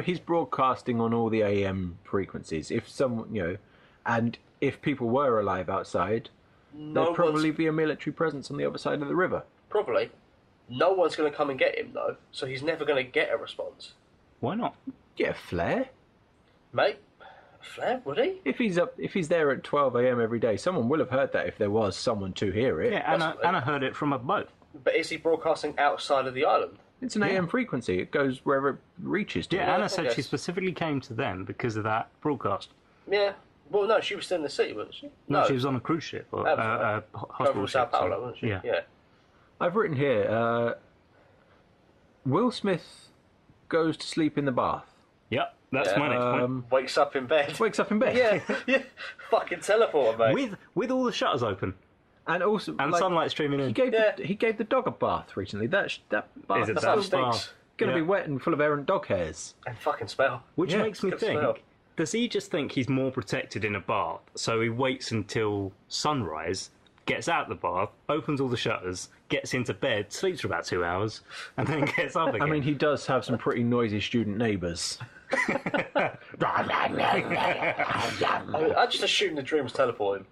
he's broadcasting on all the AM frequencies. If someone, and if people were alive outside, there'd probably be a military presence on the other side of the river. Probably. No one's going to come and get him, though, so he's never going to get a response. Why not? Yeah, flare. Mate, Flair, would he? If he's there at 12 a.m. every day, someone will have heard that if there was someone to hear it. Yeah, Anna heard it from a boat. But is he broadcasting outside of the island? It's an AM frequency. It goes wherever it reaches to. Yeah, Anna said guess. she specifically came to them because of that broadcast. Yeah. Well, no, she was still in the city, wasn't she? No, she was on a cruise ship or a Going hospital from Sao ship. Paulo, wasn't she? Yeah. I've written here, Will Smith goes to sleep in the bath. Yep, that's my next point. Wakes up in bed. Wakes up in bed. Yeah. Fucking teleport, mate. With all the shutters open And also, and sunlight streaming in. he gave the dog a bath recently. That bath Is it is that stinks. bath? going to Yeah. be wet and full of errant dog hairs. And fucking smell. Which Yeah, makes me good think, smell. does he just think he's more protected in a bath, so he waits until sunrise, gets out the bath, opens all the shutters, gets into bed, sleeps for about 2 hours, and then gets up again? I mean, he does have some pretty noisy student neighbours. I just assume the dreams teleport him.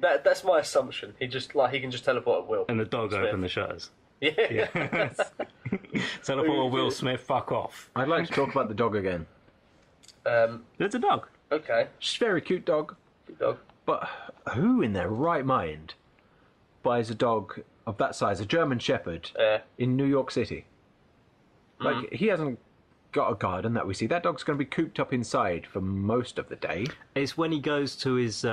That's my assumption. He can just teleport at will. And the dog Smith. opened the shutters. Yeah. Teleport or Will Smith, fuck off. I'd like to talk about the dog again. There's a dog. Okay. She's a very cute dog, Good dog. but who in their right mind buys a dog of that size, a German Shepherd, in New York City? Like, he hasn't got a garden that we see. That dog's going to be cooped up inside for most of the day. It's when he goes to his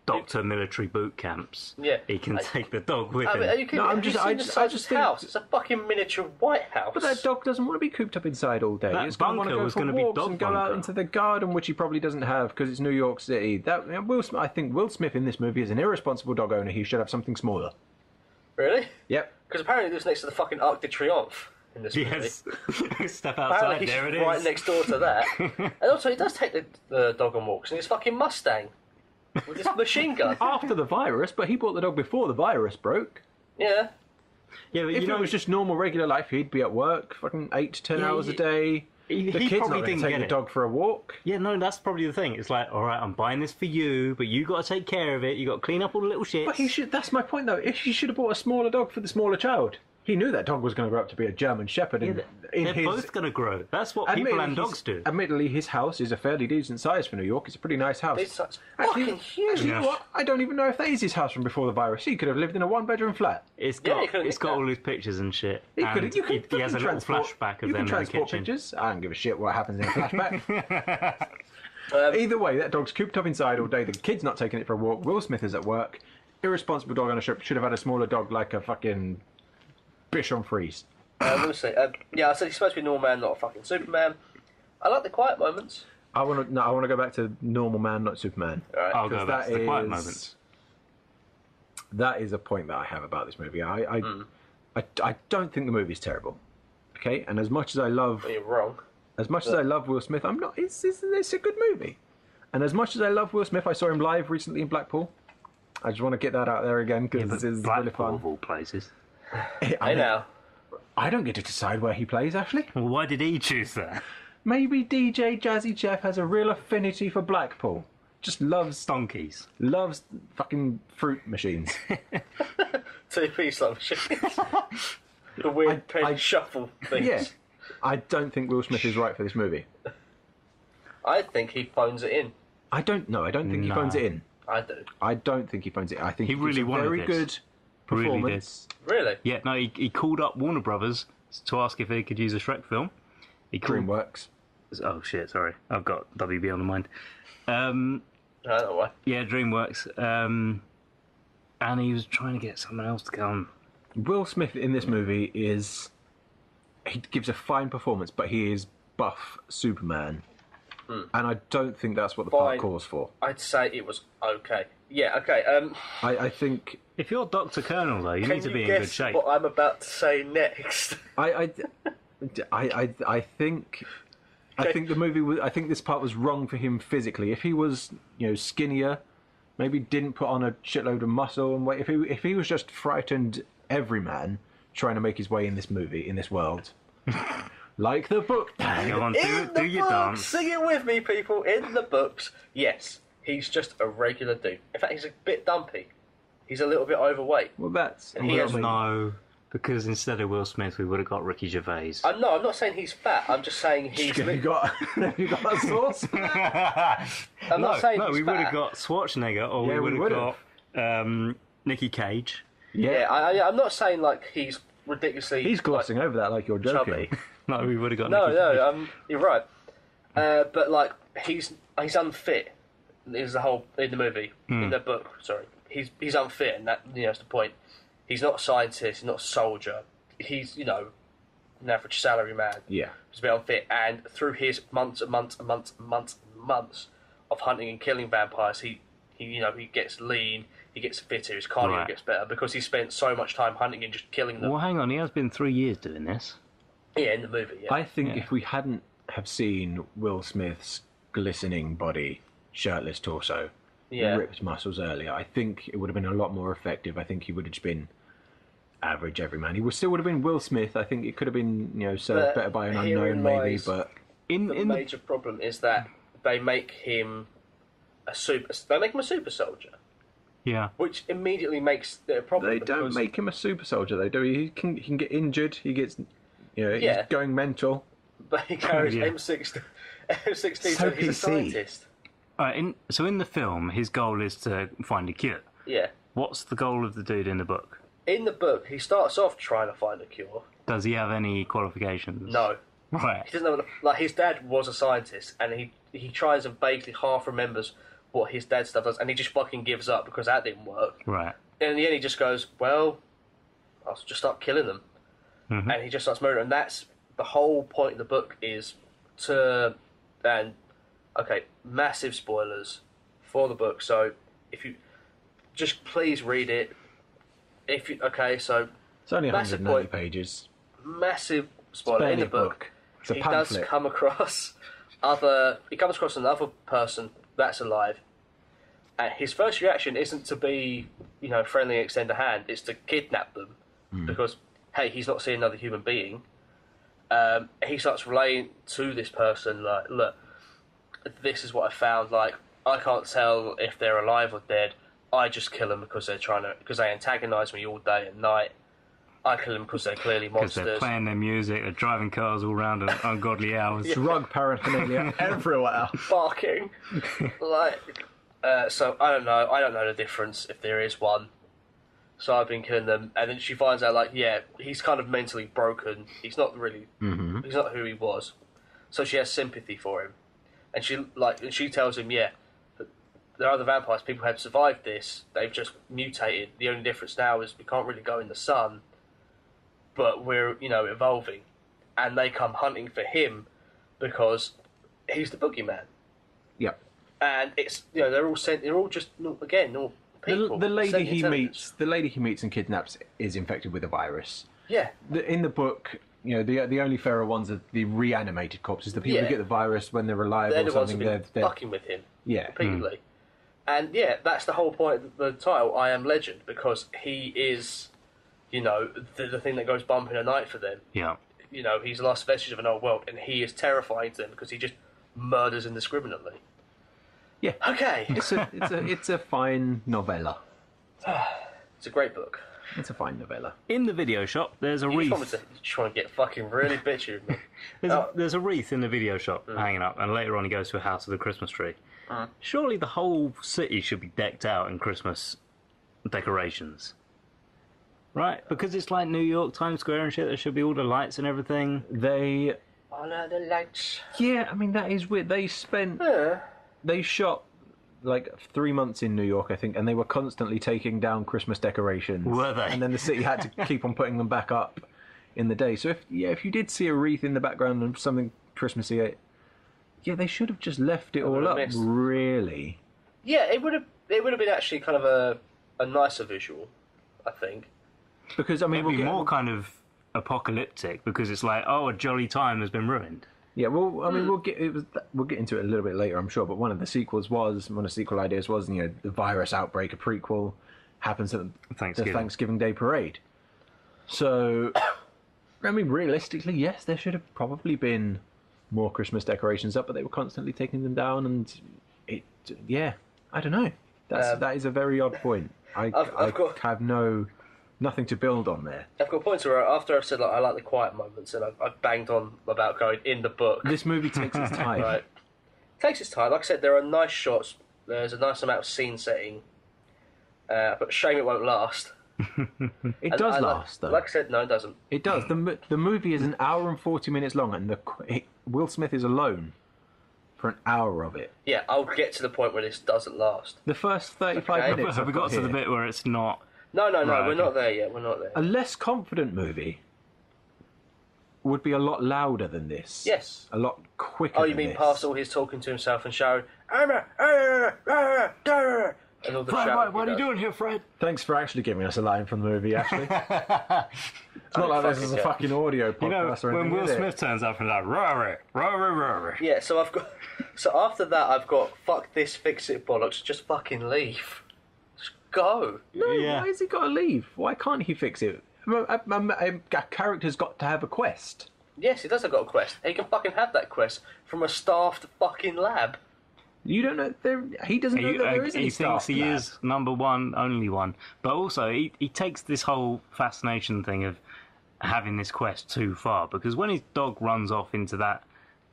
doctor military boot camps. Yeah. He can take the dog with I him. mean, are you kidding? No, Have you seen the size of his think- house? It's a fucking miniature White House. But that dog doesn't want to be cooped up inside all day. That It's going to want to bunker go was for gonna be walks dog and go out bunker. into the garden, which he probably doesn't have because it's New York City. I think Will Smith in this movie is an irresponsible dog owner. He should have something smaller. Really? Yep. Because apparently he lives next to the fucking Arc de Triomphe in this movie. Yes. Step Apparently outside, he's there it is. right next door to that. And also he does take the dog on walks in his fucking Mustang. With his machine gun. After the virus, but he bought the dog before the virus broke. Yeah. Yeah, but If you know, it was just normal, regular life, he'd be at work, fucking 8 to 10 hours a day. he The kid's not probably going didn't to take get the it. dog for a walk. Yeah, no, that's probably the thing. It's like, all right, I'm buying this for you, but you got to take care of it. You got to clean up all the little shit. But he should. That's my point, though. If he should have bought a smaller dog for the smaller child. He knew that dog was going to grow up to be a German Shepherd. They're both going to grow. That's what people and dogs do. Admittedly, his house is a fairly decent size for New York. It's a pretty nice house. It's fucking huge. You know what? I don't even know if that is his house from before the virus. He could have lived in a one-bedroom flat. It's Yeah, got you could've it's nicked got that. all his pictures and shit. He and could. You could. he has a little flashback of them in the transport kitchen. pictures. I don't give a shit what happens in a flashback. Either way, that dog's cooped up inside all day. The kid's not taking it for a walk. Will Smith is at work. Irresponsible dog ownership should have had a smaller dog like a fucking Bichon Frise. Let me see. Yeah, I said he's supposed to be a normal man, not a fucking Superman. I like the quiet moments. I want to go back to normal man, not Superman. Alright. I'll go 'Cause back to the quiet is- moments. That is a point that I have about this movie. I don't think the movie's terrible. Okay, and as much as I love You're wrong. Will Smith, I'm not. It's a good movie. And as much as I love Will Smith, I saw him live recently in Blackpool. I just want to get that out there again because But this is really Blackpool fun. of all places. Hey now. I don't get to decide where he plays, Ashley. Well, why did he choose that? Maybe DJ Jazzy Jeff has a real affinity for Blackpool. Just loves Donkeys. fucking fruit machines. 2-piece slot machines. The weird pen shuffle things. Yeah. I don't think Will Smith is right for this movie. I think he phones it in. I don't know. I don't think he No. phones it in. I do. I don't think he phones it in. I think He gives really a wanted very this. good Really did. performance. Really? Yeah, no, he called up Warner Brothers to ask if they could use a Shrek film. He called... DreamWorks. Oh shit, sorry. I've got WB on the mind. I don't know why. Yeah, DreamWorks. And he was trying to get someone else to come. Will Smith in this movie he gives a fine performance, but he is buff Superman. And I don't think that's what the part Fine. calls for. I'd say it was okay. Yeah, okay. I think If you're Dr. Colonel, though, you Can need to you be in guess good shape. what I'm about to say next? I think the movie was. I think this part was wrong for him physically. If he was, skinnier, maybe didn't put on a shitload of muscle and weight. If he was just frightened everyman trying to make his way in this movie, in this world, like the book. Go on, In do the your books, dance. sing it with me, people. In the books, yes, he's just a regular dude. In fact, he's a bit dumpy. He's a little bit overweight. Well, that's. And he has No, because instead of Will Smith, we would have got Ricky Gervais. I'm not saying he's fat. I'm just saying he's. Have you got a source? I'm not saying no, he's we would fat. have got Schwarzenegger, or Yeah, we we would have got Nicky Cage. Yeah, I'm not saying like he's ridiculously. He's glossing over that like you're joking. chubby. No, we would have got No, Nicky Cage. no, you're right. But like he's unfit. Is the whole in the movie in the book? Sorry, he's unfit, and that's the point. He's not a scientist. He's not a soldier. He's an average salary man. Yeah. He's a bit unfit, and through his months and months and months and months and months of hunting and killing vampires, he gets lean. He gets fitter. His cardio Right. gets better because he spent so much time hunting and just killing them. Well, hang on, he has been 3 years doing this. Yeah, in the movie. Yeah. I think if we hadn't have seen Will Smith's glistening body, shirtless torso, ripped muscles earlier, I think it would have been a lot more effective. I think he would have just been average everyman. He still would have been Will Smith. I think it could have been served better by an herein unknown maybe, lies but In the major problem is that they make him a super soldier, yeah. which immediately makes it a problem. they don't because- make him a super soldier. They do. He can get injured. He gets he's Yeah. going mental. But he carries Yeah. M16, So so he's a PC. scientist. So in the film, his goal is to find a cure. Yeah. What's the goal of the dude in the book? In the book, he starts off trying to find a cure. Does he have any qualifications? No. Right. He doesn't know like his dad was a scientist, and he tries and vaguely half remembers what his dad's stuff does, and he just fucking gives up because that didn't work. Right. And in the end, he just goes, "Well, I'll just start killing them," and he just starts murdering. And that's the whole point of the book is massive spoilers for the book. So if you just please read it. So It's only Massive 190 point. pages. massive spoiler in barely the a book. book. It's a He does pamphlet. come across another person that's alive, and his first reaction isn't to be friendly and extend a hand. It's to kidnap them because hey, he's not seeing another human being. He starts relaying to this person like, look, this is what I found. Like, I can't tell if they're alive or dead. I just kill them because they antagonise me all day and night. I kill them because they're clearly Because monsters. they're playing their music, they're driving cars all around at ungodly hours. Drug paraphernalia everywhere. Barking. So I don't know the difference if there is one. So I've been killing them, and then she finds out he's kind of mentally broken. He's not really, he's not who he was. So she has sympathy for him, and she tells him, that there are other vampires. People have survived this. They've just mutated. The only difference now is we can't really go in the sun, but we're evolving, and they come hunting for him because he's the boogeyman. Yep. And it's they're all just again normal people. The lady sent he intelligence. meets and kidnaps is infected with a virus. Yeah, In the book, the only feral ones are the reanimated corpses. The people who Yeah. get the virus when they're alive they're or the ones who've something. been They're fucking with him yeah. repeatedly. And yeah, that's the whole point of the title, I Am Legend, because he is, you know, the thing that goes bump in the night for them. Yeah. You know, he's the last vestige of an old world, and he is terrifying to them because he just murders indiscriminately. Yeah. Okay. It's a fine novella. It's a great book. It's a fine novella. In the video shop, there's a You wreath. just want to get fucking really bitchy with me. There's a wreath in the video shop hanging up, and later on he goes to a house with a Christmas tree. Surely the whole city should be decked out in Christmas decorations. Right? Because it's like New York, Times Square and shit, there should be all the lights and everything. All of the lights. Yeah, I mean, that is weird. They shot like 3 months in New York, I think, and they were constantly taking down Christmas decorations. Were they? And then the city had to keep on putting them back up in the day. So if you did see a wreath in the background and something Christmassy, they should have just left it all up. Missed. Really? Yeah, it would have been actually kind of a nicer visual, I think. Because I mean, It'd be more kind of apocalyptic, because it's like, oh, a jolly time has been ruined. Yeah, well, I mean, we'll get into it a little bit later, I'm sure. But one of the sequel ideas was, you know, the virus outbreak. A prequel happens at the Thanksgiving Day parade. So, I mean, realistically, yes, there should have probably been more Christmas decorations up, but they were constantly taking them down, and I don't know. That is a very odd point. I have nothing to build on there. I've got points where after I've said, like, I like the quiet moments, and I've banged on about going in the book. This movie takes its time. Right. Takes its time. Like I said, there are nice shots. There's a nice amount of scene setting. But shame it won't last. It does last, though. Like I said, no, it doesn't. It does. The movie is an hour and 40 minutes long, and Will Smith is alone for an hour of it. Yeah, I'll get to the point where this doesn't last. The first 35 minutes. Have we got to the bit where it's not? No, Right, we're okay. not there yet. We're not there. A less confident movie would be a lot louder than this. Yes. A lot quicker. Oh, you than mean this. past all his talking to himself and shouting, and all the Fred, shouting what are you he does. doing here, Fred? Thanks for actually giving us a line from the movie, actually. It's not like this is a fucking audio podcast You know, or anything, when Will is it? Smith turns up and like, roar, roar, roar. Yeah, so after that I've got, fuck this, fix it bollocks, just fucking leave. Just go. No, Yeah. why has he got to leave? Why can't he fix it? A character's got to have a quest. Yes, he does have got a quest. He can fucking have that quest from a staffed fucking lab. You don't know. He doesn't know that there is any He thinks staff he lab. is number one, only one. But also, he takes this whole fascination thing of having this quest too far, because when his dog runs off into that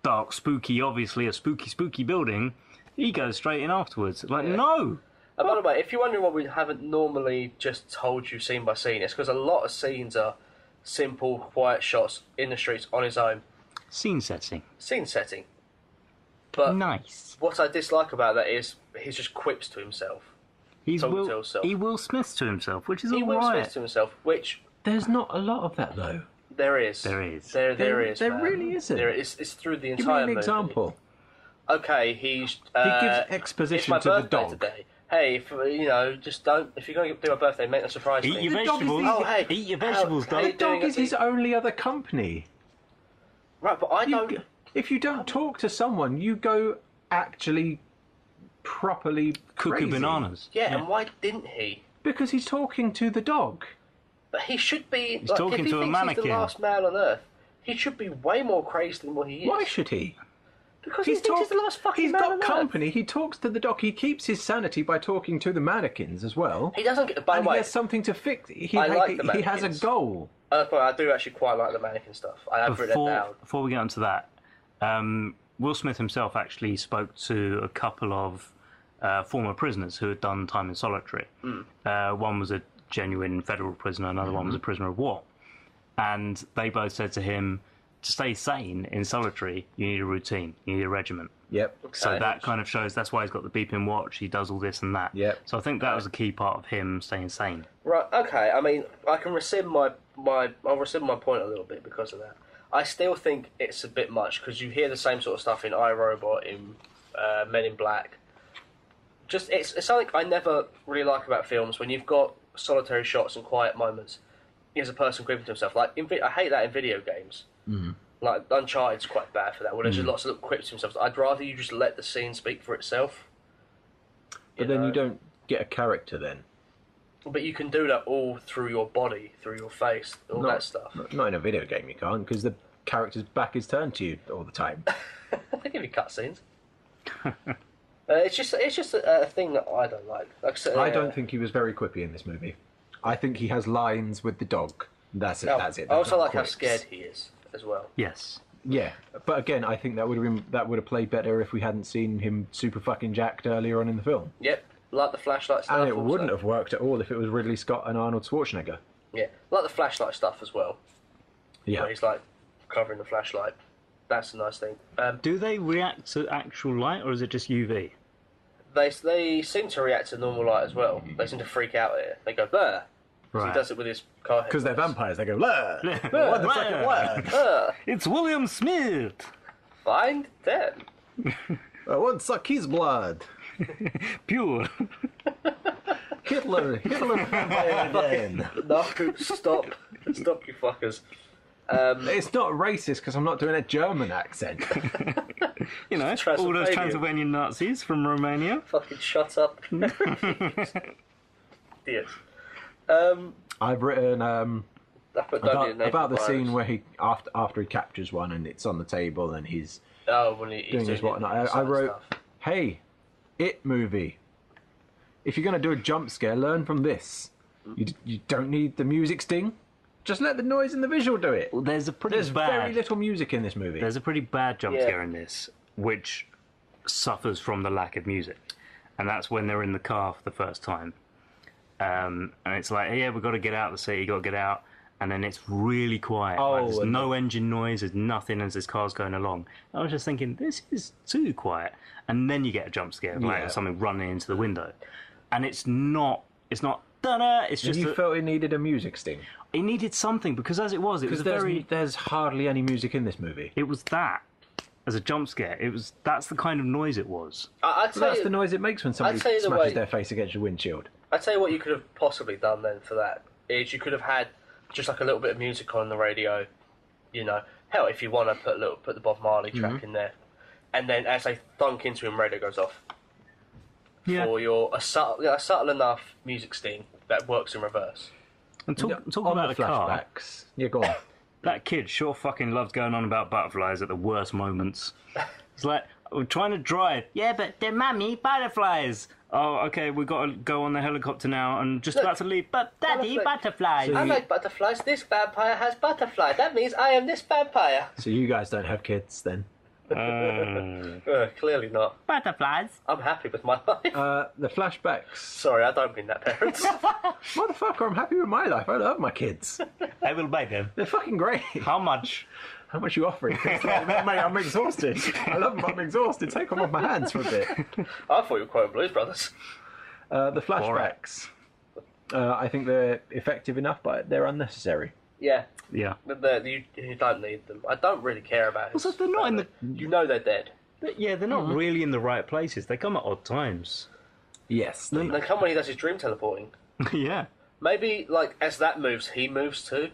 dark, spooky, obviously a spooky building, he goes straight in afterwards. Like, no! And by the way, if you're wondering why we haven't normally just told you scene by scene, it's because a lot of scenes are simple, quiet shots in the streets on his own. Scene setting. Scene setting. But Nice. what I dislike about that is he's just quips to himself. He's Talking to himself. he Will Smiths to himself, which is He will alright. Smith to himself, which There's not a lot of that, though. there is. There is. There is. There man. really isn't. There is. It's through the Give me entire an movie. example. Okay, he's. He gives it's exposition my to the birthday dog. today. Hey, just don't. If you're going to do my birthday, make a surprise Eat thing. your The dog is vegetables. the- Oh, hey, Eat your how- vegetables, how dog. you The dog doing is his only other company. Right, but I don't. If you don't talk to someone, you go actually properly Cuckoo crazy. bananas. Yeah, and why didn't he? Because he's talking to the dog. But he should be. He's talking if he to a thinks he's mannequin. the last man on Earth, he should be way more crazy than what he is. Why should he? Because he thinks he's the last fucking He's man got on company. He talks to the dog. He keeps his sanity by talking to the mannequins as well. Earth. He doesn't get. By And the he way, has something to fix. He I like the he has a mannequins. goal. I do actually quite like the mannequin stuff. I have written it down. Before we get onto that, Will Smith himself actually spoke to a couple of former prisoners who had done time in solitary. One was a genuine federal prisoner, another one was a prisoner of war. And they both said to him, to stay sane in solitary, you need a routine, you need a regiment. Yep. So Okay. that kind of shows, that's why he's got the beeping watch, he does all this and that. Yep. So I think that was a key part of him staying sane. Right. Okay. I mean, I can rescind I'll rescind my point a little bit because of that. I still think it's a bit much because you hear the same sort of stuff in iRobot, in Men in Black. Just it's something I never really like about films when you've got solitary shots and quiet moments. Here's a person gripping to himself. Like I hate that in video games. Like Uncharted's quite bad for that. Where there's just lots of little quips to himself. I'd rather you just let the scene speak for itself. But then know? you don't get a character then. But you can do that all through your body, through your face, all that stuff. Not in a video game, you can't, because the character's back is turned to you all the time. They give you cutscenes. It's just a thing that I don't like. I don't think he was very quippy in this movie. I think he has lines with the dog. That's it. No, That's it. I also There's no like how quips. scared he is as well. Yes. Yeah, but again, I think that would have played better if we hadn't seen him super fucking jacked earlier on in the film. Yep, like the flashlight stuff. And it also. wouldn't have worked at all if it was Ridley Scott and Arnold Schwarzenegger. Yeah, like the flashlight stuff as well. Yeah. Where he's like covering the flashlight. That's a nice thing. Do they react to actual light, or is it just UV? They seem to react to normal light as well. They seem to freak out at it. They go, "Bleh." So he Right. does it with his car head. Because they're vampires, they go, "Blur! What the fucking word? It's William Smith! Find them. I want to suck his blood. Pure. Hitler vampire again." No, stop. Stop, you fuckers. It's not racist because I'm not doing a German accent. You know, all those Transylvania. Transylvanian Nazis from Romania. Fucking shut up. Yes. I've written I put don't need a name about for the scene virus. where he after he captures one and it's on the table and he's Oh, when he's doing his whatnot. I wrote, stuff. "Hey, It movie. If you're gonna do a jump scare, learn from this. You don't need the music sting. Just let the noise and the visual do it." Well, there's There's very little music in this movie. There's a pretty bad jump Yeah. scare in this, which suffers from the lack of music, and that's when they're in the car for the first time, and it's like, yeah, we've got to get out of the city, got to get out, and then it's really quiet. Oh, Like, there's and no engine noise, there's nothing as this car's going along. I was just thinking, this is too quiet, and then you get a jump scare, like Yeah. something running into the window, and it's not da-da, it's And just you that felt it needed a music sting it needed something, because as it was because very. there's hardly any music in this movie. It was that as a jump scare. That's the kind of noise it was. I'd So that's say the noise it makes when somebody I'd say the smashes way- their face against your windshield. I'd say what you could have possibly done then for that is you could have had just like a little bit of music on the radio. You know, hell, if you want to put the Bob Marley track in there, and then as they thunk into him, radio goes off. Yeah. For a subtle enough music sting that works in reverse. And talk On about the the car. flashbacks. Yeah, go on. That kid sure fucking loves going on about butterflies at the worst moments. It's like, we're trying to drive. Yeah, but they're mummy butterflies. Oh, okay, we've got to go on the helicopter now and just about to leave. But daddy, butterflies. I like butterflies. This vampire has butterflies. That means I am this vampire. So you guys don't have kids then? Clearly not. Butterflies. I'm happy with my life. The flashbacks. Sorry, I don't mean that, parents. Motherfucker, I'm happy with my life. I love my kids. I will buy them. They're fucking great. How much? How much you offering? It's like, mate, I'm exhausted. I love them. I'm exhausted. Take them off my hands for a bit. I thought you were quoting Blues Brothers. The flashbacks. I think they're effective enough, but they're unnecessary. Yeah, Yeah. but you don't need them. I don't really care about it. Also, they're not in the. You know they're dead. Yeah, they're not really in the right places. They come at odd times. Yes. Then come when he does his dream teleporting. Yeah. Maybe, like, as that moves, he moves too. And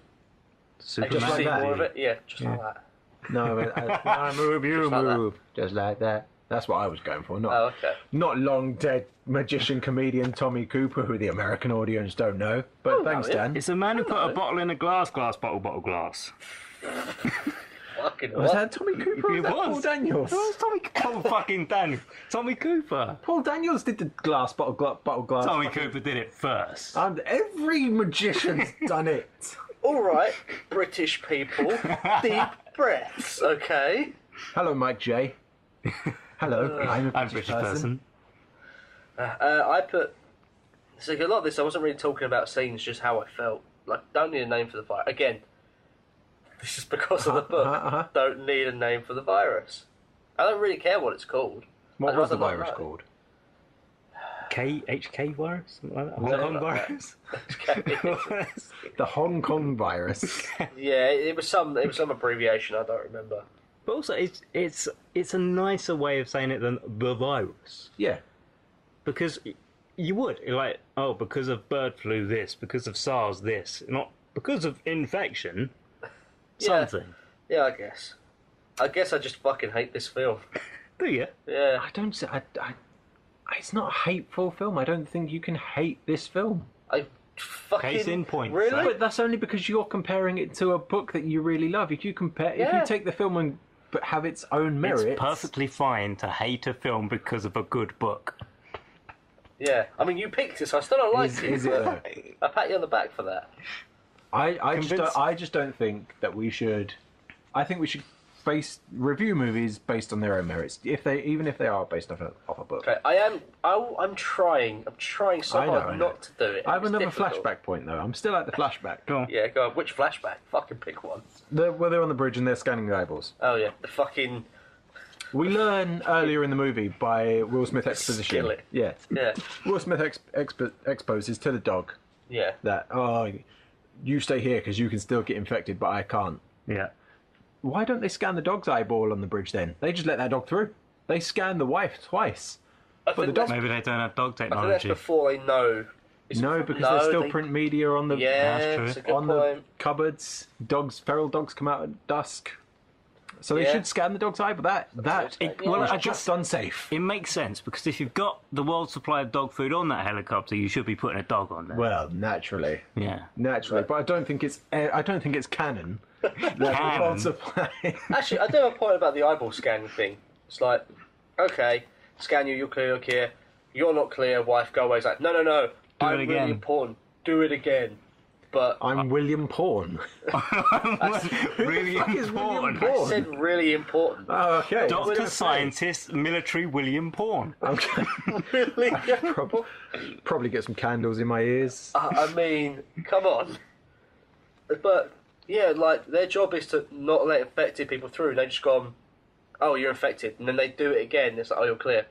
Superman. just see that. more of it. Yeah, just like that. No, I move, you Just like that. move. Just like that. That's what I was going for. Not, Oh, okay. not long dead magician comedian Tommy Cooper, who the American audience don't know. But Oh, thanks, no, Dan. It's a man who put a bottle in a glass, bottle, glass. Fucking Was what? that Tommy Cooper or was It that was. Paul Daniels? It was Paul fucking Daniels. Tommy Cooper. Paul Daniels did the glass, bottle, glass. Tommy Cooper did it first. Every magician's done it. All right, British people, deep breaths, okay? Hello, Mike J. Hello, I'm a I'm a British British person. I put... So a lot of this, I wasn't really talking about scenes, just how I felt. Like, don't need a name for the virus. Again, this is because of the book. Don't need a name for the virus. I don't really care what it's called. What I'd was the rather not virus know. called? HK virus? Something like that? Hong Something Kong like virus? The Hong Kong virus. Yeah, it was some abbreviation, I don't remember. But also, it's a nicer way of saying it than the virus. Yeah. Because you would. You're like, oh, because of bird flu this, because of SARS this. Not because of infection. Yeah. Something. Yeah, I guess. I just fucking hate this film. Do you? Yeah. I don't. It's not a hateful film. I don't think you can hate this film. I fucking Case in point, Really? sir. But that's only because you're comparing it to a book that you really love. If you take the film and have its own merits, It's perfectly fine to hate a film because of a good book. Yeah. I mean, you picked it, so I still don't like Is it but though? I pat you on the back for that. I just don't think that we should. I think we should review movies based on their own merits, even if they are based off a book. Okay, I'm trying so I know. hard not to do it. I have It's another difficult. flashback point though. I'm still at the flashback. Go on. Yeah, go on. Which flashback? Fucking pick one. They're on the bridge and they're scanning the eyeballs. Oh yeah, the fucking We learn earlier in the movie by Will Smith exposition. Skillet. Yeah. yeah, Will Smith exposes to the dog yeah. that you stay here because you can still get infected, but I can't. Yeah. Why don't they scan the dog's eyeball on the bridge then? They just let that dog through. They scan the wife twice. I the think dog- that's, Maybe they don't have dog I think that's technology. before they know. No, because no, there's still they- print media on the Yeah, That's true. it's a good on the point. cupboards. Feral dogs come out at dusk. So they Yeah. should scan the dog's eye, but that Well, was I just unsafe. It makes sense because if you've got the world's supply of dog food on that helicopter, you should be putting a dog on there. Well, naturally, Yeah. but I don't think it's canon. That the Canon? world supply. Actually, I do have a point about the eyeball scanning thing. It's like, okay, scan you, you're clear. You're not clear, wife, go away. It's like, no, I'm really again. important. Do it again. But I'm William Porn. Really fuck is William important. Porn? I said really important. Oh, okay. Doctor, scientist, military William Porn. Okay. Really? Probably get some candles in my ears. I mean, come on. But, yeah, like, their job is to not let infected people through. They just gone, oh, you're infected. And then they do it again. It's like, oh, you're clear.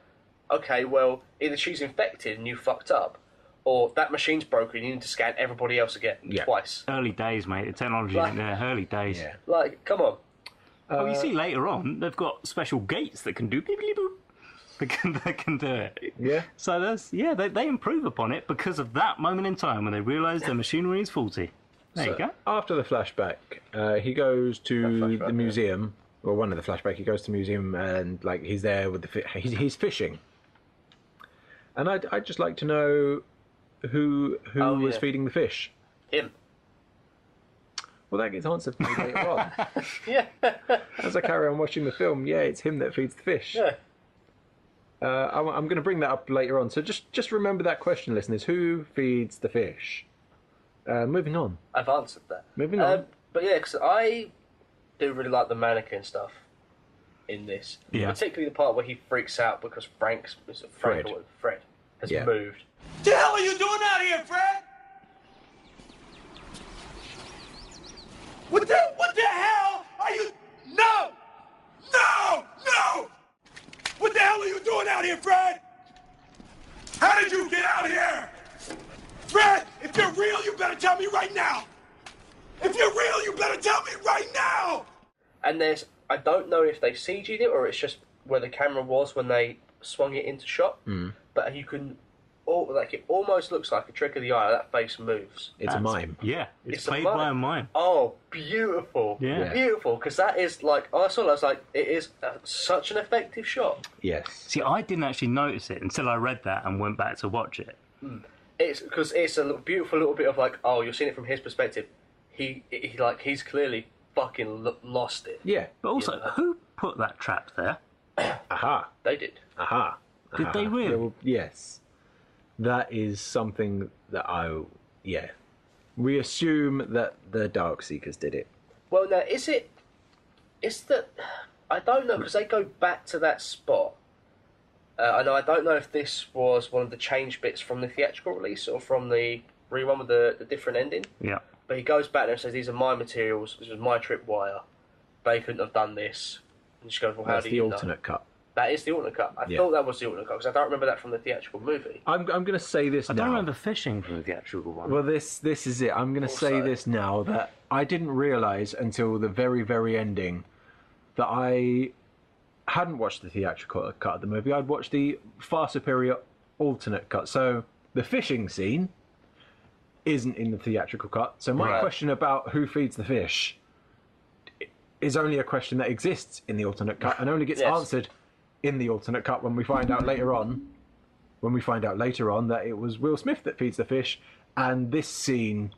Okay, well, either she's infected and you fucked up, or that machine's broken, you need to scan everybody else again. Yeah. Twice. Early days, mate. The technology Like- ain't there. Early days. Yeah. Like, come on. Oh, you see later on, they've got special gates that can do beep beep boop. They can do it. Yeah. So they improve upon it because of that moment in time when they realise their machinery is faulty. There you go. After the flashback, he goes to flashback, the museum. Well, one of the flashback, he goes to the museum and like he's there with he's fishing. And I'd just like to know who was yeah. feeding the fish. Him. Well, that gets answered for me later on. Yeah. As I carry on watching the film, yeah, it's him that feeds the fish. Yeah. I'm going to bring that up later on. So just remember that question, listeners. Who feeds the fish? Moving on. I've answered that. Moving on. But yeah, because I do really like the mannequin stuff in this. Yeah. Particularly the part where he freaks out because Fred has Yeah. moved. The hell are you doing out here, Fred? What the hell are you? No! What the hell are you doing out here, Fred? How did you get out here? Fred, if you're real, you better tell me right now. If you're real, you better tell me right now. And I don't know if they CG'd it or it's just where the camera was when they swung it into shot. But you can, it almost looks like a trick of the eye. That face moves. It's a mime. Yeah, it's It's a played mime. by a mime. Oh, beautiful! Yeah. Beautiful. Because that is like I saw. That, I was like, it is such an effective shot. Yes. See, I didn't actually notice it until I read that and went back to watch it. It's because it's a beautiful little bit of like, oh, you're seeing it from his perspective. He's clearly fucking lost it. Yeah. But also, who put that trap there? Aha. They did. Aha. Did they really? Well, yes. That is something that we assume that the Darkseekers did it. Well, now is it? It's that I don't know because they go back to that spot. I don't know if this was one of the change bits from the theatrical release or from the rerun with the different ending. Yeah. But he goes back there and says, "These are my materials. This was my tripwire. They couldn't have done this." And she goes, "Well, how That's do the you know?" alternate cut. That is the alternate cut. I Yeah. thought that was the alternate cut because I don't remember that from the theatrical movie. I'm going to say this I now. don't remember fishing from the theatrical one. Well, this is it. I'm going to say Also- this now that I didn't realise until the very, very ending that I hadn't watched the theatrical cut of the movie. I'd watched the far superior alternate cut. So the fishing scene isn't in the theatrical cut. So my Right. question about who feeds the fish is only a question that exists in the alternate cut and only gets Yes. answered in the alternate cut when we find out later on when we find out later on that it was Will Smith that feeds the fish, and this scene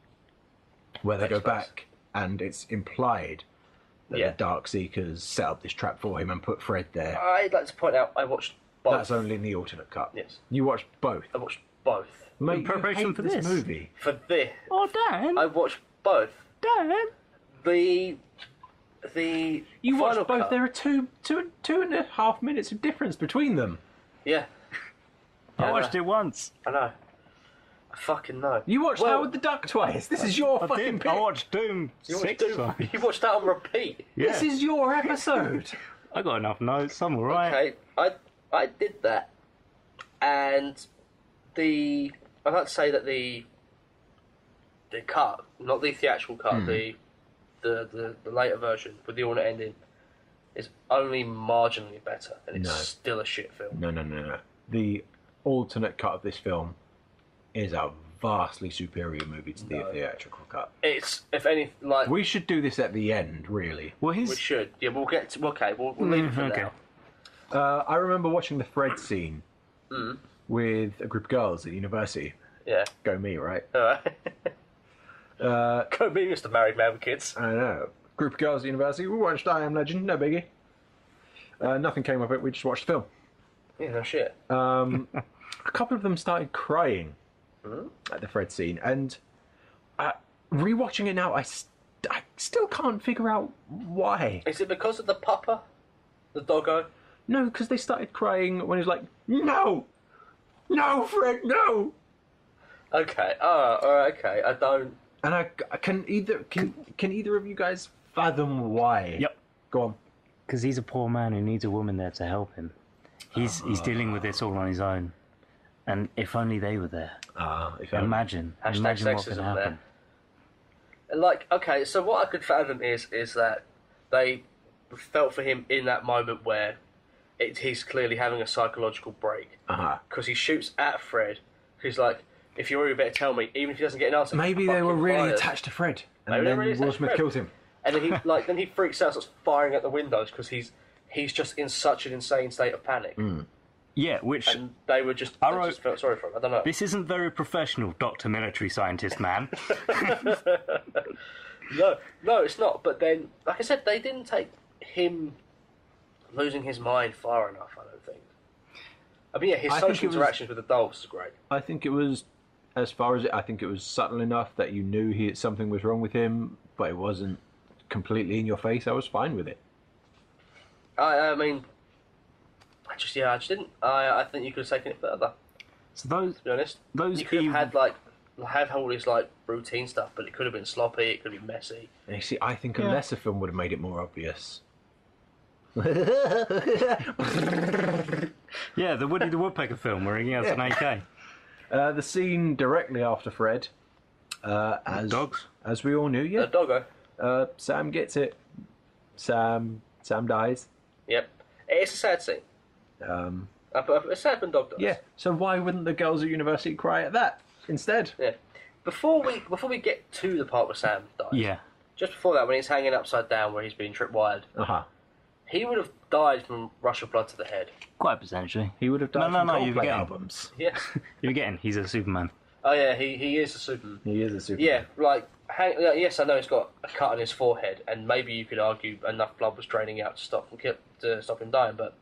where they go back and it's implied that Yeah. the Dark Seekers set up this trap for him and put Fred there. I'd like to point out I watched both. That's only in the alternate cut. Yes. You watched both. I watched both. Mate, In preparation you hate for this this? movie. For this, Oh, Dan! I watched both. Dan! The You final watched both. cut- There are two and a half minutes of difference between them. Yeah, I watched it once. I know. I fucking know. You watched Well, Howard the Duck twice. This is your I fucking did. pick. I watched Doom You watched, 6 Doom- times. you watched that on repeat. Yeah. This is your episode. I got enough notes. I'm alright. Okay, I did that, and I'd like to say that the cut, not the theatrical cut, the later version with the alternate ending, is only marginally better, and it's No. still a shit film. No. The alternate cut of this film is a vastly superior movie to the theatrical cut. It's, if any, like We should do this at the end, really. Well, we his should. Yeah, we'll get to. Okay, we'll leave it for okay. now. I remember watching the Fred scene with a group of girls at university. Yeah. Go me, right? All right. Go be Mr. Married Man with Kids. I know. Group of girls at university. We watched I Am Legend, no biggie. Nothing came of it. We just watched the film. Yeah, no shit. A couple of them started crying at the Fred scene, and rewatching it now, I still can't figure out why. Is it because of the pupper, the doggo? No, because they started crying when he was like, "No, no, Fred, no." Okay. Oh, okay. I don't. And I can either of you guys fathom why? Yep. Go on. because he's a poor man who needs a woman there to help him. He's dealing with this all on his own, and if only they were there. Imagine what could sexism happen. there. Like, okay, so what I could fathom is that they felt for him in that moment where he's clearly having a psychological break. Because he shoots at Fred, who's like, if you're you better tell me, even if he doesn't get an answer. Maybe they were really attached to Fred, and Maybe they then were really Will attached to Smith Fred. kills him. And then he freaks out, starts firing at the windows because he's just in such an insane state of panic. Yeah, which And they were just, I they wrote- just felt sorry for him. I don't know. this isn't very professional, Dr. Military Scientist Man. No, it's not. But then, like I said, they didn't take him losing his mind far enough, I don't think. I mean, yeah, his I think social it was- interactions with adults is great. I think it was, as far as I think it was subtle enough that you knew something was wrong with him, but it wasn't completely in your face. I was fine with it. I mean, I just didn't. I think you could have taken it further, So those to be honest. Those You could have evil- had all this, like, routine stuff, but it could have been sloppy, it could have been messy. And you see, I think a lesser film would have made it more obvious. yeah, the Woody the Woodpecker film where he has an AK. The scene directly after Fred, as Dogs. as we all knew, The doggo. Sam gets it. Sam dies. Yep. It's a sad scene. A sad when dog does. Yeah. So why wouldn't the girls at university cry at that instead? Yeah. Before we get to the part where Sam dies, Yeah. just before that, when he's hanging upside down where he's been tripwired, he would have died from rush of blood to the head. Quite potentially. He would have died No, from you're Coldplay forgetting. albums. Yeah. You're getting, he's a Superman. Oh yeah, he is a Superman. He is a Superman. Yeah, like yes, I know he's got a cut on his forehead, and maybe you could argue enough blood was draining out to stop him dying, but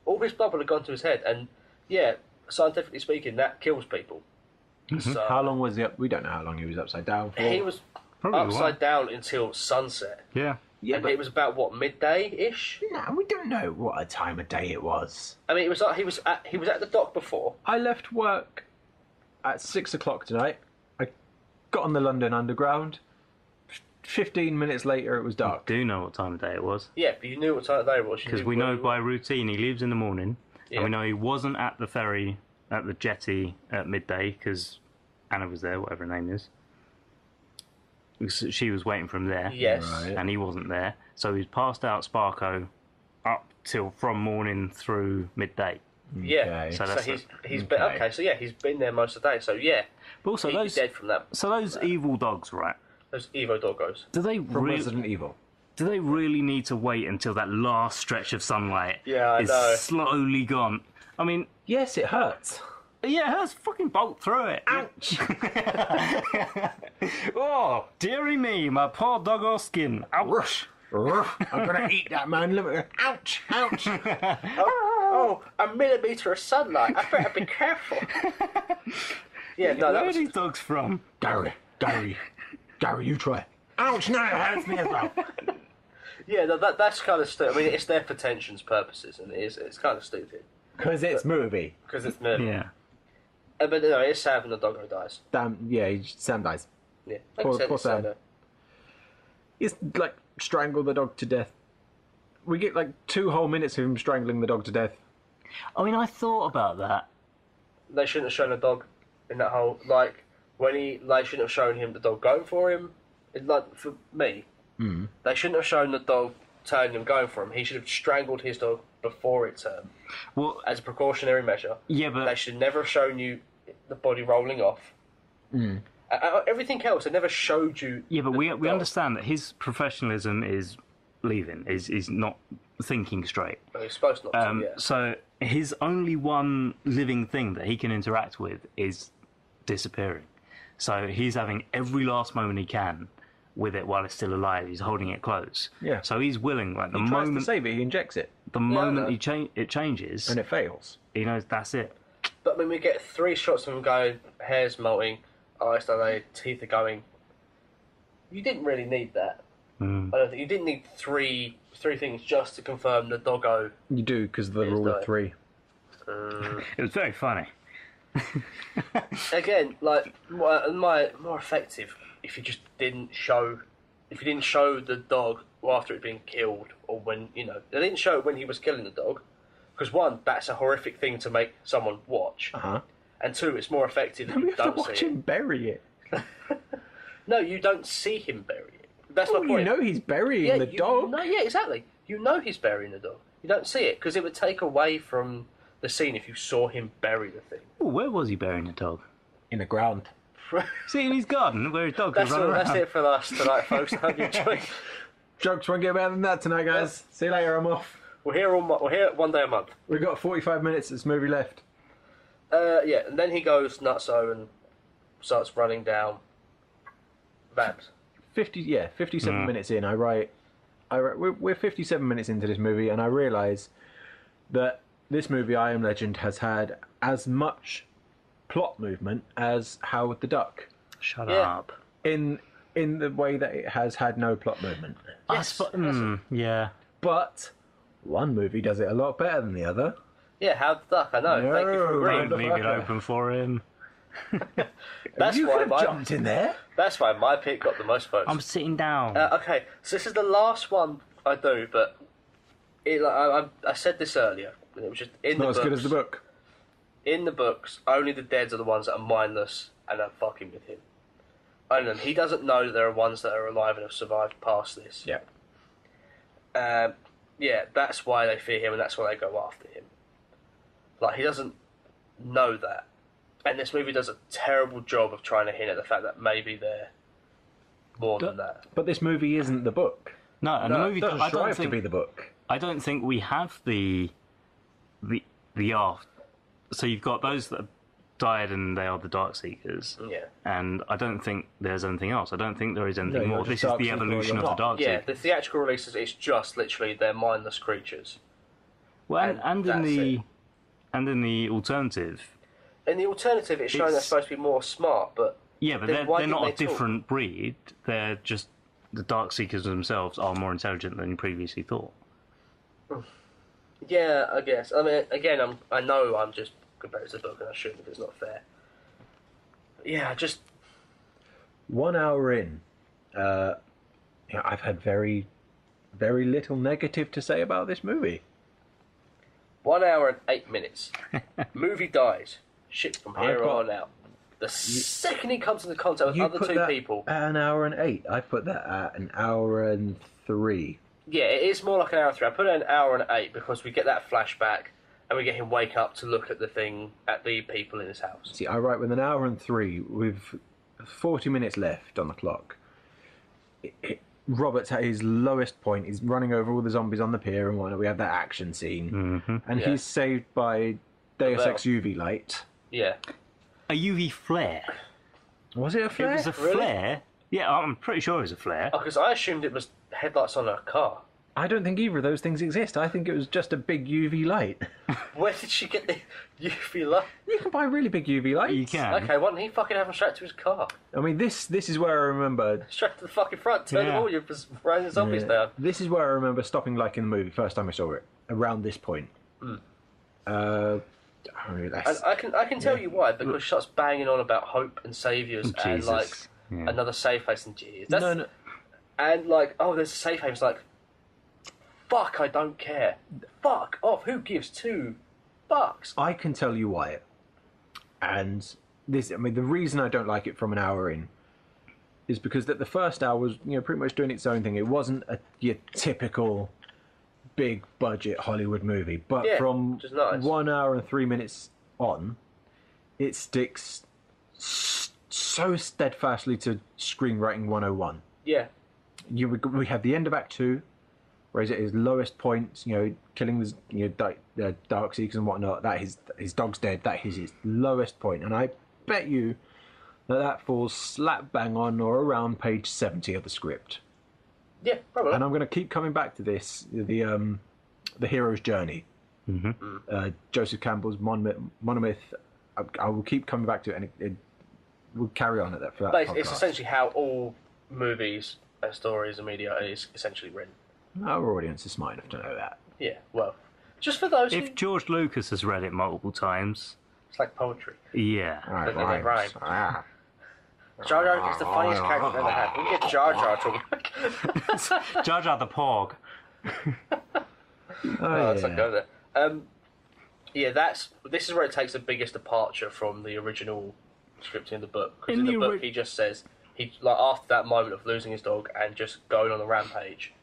all his blood would have gone to his head, and yeah, scientifically speaking, that kills people. So How long was he up? We don't know how long he was upside down for. he was Probably upside down until sunset. Yeah. Yeah, And but it was about what, midday-ish? no, we don't know what a time of day it was. I mean, it was like he was at the dock before. I left work at 6 o'clock tonight. I got on the London Underground. 15 minutes later, it was dark. Do know what time of day it was. Yeah, but you knew what time of day it was. You Because knew we where know you by were. routine he leaves in the morning, Yeah. and we know he wasn't at the ferry, at the jetty at midday, because Anna was there, whatever her name is. Because she was waiting for him there. Yes. Right. And he wasn't there. So he's passed out Sparko up till from morning through midday. Yeah. Okay. So So that's he's been okay. okay. So yeah, he's been there most of the day. So yeah, But also he'd be those dead from that. evil dogs, right? Those Evo doggos. Do they From really Resident Evil. need to wait until that last stretch of sunlight Yeah, I is know. slowly gone? I mean, Yes, it hurts. Yeah, let's fucking bolt through it. Ouch! Oh, dearie me, my poor doggo skin. Ouch. I'm gonna eat that man. Look at ouch! Ouch! Oh, a millimetre of sunlight. I better be careful. Yeah, no, Where that are was... these dogs from? Gary, you try. Ouch! No, it hurts me as well. Yeah, no, that's kind of stupid. I mean, it's there for tensions purposes, and it's kind of stupid. Because it's movie. Because it's nerdy. Yeah. But no, it's sad when the doggo dies. Damn, yeah, Sam dies. Yeah. Poor it's Sam. sad. He's like strangled the dog to death. We get like 2 whole minutes of him strangling the dog to death. I mean, I thought about that. They shouldn't have shown the dog in that whole... Like, they shouldn't have shown him the dog going for him. Like, for me, they shouldn't have shown the dog turning and going for him. He should have strangled his dog before it turned. Well, As a precautionary measure. yeah, but They should never have shown you the body rolling off. Everything else, they never showed you. yeah, but the we dog. understand that his professionalism is leaving, is not thinking straight. Well, he's supposed not to, yeah. So his only one living thing that he can interact with is disappearing. So he's having every last moment he can with it while it's still alive. He's holding it close. Yeah. So he's willing, like the He tries to moment save it, he injects it, the I moment know. it changes, and it fails. he knows that's it. But when we get 3 shots of him going, hair's melting, eyes dilated, teeth are going, you didn't really need that. I don't think you didn't need three things just to confirm the doggo. You do, because of the Yes, rule no. of 3. It was very funny. Again, like more effective if you just didn't show the dog after it being killed, or when they didn't show it when he was killing the dog, because 1, that's a horrific thing to make someone watch, and 2, it's more effective if We you have to don't watch see him it. bury it. No, you don't see him bury it. That's my Oh, point. you know he's burying the dog. No, yeah, exactly. You know he's burying the dog. You don't see it because it would take away from the scene if you saw him bury the thing. Ooh, where was he burying the dog? In the ground. See, in his garden where his dog was That's running around. it for us tonight, folks. I hope you enjoyed. Jokes won't get better than that tonight, guys. See you later, I'm off. We're here one day a month. We've got 45 minutes of this movie left. Yeah, and then he goes nutso and starts running down vamps. 57 minutes in, we're 57 minutes into this movie, and I realise that this movie, I Am Legend, has had as much plot movement as Howard the Duck, Shut Yeah. up. in the way that it has had no plot movement. Yes, Yeah. But one movie does it a lot better than the other. Yeah, how the duck? I know. Thank you for No, agreeing. no. Leave it open for him. That's You why could have jumped in there. That's why my pick got the most votes. I'm sitting down. Okay, so this is the last one I do, but I said this earlier. And it was just in Not the as books. good as the book. In the books, only the deads are the ones that are mindless and are fucking with him. And then he doesn't know that there are ones that are alive and have survived past this. Yeah. Yeah, that's why they fear him and that's why they go after him. Like, he doesn't know that. And this movie does a terrible job of trying to hint at the fact that maybe they're more than that. But this movie isn't the book. no, and no, the movie. It doesn't I don't strive think. to be the book. I don't think we have the art. So you've got those that have died and they are the Darkseekers. Yeah. And I don't think there's anything else. I don't think there is anything you're more. just This is the Darkseeker or evolution you're of the not. Darkseeker. Yeah, the theatrical releases, it's just literally they're mindless creatures. Well, and in that's the it. and in the alternative, In the alternative, it's showing they're It's- supposed to be more smart, but yeah, but then why they're not a didn't they talk? different breed. They're just the Darkseekers themselves are more intelligent than you previously thought. Yeah, I guess. I mean, again, I know I'm just compared to the book, and I shouldn't if it's not fair. But yeah, just 1 hour in, I've had very, very little negative to say about this movie. 1 hour and 8 minutes. Movie dies. Shit from I've here got- on out. The second he comes into contact with You other put two that people, at an hour and 8. I put that at an hour and 3. yeah, it is more like an hour and 3. I put it an hour and 8 because we get that flashback and we get him wake up to look at the thing, at the people in his house. See, I write with an hour and 3 with 40 minutes left on the clock. Robert's at his lowest point. He's running over all the zombies on the pier and whatnot. We have that action scene. And Yeah. he's saved by Deus Bell. Ex UV light. Yeah. A UV flare. Was it a It flare? was a Really? flare. Yeah, I'm pretty sure it was a flare. Oh, because I assumed it was headlights on a car. I don't think either of those things exist. I think it was just a big UV light. Where did she get the UV light? You can buy really big UV lights. You can. Okay, why didn't he fucking have them strapped to his car? I mean, this is where I remember. Strapped to the fucking front, turn them Yeah. all, you're just running the zombies down. This is where I remember stopping, like in the movie, first time I saw it. Around this point. Oh, that's- And I can tell you why, because she starts banging on about hope and saviours and Jesus. like Yeah. another safe place and jeez. no. And like, oh, there's a safe haven. It's like, fuck, I don't care. Fuck off. Who gives two fucks? I can tell you why. And this, I mean, the reason I don't like it from an hour in is because that the first hour was, pretty much doing its own thing. It wasn't your typical big budget Hollywood movie, but Yeah, from which is nice. 1 hour and 3 minutes on, it sticks so steadfastly to screenwriting 101. Yeah, We have the end of Act 2, where he's at his lowest point, killing the Dark Seekers and whatnot. That his dog's dead. That is his lowest point, and I bet you that falls slap bang on or around page 70 of the script. yeah, probably. And I'm going to keep coming back to this, the hero's journey. Joseph Campbell's monomyth. I will keep coming back to it, and it will carry on at that for that But podcast. it's essentially how all movies and stories and media is essentially written. Our audience is smart enough to know that. Yeah, well, just for those who... If George Lucas has read it multiple times, It's like poetry. yeah. All right, But they rhymes. rhyme. Ah. Jar Jar is the funniest character I've ever had. We can get Jar Jar to work. Jar Jar the Porg. Let's not go there. Yeah, this is where it takes the biggest departure from the original script in the book. Because in the book, he just says after that moment of losing his dog and just going on the rampage,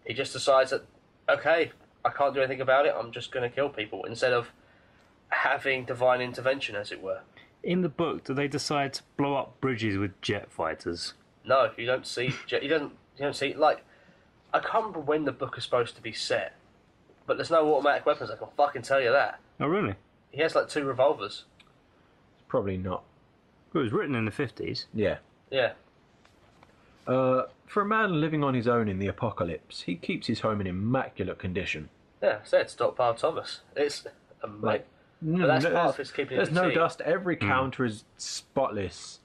he just decides that okay, I can't do anything about it. I'm just going to kill people instead of having divine intervention, as it were. In the book, do they decide to blow up bridges with jet fighters? No, you don't see. You don't see. Like, I can't remember when the book is supposed to be set, but there's no automatic weapons. I can fucking tell you that. Oh, really? He has like 2 revolvers. Probably not. It was written in the 50s. Yeah. Yeah. For a man living on his own in the apocalypse, he keeps his home in immaculate condition. Yeah, I said Stockpile Thomas. It's Like, but that's part of his keeping it There's no routine. dust. Every counter is spotless.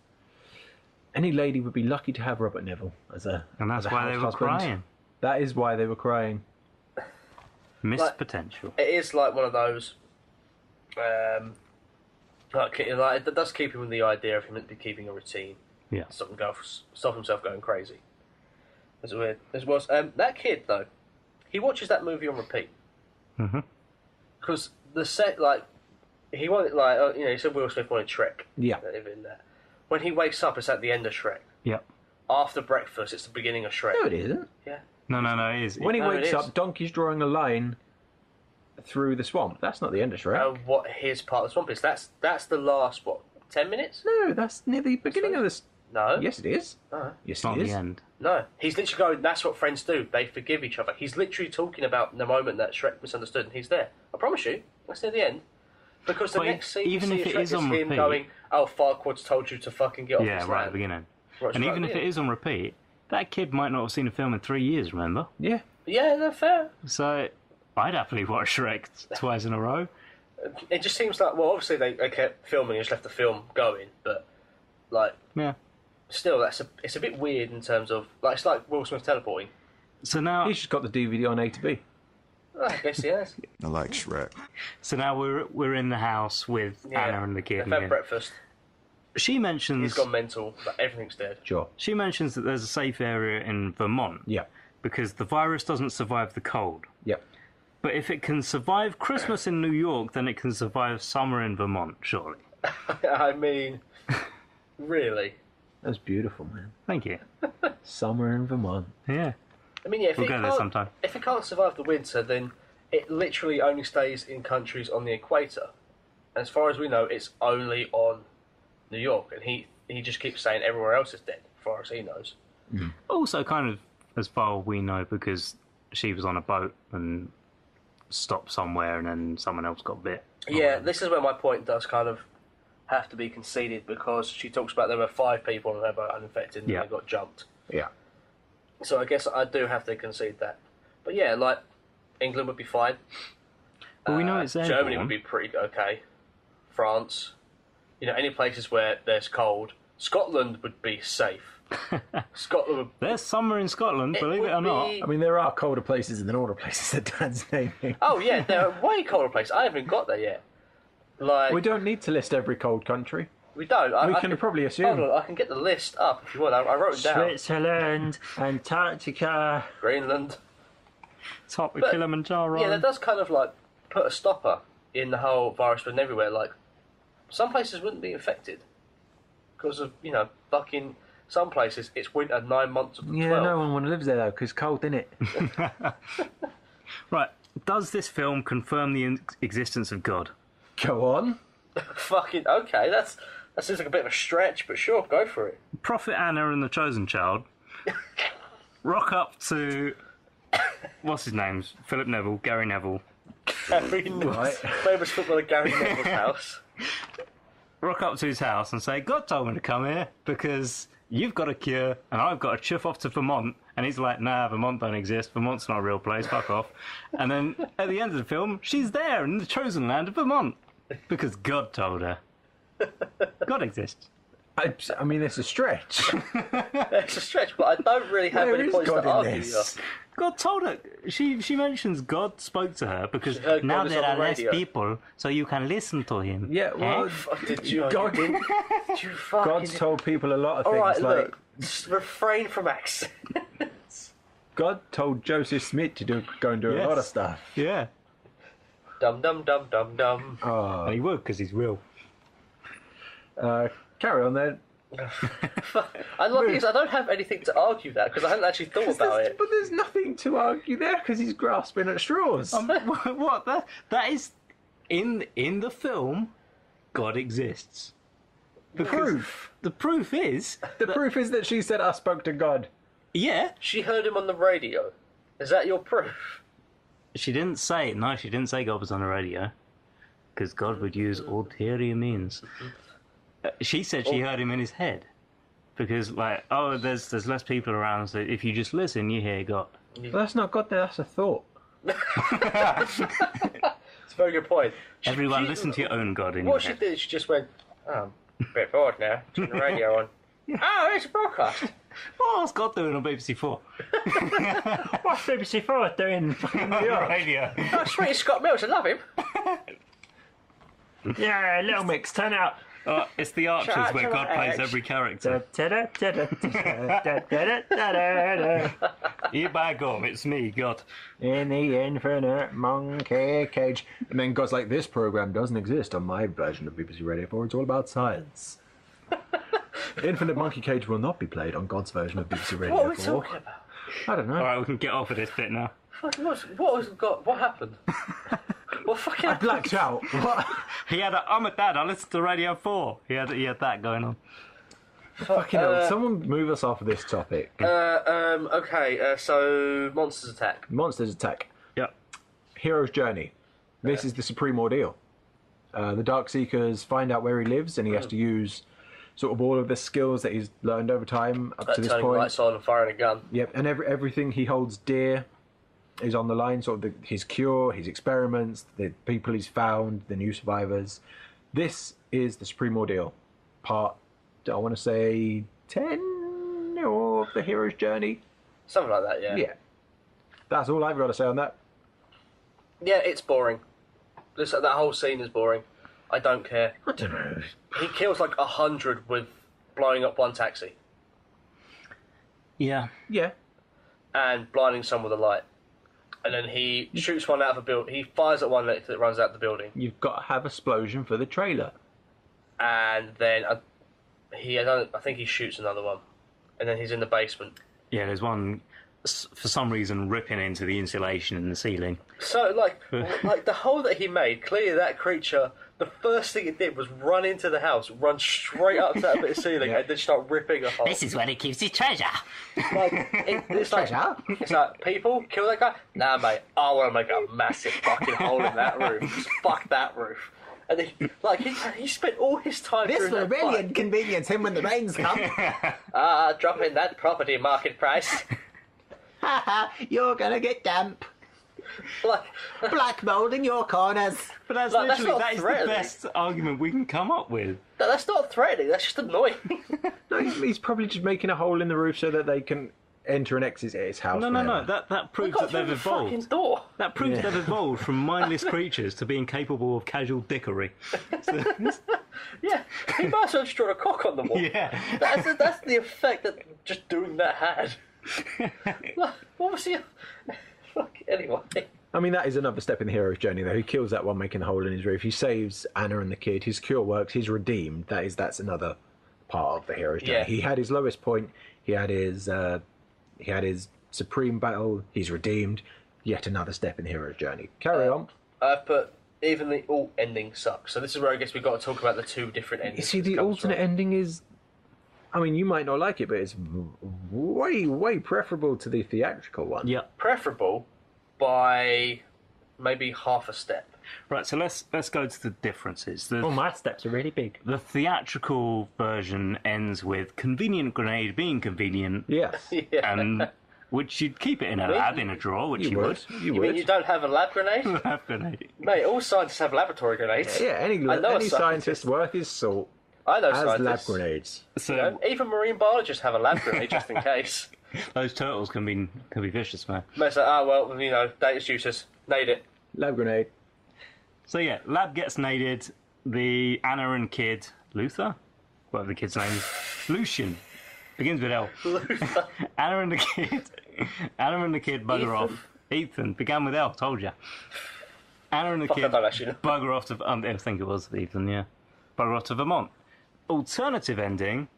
Any lady would be lucky to have Robert Neville as a And that's as a why house they were husband. crying. That is why they were crying. Missed Like- potential. It is like one of those. It does keep him with the idea of him meant to be keeping a routine. Yeah. Stop himself going crazy. That's weird. As well, that kid though, he watches that movie on repeat. Because the set, like, he wanted, like, he said Will Smith wanted Shrek. Yeah. In there. When he wakes up, it's at the end of Shrek. Yep. After breakfast, it's the beginning of Shrek. No, it isn't. Yeah. No, it is. When he No, it wakes is. up, Donkey's drawing a line through the swamp. That's not the end of Shrek. And what his part of the swamp is. That's the last, 10 minutes? No, that's near the beginning of this. No. Yes, it is. No. Yes, Not it the is. end. No. He's literally going, that's what friends do. They forgive each other. He's literally talking about the moment that Shrek misunderstood, and he's there. I promise you. That's near the end. Because the But next scene even you see if of it Shrek is is on him repeat- going, oh, Farquaad's told you to fucking get off Yeah, this right at land. the beginning. Right, And right even at if the it end. is on repeat, that kid might not have seen a film in 3 years, remember? Yeah. Yeah, no, fair. So I'd happily watch Shrek twice in a row. It just seems like, well, obviously they kept filming and just left the film going, but, like, Yeah. still, it's a bit weird in terms of, like, it's like Will Smith teleporting. So now, He's just got the DVD on A to B. I guess he has. I like Shrek. we're in the house with Yeah. Anna and the kid. They've had and breakfast. she mentions He's gone mental. Like, everything's dead. Sure. she mentions that there's a safe area in Vermont Yeah. because the virus doesn't survive the cold. Yep. But if it can survive Christmas in New York, then it can survive summer in Vermont, surely. I mean, really. That's beautiful, man. Thank you. Summer in Vermont. Yeah. I mean, yeah, if We'll it go there can't- sometime. If it can't survive the winter, then it literally only stays in countries on the equator. And as far as we know, it's only on New York. And he just keeps saying everywhere else is dead, as far as he knows. Also, kind of as far as we know, because she was on a boat and stopped somewhere and then someone else got bit. Yeah, this is where my point does kind of have to be conceded because she talks about there were 5 people on her boat uninfected and Yeah. they got jumped. Yeah. So I guess I do have to concede that. But yeah, like, England would be fine. Well, we know it's Germany airborne. would be pretty okay. France. You know, any places where there's cold. Scotland would be safe. Scotland would... There's summer in Scotland, believe it or not. be- I mean, there are colder places than all the places that Dan's naming. Oh yeah, there are way colder places. I haven't got there yet. Like, We don't need to list every cold country. we don't. We I can probably assume. Hold on, I can get the list up if you want. I wrote it down. Switzerland, Antarctica, Greenland. top of But, Kilimanjaro. Yeah, that does kind of like put a stopper in the whole virus spreading everywhere. Like, some places wouldn't be infected because of, you know, fucking some places it's winter 9 months of the Yeah, 12. no one lives there though, because cold, innit? Right, does this film confirm the existence of God? Go on. Fucking okay, that seems like a bit of a stretch, but sure, go for it. Prophet Anna and the Chosen Child rock up to... What's his name? Philip Neville, Gary Neville. Right. Famous footballer Gary Neville's house. Rock up to his house and say, God told me to come here because you've got a cure and I've got to chuff off to Vermont. And he's like, nah, Vermont don't exist. Vermont's not a real place. Fuck off. And then at the end of the film, she's there in the chosen land of Vermont because God told her. God exists. I mean, it's a stretch. It's a stretch, but I don't really have Where any is points God to in argue. this? God told her. She mentions God spoke to her because She heard now God is there on are the less radio. people, so you can listen to him. Yeah, well, Eh? Fuck, did you? God- you fucking... God's told people a lot of All things. right, like look, just refrain from accent. God told Joseph Smith to go and do a lot of Yes. stuff. Yeah. Dum dum dum dum dum. And he would because he's real. Carry on then. I love this. I don't have anything to argue that because I hadn't actually thought about it. But there's nothing to argue there because he's grasping at straws. What? That is in the film. God exists. Proof. The proof is, The proof is that she said, I spoke to God. yeah, She heard him on the radio. Is that your proof? she didn't say. No, she didn't say God was on the radio, because God would use ulterior means. She said she heard him in his head, because like, oh, there's less people around, so if you just listen, you hear God. But that's not God, that's a thought. It's a very good point. Everyone, listen to your own God in What your she head. did, she just went, oh, I'm a bit bored now. Turn the radio on. Oh, it's a broadcast. What's God doing on BBC 4? What's BBC 4 doing in New York? Radio. Oh, sweet Scott Mills, I love him. Yeah, Little Mix, turn out. It's the Archers Shout out where to God my plays ex. every character. You by gum, it's me, God. In the infinite monkey cage. And then God's like, this program doesn't exist on my version of BBC Radio 4. It's all about science. Infinite monkey cage will not be played on God's version of BBC Radio What are we 4. talking about? I don't know. All right, we can get off of this bit now. What happened? What fucking I happened? blacked out. What? He had I'm a dad, I listen to Radio 4. He had that going on. Fucking hell. Someone move us off of this topic. Okay, so Monsters Attack. Monsters Attack. Yep. Hero's Journey. This is the supreme ordeal. The Darkseekers find out where he lives, and he has to use sort of all of the skills that he's learned over time up to this Turning point. lights on and firing a gun. Yep, and everything he holds dear is on the line. Sort of his cure, his experiments, the people he's found, the new survivors. This is the supreme ordeal. Part, I want to say, 10 of the hero's journey. Something like that, yeah. Yeah. That's all I've got to say on that. Yeah, it's boring. That whole scene is boring. I don't care. I don't know. He kills like 100 with blowing up one taxi Yeah. Yeah. and blinding some with a light. And then he shoots one out of a building. He fires at one that runs out the building. You've got to have explosion for the trailer. And then I think he shoots another one. And then he's in the basement. Yeah, there's one, for some reason, ripping into the insulation in the ceiling. So, like the hole that he made, clearly that creature, the first thing it did was run into the house, run straight up to that bit of ceiling, and then start ripping a hole. This is where he keeps his treasure. It's like, people, kill that guy? Nah, mate, I want to make a massive fucking hole in that roof. Just fuck that roof. And he spent all his time This during will that really fight. inconvenience him when the rains come. Dropping that property market price. Haha, you're gonna get damp. like, Black mould in your corners. But that's Like, that's literally not that is the threatening. best argument we can come up with. that's not threatening. That's just annoying. No, he's probably just making a hole in the roof so that they can enter and exit his house. No. whenever. That proves Got that they've through the fucking evolved. door. That proves they've evolved from mindless creatures to being capable of casual dickery. Yeah, he might as well just draw a cock on the wall. Yeah. That's the effect that just doing that had. What was he? Fuck, anyway. I mean, that is another step in the hero's journey, though. He kills that one making the hole in his roof. He saves Anna and the kid. His cure works. He's redeemed. That's another part of the hero's journey. Yeah. He had his lowest point. He had his supreme battle. He's redeemed. Yet another step in the hero's journey. Carry on. I've put even the alt ending sucks. So this is where I guess we've got to talk about the two different endings. You see, this the comes alternate from. ending is... I mean, you might not like it, but it's way preferable to the theatrical one. Yeah. Preferable by maybe half a step. Right. So let's go to the differences. Oh, my steps are really big. The theatrical version ends with convenient grenade being convenient, Yes. Yeah. and which you'd keep it in a lab in a drawer, which you would. You You would. mean you don't have a lab grenade? Lab grenade. Mate, all scientists have laboratory grenades. Yeah, any I know a scientist scientist. worth his salt I know has lab scientists. grenades. So You know, even marine biologists have a lab grenade just in case. those turtles can be vicious, man. Most like, well, you know, data's useless. Nade it. Lab grenade. So yeah, lab gets naded. The Anna and kid Luther, whatever the kid's name is, Lucian, begins with L. Anna and the kid bugger Ethan. off. Ethan began with L. Told ya. Anna and the Fuck, I kid don't actually know. bugger off to. I think it was Ethan. Yeah, bugger off to Vermont. Alternative ending.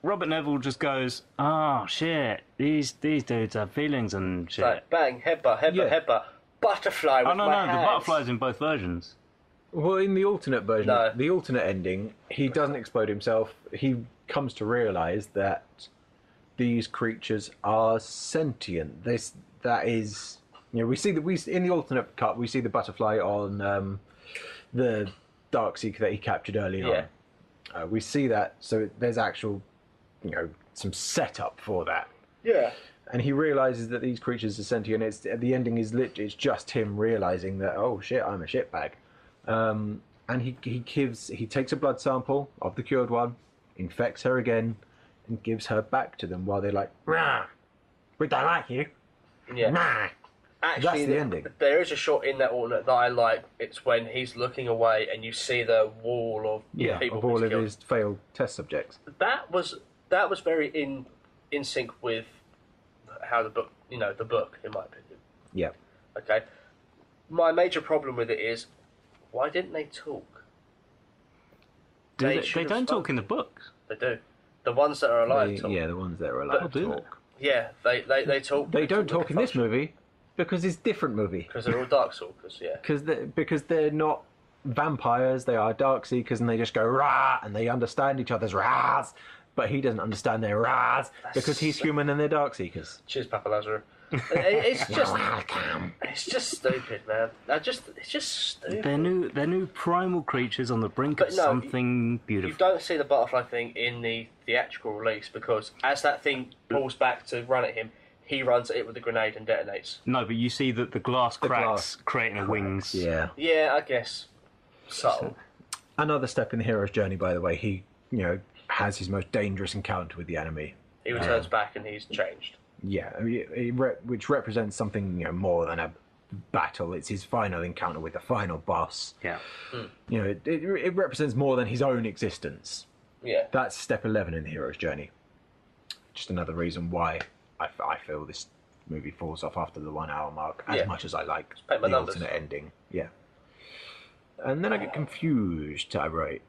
Robert Neville just goes, "Oh shit, these dudes have feelings and shit." Like, bang, headbutt, Yeah. headbutt. Butterfly with Oh no, my the hands. butterfly's in both versions. Well, in the alternate version, No. the alternate ending, he doesn't explode himself. He comes to realise that these creatures are sentient. That is, you know, we in the alternate cut we see the butterfly on the Darkseeker that he captured early Yeah. on. We see that, so there's actual, you know, some setup for that. Yeah. And he realizes that these creatures are sentient. The ending is it's just him realizing that, oh shit, I'm a shitbag. And he takes a blood sample of the cured one, infects her again, and gives her back to them while they're like, rah, we don't like you. Yeah. Nah. Actually, That's the ending. There is a shot in that alternate that I like. It's when he's looking away and you see the wall of people Of all he's of killed. his failed test subjects. That was very in sync with how the book, in my opinion. Yeah. Okay. My major problem with it is, why didn't they talk? They should have don't talk spoken. in the books. They do. The ones that are alive talk. Yeah, the ones that are allowed Oh, to do they? talk. Yeah, they talk. They don't talk in this movie movie because it's a different movie. because they're all Darkstalkers. Yeah. Because they're not vampires, they are Darkseekers, and they just go rah, and they understand each other's rahs, but he doesn't understand their rahs because he's human and they're Darkseekers. Cheers, Papa Lazarus. It's just stupid, man. It's just stupid. They're new primal creatures on the brink But of no, something You beautiful. don't see the butterfly thing in the theatrical release because as that thing pulls back to run at him, he runs at it with a grenade and detonates. No, but you see that the glass cracks, glass creating wings. Yeah. Yeah, I guess. Subtle. Another step in the hero's journey, by the way, he, has his most dangerous encounter with the enemy. He returns back and he's changed. Yeah, I mean, which represents something more than a battle. It's his final encounter with the final boss. Yeah. It represents more than his own existence. Yeah. That's step 11 in the hero's journey. Just another reason why I feel this movie falls off after the 1 hour mark, as Yeah. much as I like Paint my the numbers. alternate ending. Yeah. And then I get confused, I write.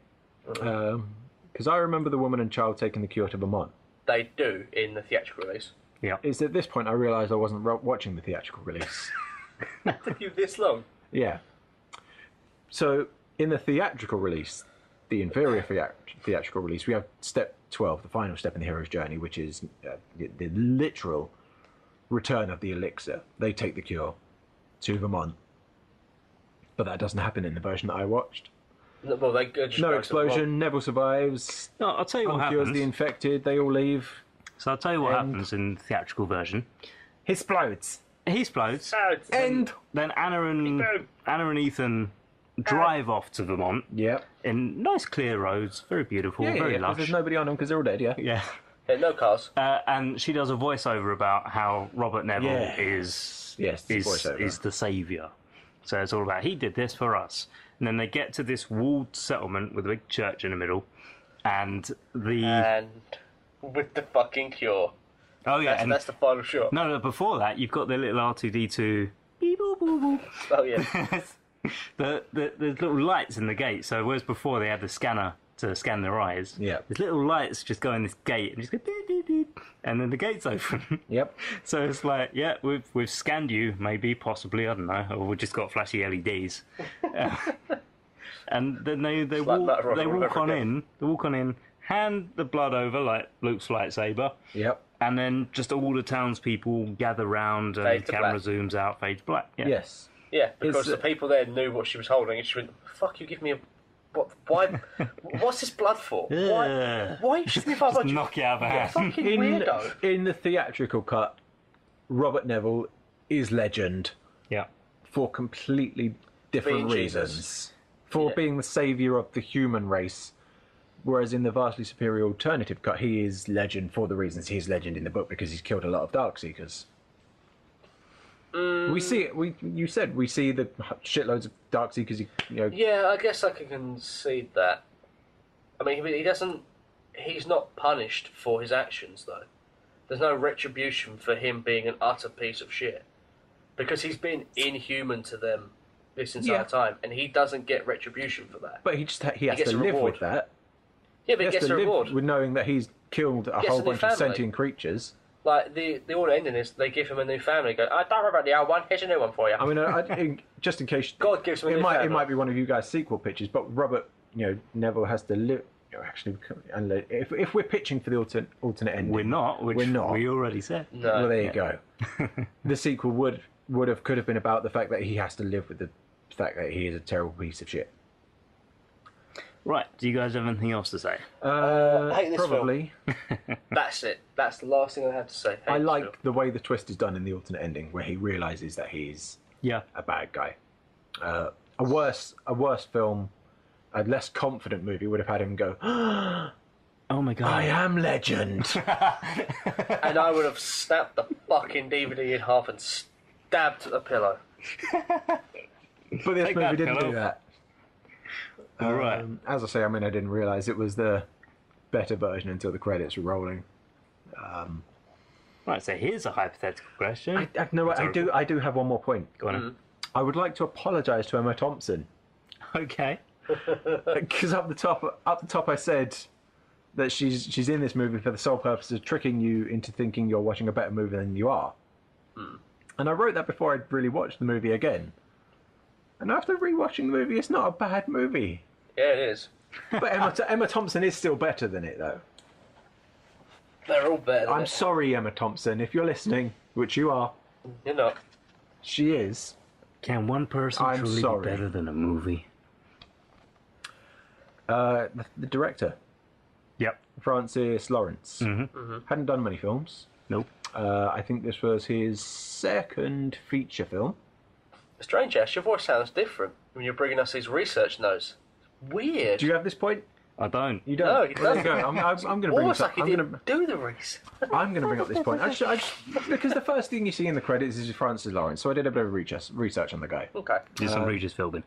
Because I remember the woman and child taking the cure to Vermont. They do in the theatrical release. Yeah. It's at this point I realised I wasn't watching the theatrical release. Took you this long? Yeah. So, in the theatrical release, the inferior theatrical release, we have step 12, the final step in the hero's journey, which is the literal return of the elixir. They take the cure to Vermont. But that doesn't happen in the version that I watched. Well, they just No go to- explosion, Neville survives, No, I'll tell you what uncures happens. the infected, they all leave. So I'll tell you what End. happens in the theatrical version. He explodes. He explodes. End. Then Anna and Ethan drive off to Vermont Yep. in nice clear roads, very beautiful, very 'cause lush. there's nobody on them because they're all dead, yeah. Yeah. Yeah, no cars. And she does a voiceover about how Robert Neville Yeah. is Yes, the voiceover. is the saviour. So it's all about he did this for us. And then they get to this walled settlement with a big church in the middle, and And with the fucking cure. oh yeah, and That's the final shot. no, before that you've got the little R2D2 beep boop boop boop. Oh, yeah. the little lights in the gate. So whereas before they had the scanner to scan their eyes, Yeah. there's little lights just go in this gate and just go beep, beep, beep, and then the gate's open. Yep. So it's like, yeah, we've scanned you, maybe, possibly, I don't know, or we've just got flashy LEDs. And then they like Matt Ross walk all over again. they walk on in, hand the blood over like Luke's lightsaber, Yep. and then just all the townspeople gather round and Fade to camera black. zooms out, fades black. Yeah. Yes. Yeah, because It's, the people there knew what she was holding, and she went, "Fuck you, give me a what? Why? What's this blood for? Ugh. Why are you shooting me if I Just knock it out of her hand. Fucking weirdo." In the theatrical cut, Robert Neville is legend Yeah. for completely different Being reasons. Jesus. For Yeah. being the saviour of the human race. Whereas in the vastly superior alternative cut, he is legend for the reasons he's legend in the book, because he's killed a lot of Darkseekers. We see it. You said we see the shitloads of Darkseekers. You know, Yeah, I guess I can concede that. I mean, he doesn't. He's not punished for his actions, though. There's no retribution for him being an utter piece of shit, because he's been inhuman to them this entire Yeah. time, and he doesn't get retribution for that. but he just he has gets to a live reward. with that. Yeah, but He he has gets to a live reward. with knowing that he's killed a Gets whole a new bunch of family. sentient creatures. Like the order ending is they give him a new family. Go, don't worry about the old one. Here's a new one for you. I mean, just in case, God gives him a it new might family. be one of you guys' sequel pitches, but Robert, Neville has to live. Actually, and if we're pitching for the alternate ending, We're not, which We're not. we already said. No. Well, there you go. The sequel could have been about the fact that he has to live with the fact that he is a terrible piece of shit. Right, do you guys have anything else to say? I hate this Probably. That's it. That's the last thing I have to say. Hate I this like film. the way the twist is done in the alternate ending, where he realizes that he's Yeah. a bad guy. A worse film, a less confident movie would have had him go, Oh my god. I am legend. And I would have snapped the fucking DVD in half and stabbed a pillow. But this Take movie that, didn't do pillow. that. All right. As I say, I didn't realise it was the better version until the credits were rolling. Right, so here's a hypothetical question. I do have one more point. Go on. I would like to apologise to Emma Thompson, Okay. because up the top I said that she's in this movie for the sole purpose of tricking you into thinking you're watching a better movie than you are. And I wrote that before I'd really watched the movie again. And after rewatching the movie, it's not a bad movie. Yeah, it is. But Emma Thompson is still better than it, though. They're all better than I'm it. sorry, Emma Thompson, if you're listening, which you are. You're not. She is. Can one person I'm truly sorry. be better than a movie? The director, Yep. Francis Lawrence, hadn't done many films. Nope. I think this was his second feature film. Strange, Ash. Your voice sounds different when you're bringing us these research notes. Weird. Do you have this point? I don't. You don't. No, he There you go. doesn't. I'm going to bring Almost this like up. he didn't do the research. I'm going to bring up this point. Because the first thing you see in the credits is Francis Lawrence, so I did a bit of research on the guy. Okay. Do some Regis filming.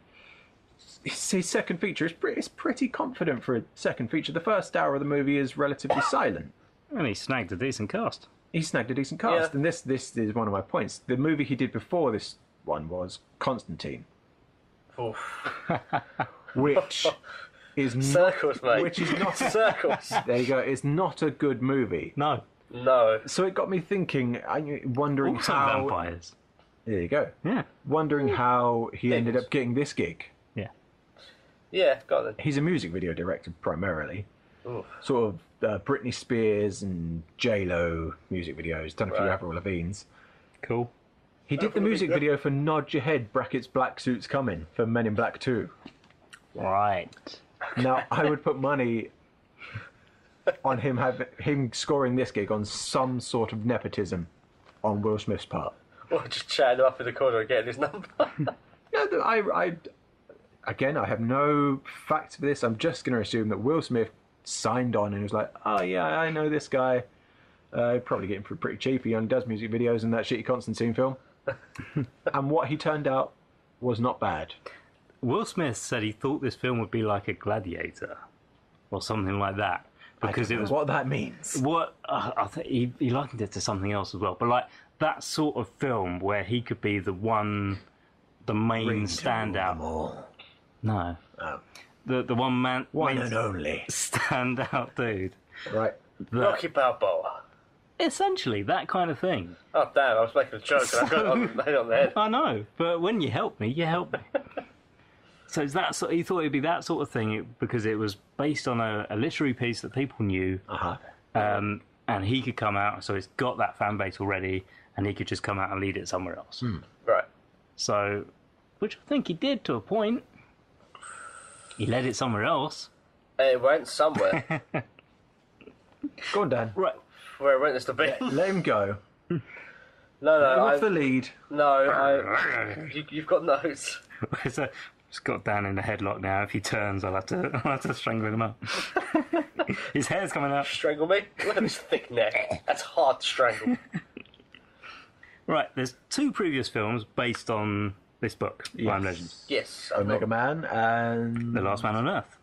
His second feature is pretty confident for a second feature. The first hour of the movie is relatively silent. And he snagged a decent cast. He snagged a decent cast, Yeah. and this is one of my points. The movie he did before this one was Constantine, Oof. which is Circles, not, mate. which is not. Circles. There you go. It's not a good movie. No. No. So it got me thinking, wondering Also how. vampires. There you go. Yeah. Wondering how he ended Things. up getting this gig. Yeah. Yeah, got it. He's a music video director primarily. Oof. Sort of Britney Spears and J-Lo music videos. Done a few Right. Avril Lavigne's. Cool. He did the music video for Nod Your Head, brackets Black Suits Coming, for Men in Black 2. Right. Now, I would put money on him scoring this gig on some sort of nepotism on Will Smith's part. Or just chatting him up in the corner and getting his number. No, I have no facts for this. I'm just going to assume that Will Smith signed on and was like, oh yeah, I know this guy. Probably getting pretty cheap. He only does music videos and that shitty Constantine film. And what he turned out was not bad. Will Smith said he thought this film would be like a Gladiator or something like that. Because I don't know what that means. What I think he likened it to something else as well. But like that sort of film where he could be the main standout. No. Oh. The one and only standout dude. Right. Rocky Balboa. Essentially, that kind of thing. Oh, damn, I was making a joke and I got it on the head. I know, but when you help me, you help me. So it's that he thought it'd be that sort of thing because it was based on a literary piece that people knew. Uh-huh. And he could come out, so it's got that fan base already, and he could just come out and lead it somewhere else. Right. So, which I think he did to a point. He led it somewhere else. It went somewhere. Go on, Dan. Right. Where it went is the bit. Let him go. No, Off the lead. No, you've got notes. So, just got Dan in the headlock now. If he turns, I'll have to strangle him up. His hair's coming out. Strangle me? Look at his thick neck. That's hard to strangle. Right, there's 2 previous films based on this book, I am Legend. Yes. Omega Man and... The Last Man on Earth.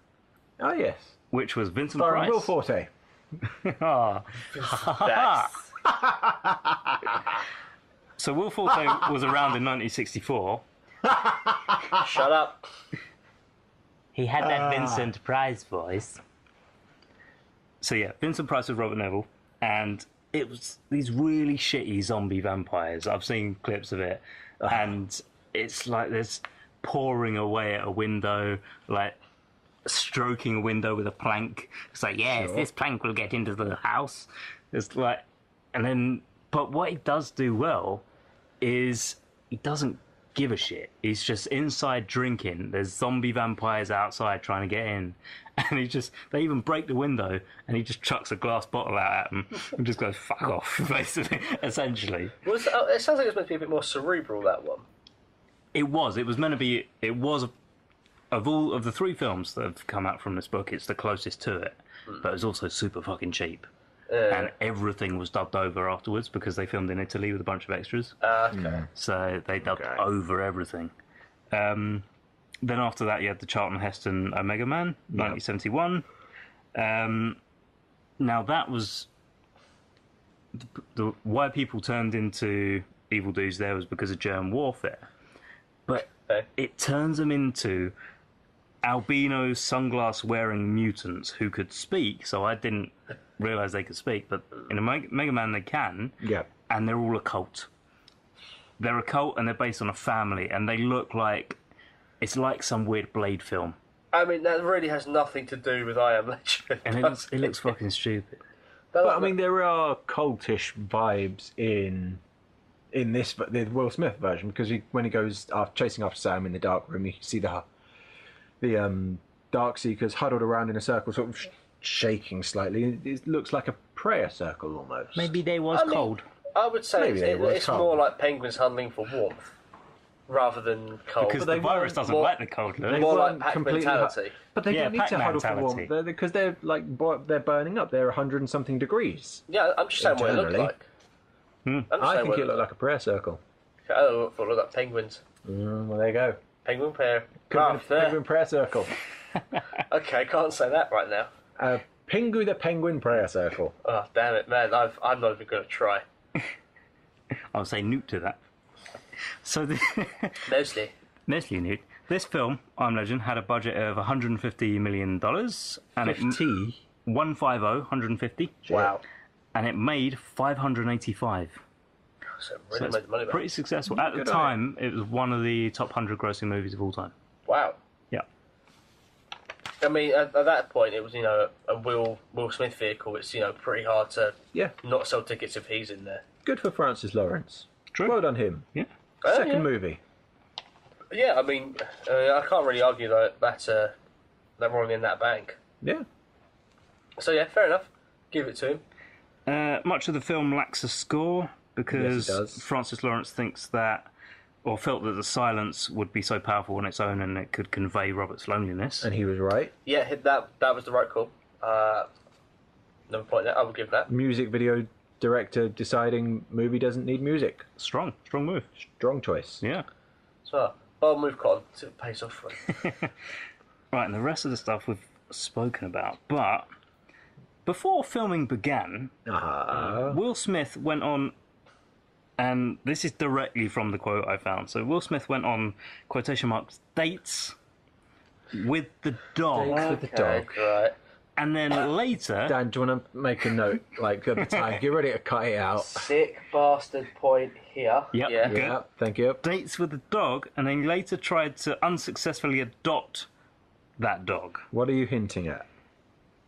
Oh, yes. Which was Vincent Starring Price. Will Forte. So Will Forte was around in 1964. Shut up. He had that Vincent Price voice. So yeah, Vincent Price was Robert Neville, and it was these really shitty zombie vampires. I've seen clips of it, and it's like there's pouring away at a window, like stroking a window with a plank. It's like, yes, this plank will get into the house. It's like, and then, but what he does do well is he doesn't give a shit. He's just inside drinking. There's zombie vampires outside trying to get in, and they even break the window, and he just chucks a glass bottle out at them and just goes, fuck off, basically, essentially. It sounds like it's meant to be a bit more cerebral, that one. It was meant to be, of all of the 3 films that have come out from this book, it's the closest to it, but it was also super fucking cheap. And everything was dubbed over afterwards because they filmed in Italy with a bunch of extras. Okay. So they dubbed over everything. Then after that, you had the Charlton Heston Omega Man, 1971. Now that was why people turned into evil dudes there was because of germ warfare. But it turns them into albino sunglass-wearing mutants who could speak, so I didn't realise they could speak, but in a Mega Man they can, and they're all a cult. They're a cult, and they're based on a family, and they look like... It's like some weird Blade film. I mean, that really has nothing to do with I Am Legend. And it looks fucking stupid. But, I mean, there are cultish vibes in the Will Smith version, because when he goes chasing after Sam in the dark room, you can see the Dark Seekers huddled around in a circle, sort of shaking slightly. It looks like a prayer circle almost. Maybe they was cold. I would say it's more like penguins huddling for warmth rather than cold. Because the virus doesn't like the cold. More like pack mentality. But they don't need to huddle for warmth because they're burning up. They're 100 and something degrees. Yeah, I'm just saying what it looked like. I think it looked like a prayer circle. I don't look like penguins. Well, there you go. Penguin prayer. Penguin prayer circle. Okay, can't say that right now. Pingu the Penguin prayer circle. Oh, damn it, man. I'm not even going to try. I'll say newt to that. So Mostly newt. This film, I'm Legend, had a budget of $150 million. And 150. Wow. And it made 585. So it really made the money back. Pretty successful. At the time, it was one of the top 100 grossing movies of all time. Wow. Yeah. I mean, at that point, it was, a Will Smith vehicle. It's, pretty hard to not sell tickets if he's in there. Good for Francis Lawrence. True. Well done him. Yeah. Second yeah. movie. Yeah, I mean, I can't really argue that they're rolling in that bank. Yeah. So yeah, fair enough. Give it to him. Much of the film lacks a score because Yes, it does. Francis Lawrence thinks that, or felt that the silence would be so powerful on its own and it could convey Robert's loneliness. And he was right. Yeah, that was the right call. Another point there, I will give that. Music video director deciding movie doesn't need music. Strong move. Strong choice. Yeah. So I'll move on to the pace off. Right, and the rest of the stuff we've spoken about, but before filming began, Will Smith went on, and this is directly from the quote I found. So Will Smith went on, quotation marks, dates with the dog. Dates with the dog. Right. And then later... Dan, do you want to make a note, like, at the time? Get ready to cut it out. Sick bastard point here. Yep, Yeah. good. Yeah, thank you. Dates with the dog, and then later tried to unsuccessfully adopt that dog. What are you hinting at?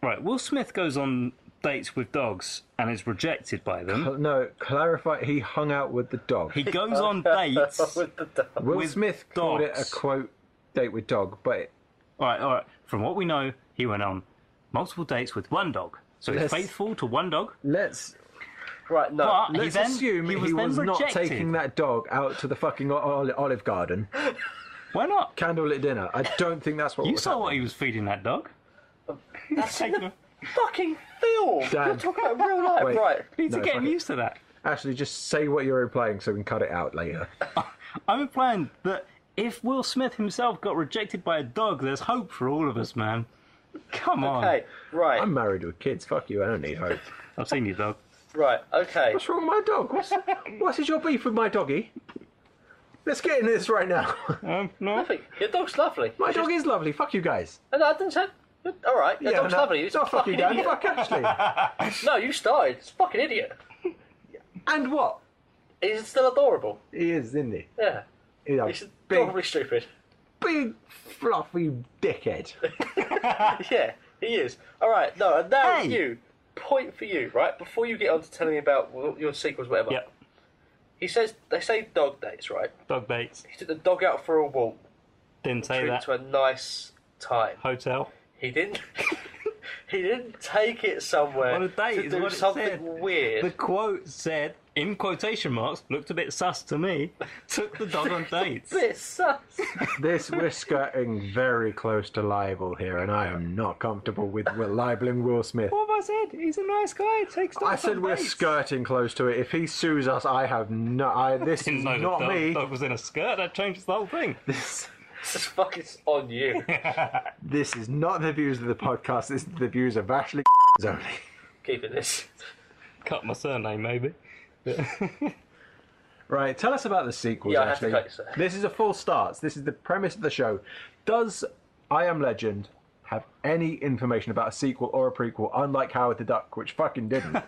Right, Will Smith goes on dates with dogs and is rejected by them. No, clarify. He hung out with the dog. He goes on dates. With the dog. Will with Smith called it a dogs. quote date with dog, but All right. From what we know, he went on multiple dates with one dog. So he's Let's- faithful to one dog. let's Right, no. But let's assume he was then not rejected. taking that dog out to the fucking Olive Garden, Why not? candlelit dinner. I don't think that's what You was saw what happening. he was feeding that dog. That's in Taking the him- fucking film. Dan. You're talking about real life, Wait. right? He's No, getting fuck it. used to that. Actually, just say what you're implying so we can cut it out later. I'm implying that if Will Smith himself got rejected by a dog, there's hope for all of us, man. Come on. Okay, right, I'm married with kids. Fuck you. I don't need hope. I've seen your dog. right, okay. What's wrong with my dog? What's your beef with my doggy? Let's get into this right now. No. Nothing. Your dog's lovely. My dog is lovely. Fuck you guys. No, I didn't say. All right, your dog's no, lovely. It's no, a fuck you, fucking Dan. idiot. Fuck Ashley. No, you started. It's a fucking idiot. And what? He's still adorable. He is, isn't he? Yeah. He's a He's big, adorably stupid. big, fluffy dickhead. Yeah, he is. All right, no, and now Hey! you. Point for you, right? Before you get on to telling me about your sequels, whatever. Yep. He says they say dog dates, right? Dog dates. He took the dog out for a walk, Didn't say treat it that. to a nice time. Hotel. He didn't. He didn't take it somewhere On a date to is do what it something said. weird. The quote said, in quotation marks, looked a bit sus to me, took the dog on dates. Bit sus. We're skirting very close to libel here, and I am not comfortable with libeling Will Smith. What have I said? He's a nice guy. Takes dogs I said on we're dates. skirting close to it. If he sues us, I have no. This Didn't is know not the dog, me. dog was in a skirt. That changes the whole thing. This, This is fucking on you. this is not the views of the podcast. This is the views of Ashley only. Keeping this. Cut my surname, maybe. Right, tell us about the sequels, Yeah, I have to Ashley. cut you, sir. This is a full start. This is the premise of the show. Does I Am Legend have any information about a sequel or a prequel, unlike Howard the Duck, which fucking didn't?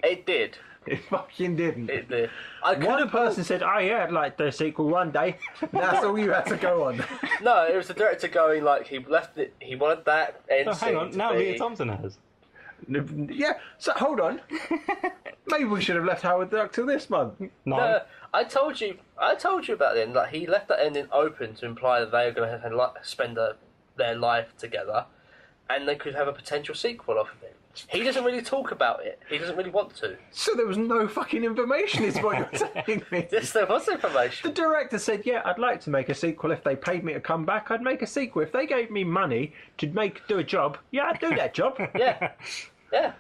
It did. It fucking didn't. It did. I One couldn't person said, "Oh yeah, I'd like the sequel one day." That's all you had to go on. No, it was the director going like he left it. He wanted that end Oh, hang scene on. to Now be- Leah Thompson has. Yeah. So hold on. Maybe we should have left Howard the Duck till this month. No. No, I told you about it. Like he left that ending open to imply that they are going to spend their life together, and they could have a potential sequel off of it. He doesn't really talk about it. He doesn't really want to. So there was no fucking information, is what you're telling me. Yes, there was The information. director said, "Yeah, I'd like to make a sequel. If they paid me to come back, I'd make a sequel. If they gave me money to do a job, yeah, I'd do that job." Yeah, yeah.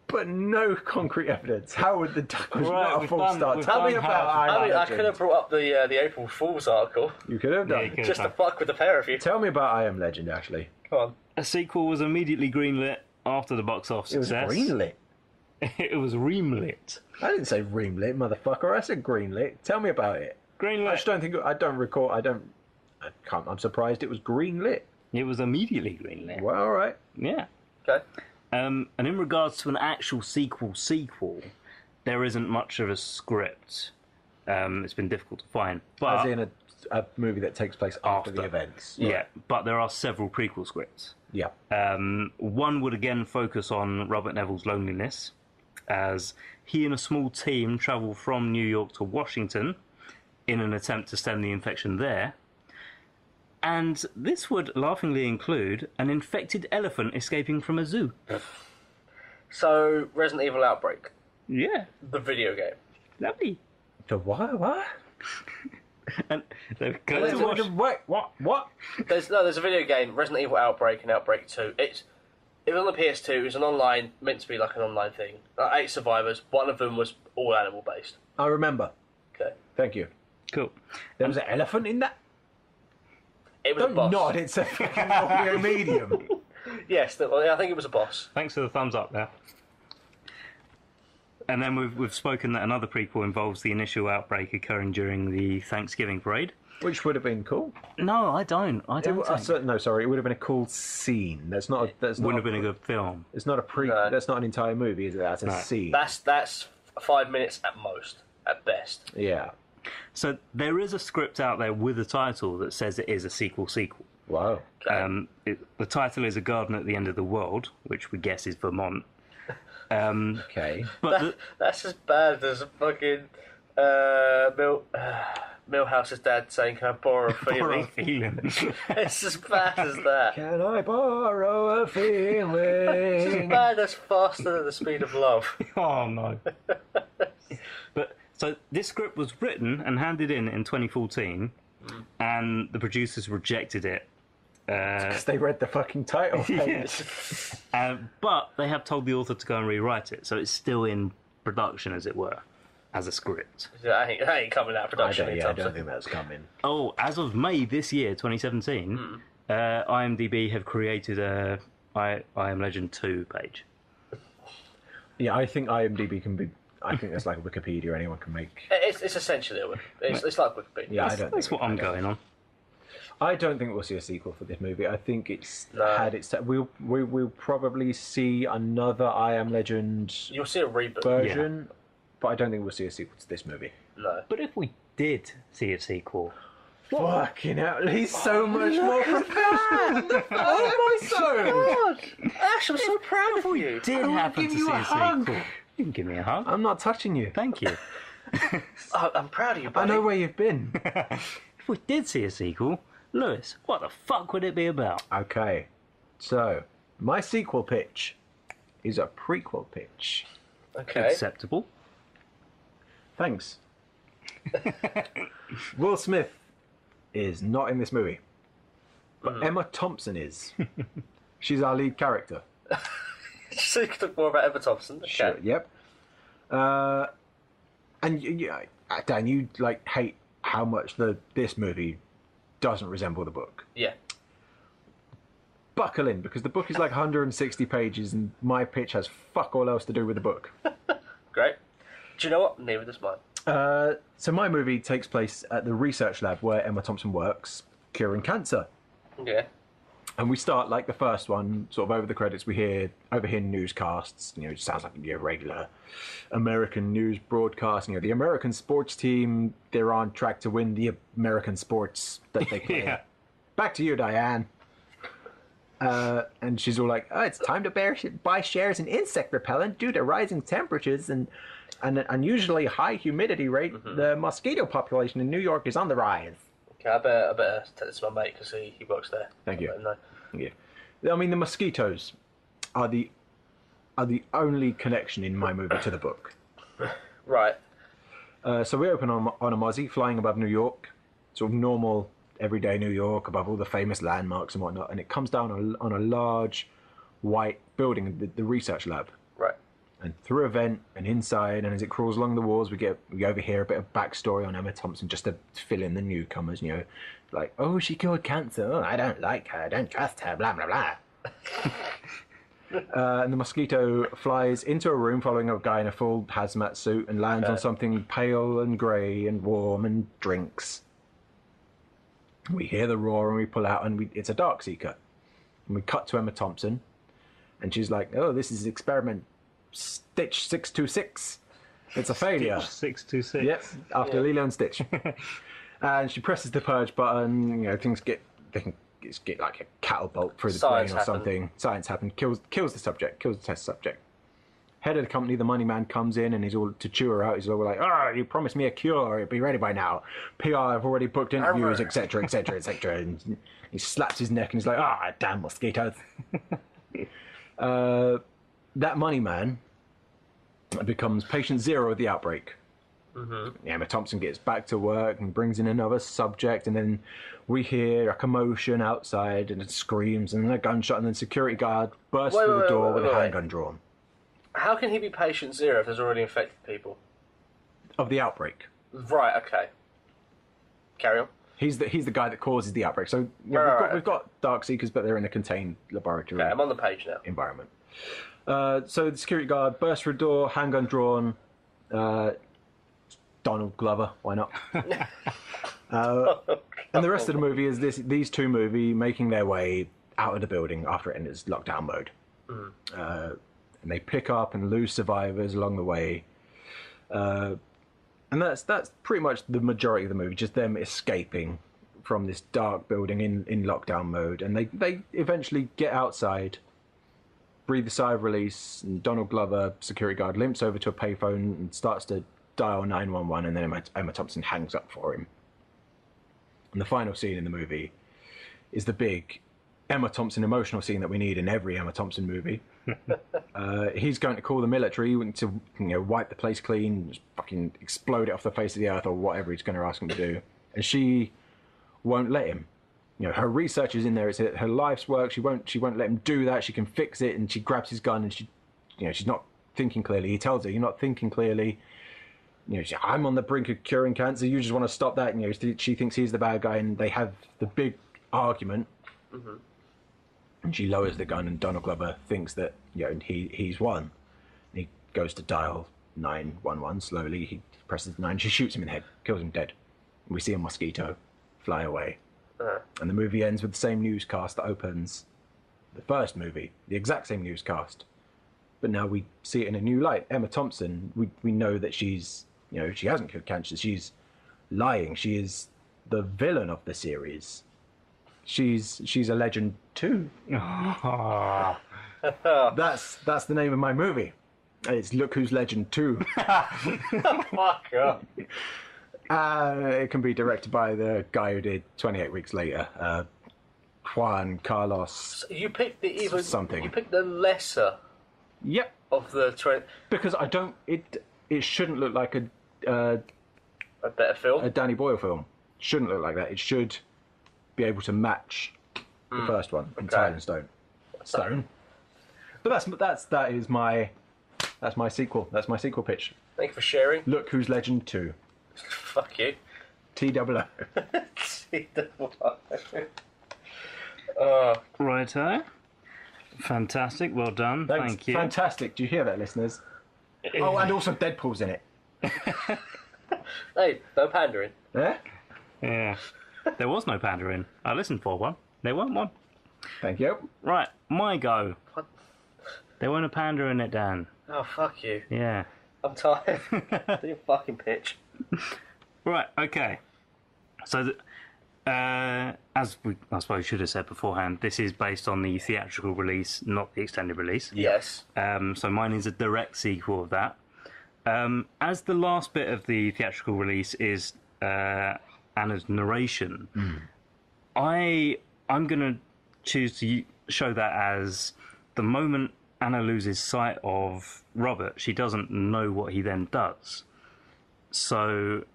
But no concrete evidence. Howard the Duck was Right, not a we've full done- start. we've Tell me done about Howard. I Am I mean, I Legend. could have brought up the April Fool's article You could have Yeah, done. you could. just to fuck with the pair of you. Tell me about I Am Legend, Ashley. Come on. A sequel was immediately greenlit after the box office It was success. greenlit. It was reamlit. I didn't say greenlit, motherfucker. I said greenlit. Tell me about it. Greenlit. I just don't think. I don't recall. I can't. I'm surprised it was greenlit. It was immediately greenlit. Well, all right. Yeah. Okay. And in regards to an actual sequel, there isn't much of a script. It's been difficult to find. But As in a movie that takes place after the After. events. yeah, but there are several prequel scripts. Yeah. One would again focus on Robert Neville's loneliness, as he and a small team travel from New York to Washington in an attempt to stem the infection there. And this would laughingly include an infected elephant escaping from a zoo. So, Resident Evil Outbreak, Yeah, the video game. lovely. The what? And they go to Wait, what? There's a video game, Resident Evil Outbreak and Outbreak 2. It was on the PS2. It was an online, meant to be like an online thing. 8 survivors. One of them was all animal based. I remember. Okay. Thank you. Cool. There was an elephant in that? It was a Don't boss. nod, it's a fucking audio medium. Yes, I think it was a boss. Thanks for the thumbs up there. And then we've spoken that another prequel involves the initial outbreak occurring during the Thanksgiving parade. Which would have been cool. No, I don't. It would have been a cool scene. That's not. That's not. Wouldn't have been a good film. It's not a pre. No. That's not an entire movie, is it? That's a scene. That's 5 minutes at most, at best. Yeah. So there is a script out there with a title that says it is a sequel. Wow. The title is A Garden at the End of the World, which we guess is Vermont. Okay. But That's as bad as a fucking Millhouse's dad saying, "Can I borrow a feeling?" It's as bad as that. Can I borrow a It's as feeling? bad as Faster Than the Speed of Love. Oh no. But so this script was written and handed in 2014, and the producers rejected it. Because they read the fucking title page. But they have told the author to go and rewrite it, so it's still in production, as it were, as a script. That ain't coming out of production I anytime don't soon. think that's coming. Oh, as of May this year, 2017, IMDb have created a I Am Legend 2 page. Yeah, I think IMDb can be. I think that's like a Wikipedia. Anyone can make. It's essentially it's like Wikipedia. Yeah, I don't. That's what I'm going on. I don't think we'll see a sequel for this movie. I think it's No. had its. We'll probably see another I Am Legend You'll see a reboot. version, but I don't think we'll see a sequel to this movie. No. But if we did see a sequel, Fucking hell, he's so much more professional. Oh my son! Ash, I'm so proud of you. did happen to give see you a a hug. sequel, you can give me a hug. I'm not touching you. Thank you. I'm proud of you, I buddy. know where you've been. If we did see a sequel, Lewis, what the fuck would it be about? Okay, so my sequel pitch is a prequel pitch. Okay. Acceptable. Thanks. Will Smith is not in this movie, but Emma Thompson is. She's our lead character. So you can talk more about Emma Thompson. Okay. Sure. Yep. And Dan, you like hate how much this movie doesn't resemble the book. Yeah. Buckle in, because the book is like 160 pages, and my pitch has fuck all else to do with the book. Great. Do you know what? Neither does mine. So my movie takes place at the research lab where Emma Thompson works, curing cancer. Yeah. And we start like the first one, sort of over the credits. We overhear newscasts. It sounds like your regular American news broadcast. The American sports team, they're on track to win the American sports that they play. Yeah. Back to you, Diane. And she's all like, "Oh, it's time to buy shares in insect repellent due to rising temperatures and an unusually high humidity rate. The mosquito population in New York is on the rise." Okay, I better tell this to my mate because he works there. Thank you. I don't know. Yeah. I mean, the mosquitoes are the only connection in my movie to the book. Right. So we open on a Mozzie flying above New York, sort of normal, everyday New York, above all the famous landmarks and whatnot, and it comes down on a large white building, the research lab. Right. And through a vent and inside, and as it crawls along the walls, we overhear a bit of backstory on Emma Thompson just to fill in the newcomers. Like, oh, she cured cancer. Oh, I don't like her. I don't trust her. Blah blah blah. And the mosquito flies into a room following a guy in a full hazmat suit and lands on something pale and grey and warm and drinks. We hear the roar and we pull out, and it's a Darkseeker. And we cut to Emma Thompson, and she's like, "Oh, this is experiment Stitch 626. It's a failure." 626. Yep, after Lilo and Stitch. And she presses the purge button. Things get like a cattle bolt through the Science brain or happened. something. Science happened. Kills the subject. Kills the test subject. head of the company, the money man, comes in and he's all to chew her out. He's all like, you promised me a cure. It'll be ready by now. PR, I've already booked interviews, etc., etc., etc. And he slaps his neck and he's like, damn mosquitoes. That money man becomes patient zero of the outbreak. Mm-hmm. Emma Thompson gets back to work and brings in another subject, and then we hear a commotion outside and it screams and a gunshot, and then security guard bursts through the door with a handgun drawn. How can he be patient zero if there's already infected people? Of the outbreak. Right, okay. Carry on. He's the guy that causes the outbreak. So we've got Darkseekers, but they're in a contained laboratory. Okay, I'm on the page now. Environment. So the security guard bursts through the door, handgun drawn. Donald Glover, why not? And the rest of the movie is these two making their way out of the building after it enters lockdown mode. And they pick up and lose survivors along the way. And that's pretty much the majority of the movie, just them escaping from this dark building in lockdown mode. And they eventually get outside, breathe a sigh of release, and Donald Glover, security guard, limps over to a payphone and starts to dial 911, and then Emma Thompson hangs up for him. And the final scene in the movie is the big Emma Thompson emotional scene that we need in every Emma Thompson movie. He's going to call the military to wipe the place clean, just fucking explode it off the face of the earth or whatever he's going to ask him to do. And she won't let him. Her research is in there. It's her life's work. She won't let him do that. She can fix it, and she grabs his gun, and she's not thinking clearly. He tells her, "You're not thinking clearly. I'm on the brink of curing cancer. You just want to stop that." She thinks he's the bad guy, and they have the big argument. Mm-hmm. And she lowers the gun, and Donald Glover thinks that he's won. And he goes to dial 911 slowly. He presses 9. She shoots him in the head, kills him dead. And we see a mosquito fly away. And the movie ends with the same newscast that opens the first movie, the exact same newscast. But now we see it in a new light. Emma Thompson, we know that she's, she hasn't killed cancer. She's lying. She is the villain of the series. She's a legend too. That's the name of my movie. It's Look Who's Legend 2. Fuck up. It can be directed by the guy who did 28 Weeks Later, Juan Carlos. So you picked something. You picked the lesser. Yep. Of the because I don't. It shouldn't look like a better film. A Danny Boyle film. Shouldn't look like that. It should be able to match the first one entirely in stone. But that is my sequel. That's my sequel pitch. Thank you for sharing. Look Who's Legend 2. Fuck you. TOO. Righto. Fantastic. Well done. Thanks. Thank you. Fantastic. Do you hear that, listeners? Oh, and also Deadpool's in it. Hey, no pandering. Yeah? Yeah. There was no pandering. I listened for one. There weren't one. Thank you. Right, my go. What? There weren't a panda in it, Dan. Oh, fuck you. Yeah. I'm tired. Do your fucking pitch. Right, okay. So, as I suppose should have said beforehand, this is based on the theatrical release, not the extended release. Yes. So mine is a direct sequel of that. As the last bit of the theatrical release is Anna's narration, I'm going to choose to show that as the moment Anna loses sight of Robert, she doesn't know what he then does. So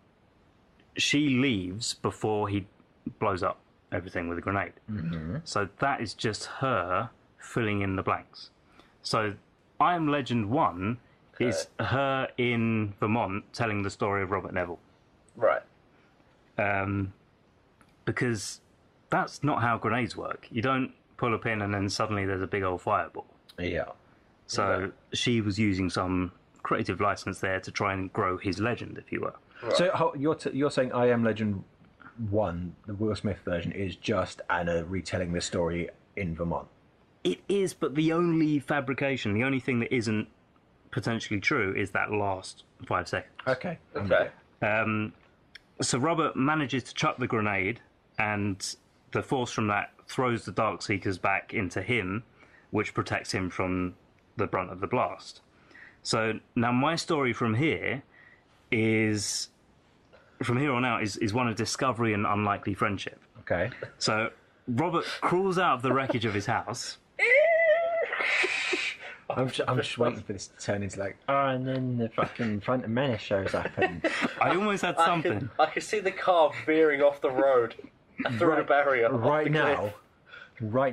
she leaves before he blows up everything with a grenade. Mm-hmm. So that is just her filling in the blanks. So I Am Legend 1 is her in Vermont telling the story of Robert Neville. Right. Because that's not how grenades work. You don't pull a pin and then suddenly there's a big old fireball. Yeah. So she was using some creative license there to try and grow his legend, if you were. Right. So you're saying I Am Legend 1, the Will Smith version, is just Anna retelling the story in Vermont? It is, but the only fabrication, the only thing that isn't potentially true is that last 5 seconds. Okay. So Robert manages to chuck the grenade, and the force from that throws the Darkseekers back into him, which protects him from the brunt of the blast. So now my story from here on out is one of discovery and unlikely friendship. Okay. So Robert crawls out of the wreckage of his house. I'm just waiting for this to turn into like, and then the fucking Phantom Menace shows up, and I almost had something. I can see the car veering off the road through the barrier. right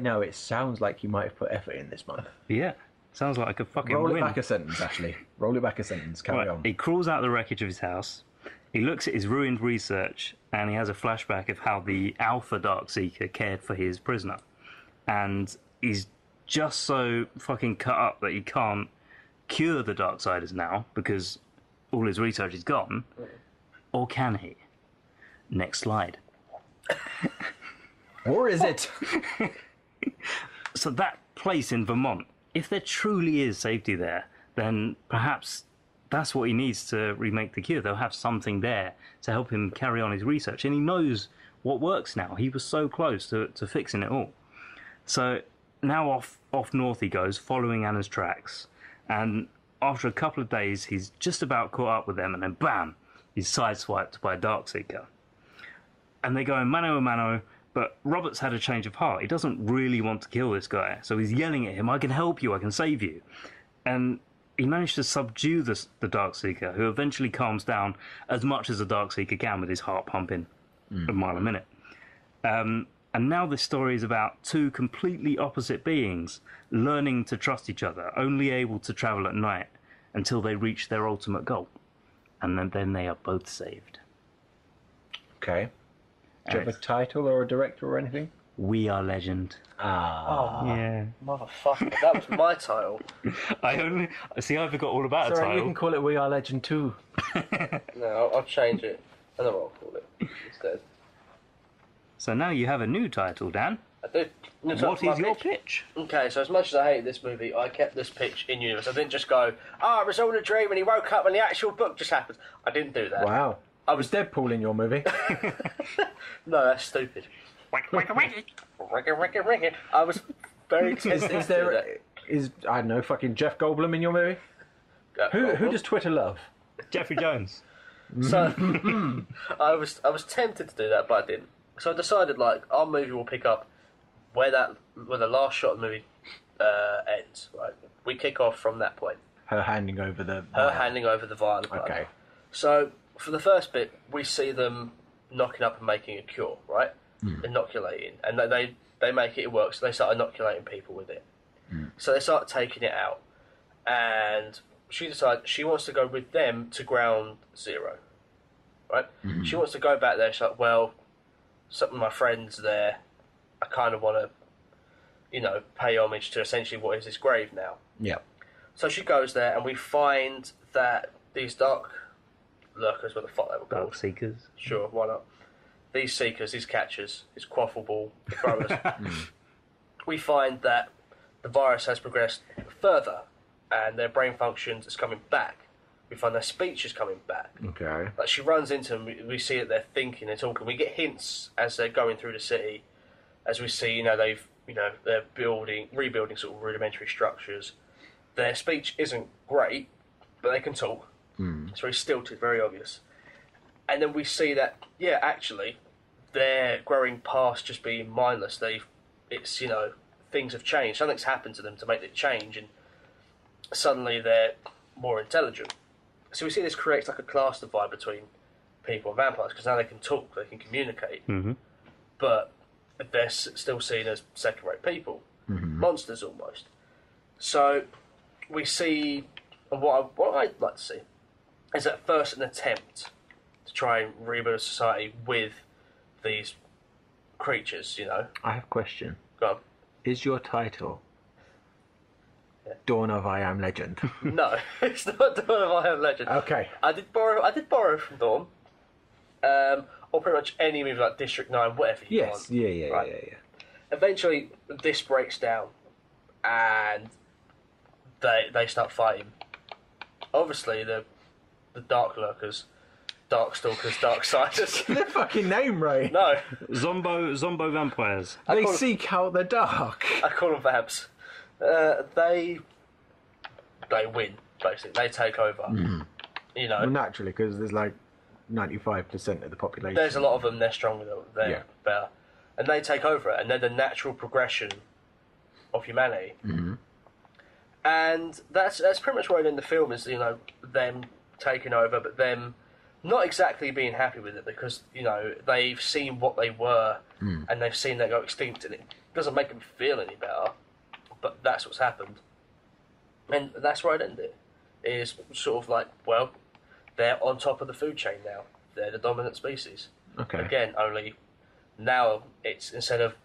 now, it sounds like you might have put effort in this month. Yeah, sounds like I could fucking Roll win. it back a sentence, Ashley. Roll it back a sentence. Carry Right, on. he crawls out of the wreckage of his house. He looks at his ruined research, and he has a flashback of how the Alpha Darkseeker cared for his prisoner, and he's just so fucking cut up that he can't cure the Darksiders now because all his research is gone. Or can he? Next slide. Or is it? So that place in Vermont, if there truly is safety there, then perhaps that's what he needs to remake the cure. They'll have something there to help him carry on his research, and he knows what works now. He was so close to fixing it all. So now off north he goes, following Anna's tracks, and after a couple of days he's just about caught up with them, and then bam, he's sideswiped by a Darkseeker. And they're going mano a mano, but Robert's had a change of heart. He doesn't really want to kill this guy, so he's yelling at him, I can help you, I can save you. And he managed to subdue the Darkseeker, who eventually calms down as much as a Darkseeker can with his heart pumping a mile a minute. And now this story is about two completely opposite beings learning to trust each other, only able to travel at night until they reach their ultimate goal. And then they are both saved. Okay. Do you have a title or a director or anything? We Are Legend. Ah. Yeah. Motherfucker, that was my title. I forgot all about a Sorry, you title. can call it We Are Legend 2. No, I'll change it. I know what I'll call it instead. So now you have a new title, Dan. I do. What is your pitch? Okay, so as much as I hate this movie, I kept this pitch in universe. I didn't just go, it was all a dream and he woke up and the actual book just happened. I didn't do that. Wow. Was Deadpool in your movie? No, that's stupid. I was very tempted Is to do that. there, I don't know, fucking Jeff Goldblum in your movie? Who does Twitter love? Jeffrey Jones. So I was tempted to do that, but I didn't. So I decided, our movie will pick up where the last shot of the movie ends. Right, we kick off from that point. Her handing over the vial. Okay. So for the first bit, we see them knocking up and making a cure, right? Inoculating, and they make it work. So they start inoculating people with it. So they start taking it out, and she decides she wants to go with them to Ground Zero, right? She wants to go back there. She's like, well, some of my friends there, I kind of want to, pay homage to essentially what is this grave now. Yeah. So she goes there, and we find that these dark lurkers, what the fuck they were called. Dark Seekers. Sure, why not? These seekers, these catchers, these quaffle throwers. We find that the virus has progressed further, and their brain functions is coming back. We find their speech is coming back. Okay. Like she runs into them, we see that they're thinking, they're talking. We get hints as they're going through the city, as we see, they're rebuilding sort of rudimentary structures. Their speech isn't great, but they can talk. It's very stilted, very obvious. And then we see that, actually, they're growing past just being mindless. Things have changed. Something's happened to them to make it change, and suddenly they're more intelligent. So we see this creates like a class divide between people and vampires, because now they can talk, they can communicate, but they're still seen as second-rate people, monsters almost. So we see, and what I'd like to see is at first an attempt to try and rebuild a society with these creatures, I have a question. Go on. Is your title Dawn of I Am Legend? No, it's not Dawn of I Am Legend. Okay. I did borrow from Dawn, or pretty much any movie like District 9, whatever you want. Yeah. Eventually, this breaks down, and they start fighting. Obviously, the Dark Lurkers, Darkstalkers, Darksiders. Their fucking name, right? No, Zombo vampires. They seek out the dark. I call them vamps. They win. basically. They take over. You know, Well, naturally, because there's like 95% of the population. there's a lot of them, they're stronger, they're Yeah. better. And they take over it, and they're the natural progression of humanity. And that's pretty much what in the film is, you know, them taking over, but them not exactly being happy with it because, you know, they've seen what they were and they've seen them go extinct, and it doesn't make them feel any better, but that's what's happened. And that's where I'd end it. Is sort of like, well, they're on top of the food chain now. They're the dominant species. Okay. Again, only now it's instead of,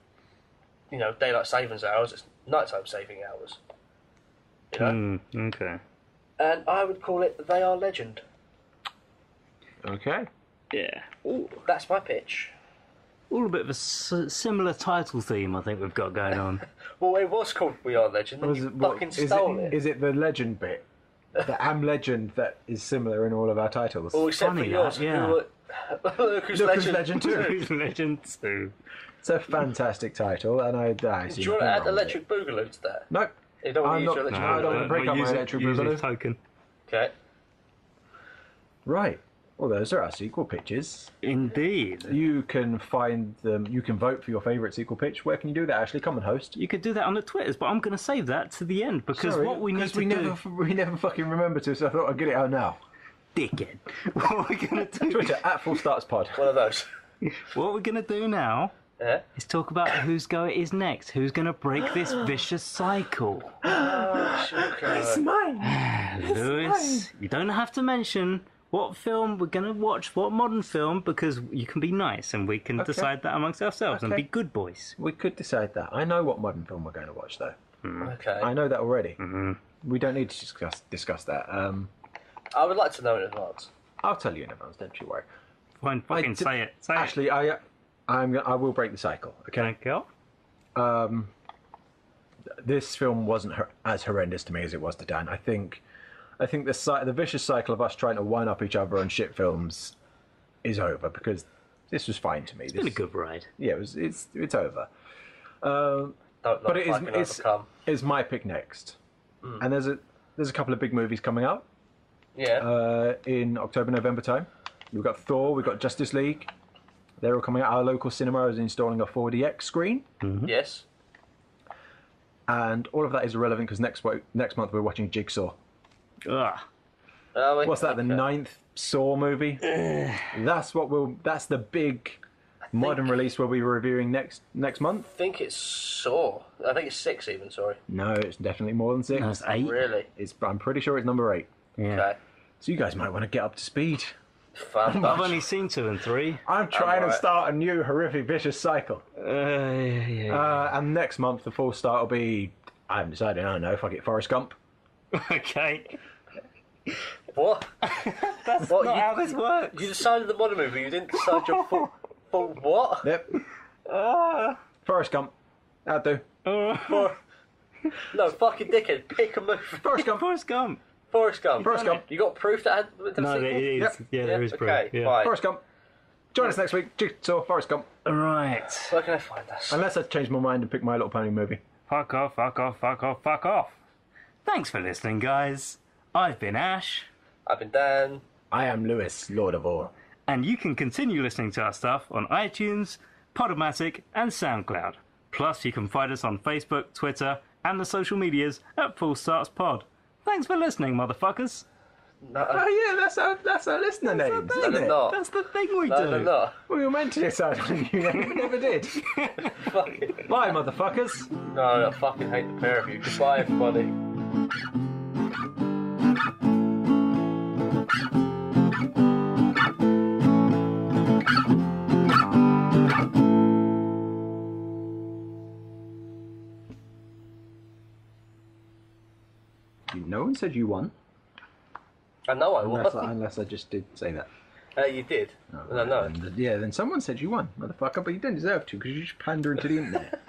you know, daylight savings hours, it's nighttime saving hours. You know? Okay. And I would call it They Are Legend. Okay. Yeah. That's my pitch. All a bit of a similar title theme, I think we've got going on. Well, it was called We Are Legend, and you fucking stole it. Is it the legend bit? The Am Legend that is similar in all of our titles? Well, except Funny for yours. that, yeah. Look Who's Look Who's Legend. Legend 2. Legend 2. It's a fantastic title, and I Do you want to add Electric Boogaloo to that? No. You don't want I'm to use not- your Electric no, I don't Boogaloo? want to break up my Electric use Boogaloo. a token. Okay. Right. Well, those are our sequel pitches. Indeed. You can find them. You can vote for your favourite sequel pitch. Where can you do that, Ashley? Come and host. You could do that on the Twitters, but I'm going to save that to the end because Sorry, what we need 'cause to we do... we never fucking remember to, so I thought I'd get it out now. Dickhead. What we're going to do... Twitter @FullStartsPod. One of those. What we're going to do now Yeah? is talk about whose go it is next. Who's going to break this vicious cycle? It's mine. Lewis, you don't have to mention what film we're going to watch, what modern film, because you can be nice and we can decide that amongst ourselves and Okay. be good boys. We could decide that. I know what modern film we're going to watch, though. Okay. I know that already. We don't need to discuss that. I would like to know in advance. I'll tell you in advance. Don't you worry. Fine, fucking say it. Say Ashley, I will break the cycle. it. Can I go? This film wasn't as horrendous to me as it was to Dan. I think the vicious cycle of us trying to one up each other on shit films is over because this was fine to me. It's been a good ride. Yeah, it's over. Don't But know it if I can overcome. is my pick next, and there's a couple of big movies coming out Yeah. in October, November time. We've got Thor, we've got Justice League. They're all coming out. Our local cinema is installing a 4DX screen, Yes. and all of that is irrelevant because next month we're watching Jigsaw. Ugh. What's that? The 9th Saw movie. That's the big modern release we'll be reviewing next month. I think it's Saw. I think it's 6 even, sorry. No, it's definitely more than 6. That's 8. Really? I'm pretty sure it's number 8. Yeah. Okay. So you guys might want to get up to speed. Fun I've bunch. only seen 2 and 3. I'm trying to alright. start a new horrific vicious cycle. And next month the full start will be, I haven't decided, I don't know, fuck it, Forrest Gump. Okay. What? That's What, not you- how this works. You decided the modern movie, you didn't decide your full what? Yep. Forrest Gump. That'll do. No, fucking dickhead, pick a movie. Forrest Gump. Forrest Gump. Forrest Gump. Forrest Gump. You got proof that had the No, sequel? it is. Yep. Yeah, there is proof. Okay, Yeah. fine. Forrest Gump. Join us next week. Jigsaw, Forrest Gump. Right. Where can I find us? Unless I change my mind and pick My Little Pony movie. Fuck off, fuck off, fuck off, fuck off. Thanks for listening, guys. I've been Ash, I've been Dan. I am Lewis, Lord of All. and you can continue listening to our stuff on iTunes, Podomatic, and SoundCloud. Plus, you can find us on Facebook, Twitter, and the social medias at Full Starts Pod. Thanks for listening, motherfuckers. No, Oh yeah, that's our listener names, no, isn't they're it? not. That's the thing we No, do. they're not. We were meant to decide on you, never did. Fucking. Bye, motherfuckers. No, I fucking hate the pair of you. Goodbye, everybody. No one said you won. I know I won. Unless I just did say that. You did. No. Yeah, then someone said you won, motherfucker, but you didn't deserve to because you're just pandering to the internet.